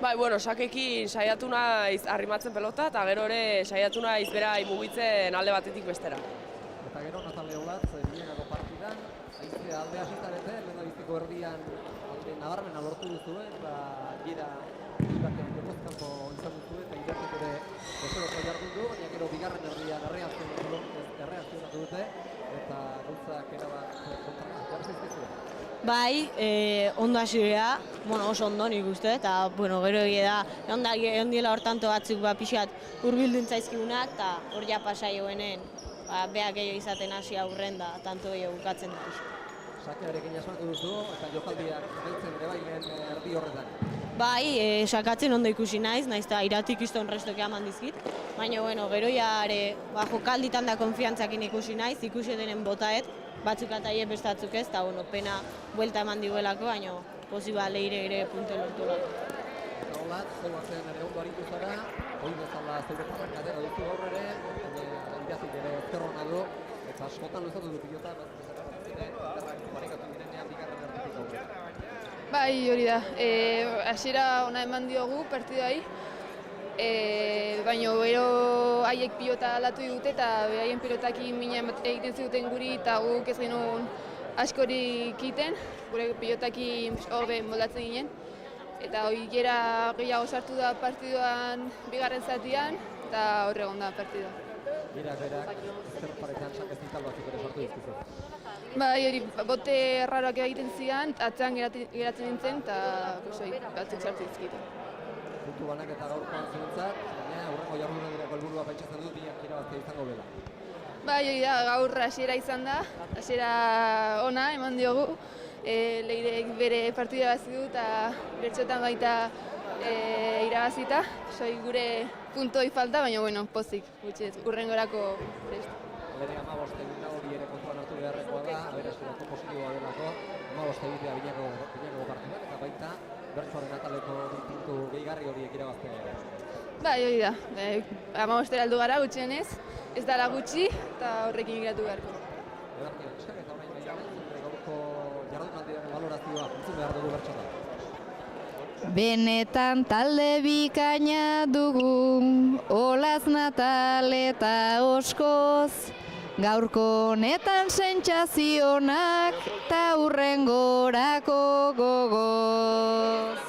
Bai, sakekin saiatu naiz arrimatzen pelota eta gero ere saiatu naiz bera mugitzen alde batetik bestera. Eta gero Natalia Olatz, bilenako partidan, haizea alde hasizarete, lehen da bizteko erdian alde nabarmena lortu duzu eta gira iraten jogozkanpo izan duzu eta iratek ere esoroko jardun du, baina gero bigarren erdian erreakzionatu dute eta gauzak erabat kontraka. Jarri zaizkizu? Bai, ondo hasi gara, oso ondo nik uste, eta gero egia da, ondiela hor tanto batzuk pixat hurbildu zaizkigunak, eta hor ja pasai hoenen, beak gehiago izaten hasi aurren da, tanto gehiago bukatzen da. Sakearekin asmatu duzu, eta jokaldiak beltzen ere bai lehen erdi horretan. Bai, sakatzen ondo ikusi naiz eta iratik izton restoke eman dizkit, baina gero ja jokalditan da konfiantzakin ikusi naiz, ikusi denen botaet, batzuk ataie bestatzuk ez, eta pena buelta eman diguelako, baina posiba leire ere punte lortu lako. Eta Olatz, zeuatzen ere ondo aritu zara, hori bezala zeure parrak atera duzu gaur ere, irazik ere ezkerrona du, eta askotan luzatu du pilota, barekatu direnean bigarren erditik aurrera. Bai, hori da. Hasiera ona eman diogu partidai, baina gero haiek pilota aldatu dute eta haien pilotakin mina egiten zuten guri eta guk ez genuen askorik egiten, gure pilotakin hobe moldatzen ginen. Eta hori gera gehiago sartu da partiduan bigarren zatian eta horre egon da partidua. Berak, ezker paretan sakez dital batzuk ere sartu dizkizu. Bai, hori bote erraroak egiten zidan, atzean geratzen nintzen eta batzuk sartu dizkitu. Puntu banak eta gaurkoan zuentzat, baina aurrengo jardunaldirako helburua pentsatzen dut biak irabaztea izango dela. Bai, hori da, gaur hasiera izan da, hasiera ona eman diogu, Leirek bere partida bazi du eta bertxotan baita irabazita. Gure puntoi falta, baina bueno, pozik, gutxet, urrengorako prest. Lehenengo 15 egitea hori ere kontuan hartu beharrekoa da, aberaskurako positiboa delako, 15 egitea binako partidak, eta baita bertsoaren ataleko puntu gehigarri horiek irabaztea. Bai, hori da. 15 heldu gara gutxienez, ez dela gutxi eta horrekin geratu beharko. Edarki, esker eta orain behin gaurko jardunaldiaren balorazioa entzun behar dugu bertsotan. Benetan talde bikaina dugu, Olaz, Natal eta Oskoz. Gaurko honetan sentsazionak eta hurrengorako gogoz.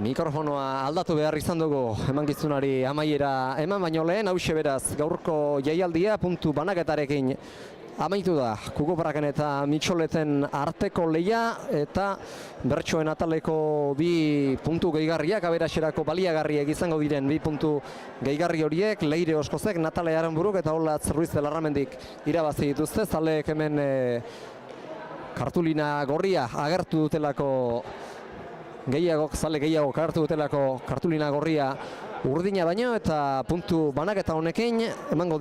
Mikrofonoa aldatu behar izan dugu emankizunari amaiera eman baino lehen, hauxe beraz gaurko jaialdia puntu banaketarekin amaitu da. Kukuparraken eta Mitxoleten arteko lehia eta bertsoen ataleko bi puntu gehigarriak, aberaserako baliagarriek izango diren bi puntu gehigarri horiek, Leire Oskozek, Natale Aranburuk eta Olatz Ruiz de Larramendik irabazi dituzte. Zaleek hemen kartulina gorria agertu dutelako zale gehiago agertu dutelako kartulina gorria urdina baino, eta puntu banaketa honekin emango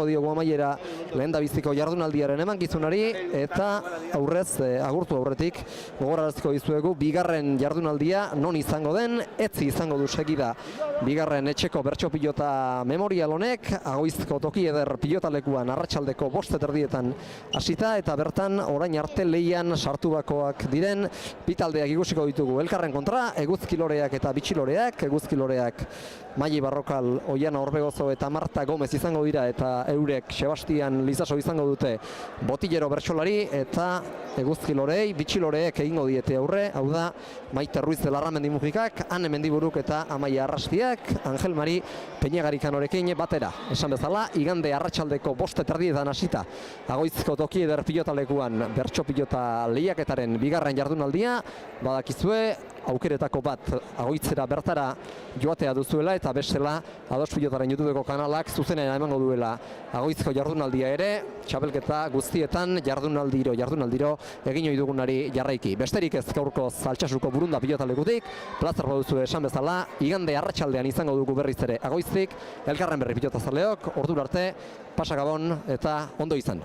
diogu amaiera lehendabiziko jardunaldiaren emankizunari, eta aurrez agurtu aurretik gogoraraziko dizuegu bigarren jardunaldia non izango den, etzi izango du segida bigarren etxeko bertso pilota memorial honek, Agoizko Toki Eder pilotalekuan arratsaldeko 5:30 hasita, eta bertan orain arte leian sartubakoak diren bitaldeak ikusiko ditugu elkarren kontra, Eguzkiloreak eta Bitxiloreak. Eguzkiloreak Maili Barrokal, Oiana Orbegozo eta Marta Gomez izango dira, eta eurek Sebastian Lizaso izango dute botillero bertsolari, eta Eguzkilorei, Bitxiloreek egingo diete aurre, hau da Maite Ruiz de Larramendi Mujikak, Ane Mendiburuk eta Amaia Arrastiak, Angel Mari Peñagarikanorekin batera. Esan bezala, igande arratsaldeko 5:30 hasita Agoizko Toki Eder pilotalekuan bertso pilota lehiaketaren bigarren jardunaldia, badakizue aukeretako bat Agoitzera bertara joatea duzuela, eta bestela Ados Pilotaren YouTubeko kanalak zuzenean emango duela Agoizko jardunaldia ere, txapelketa guztietan jardunaldiro egin ohi dugunari jarraiki. Besterik ez gaurko Altsasuko Burunda pilotalekutik, plazer baduzu esan bezala, igande arratsaldean izango dugu berriz ere Agoiztik, elkarren berri pilotazaleok, ordura arte, pasa gabon eta ondo izan.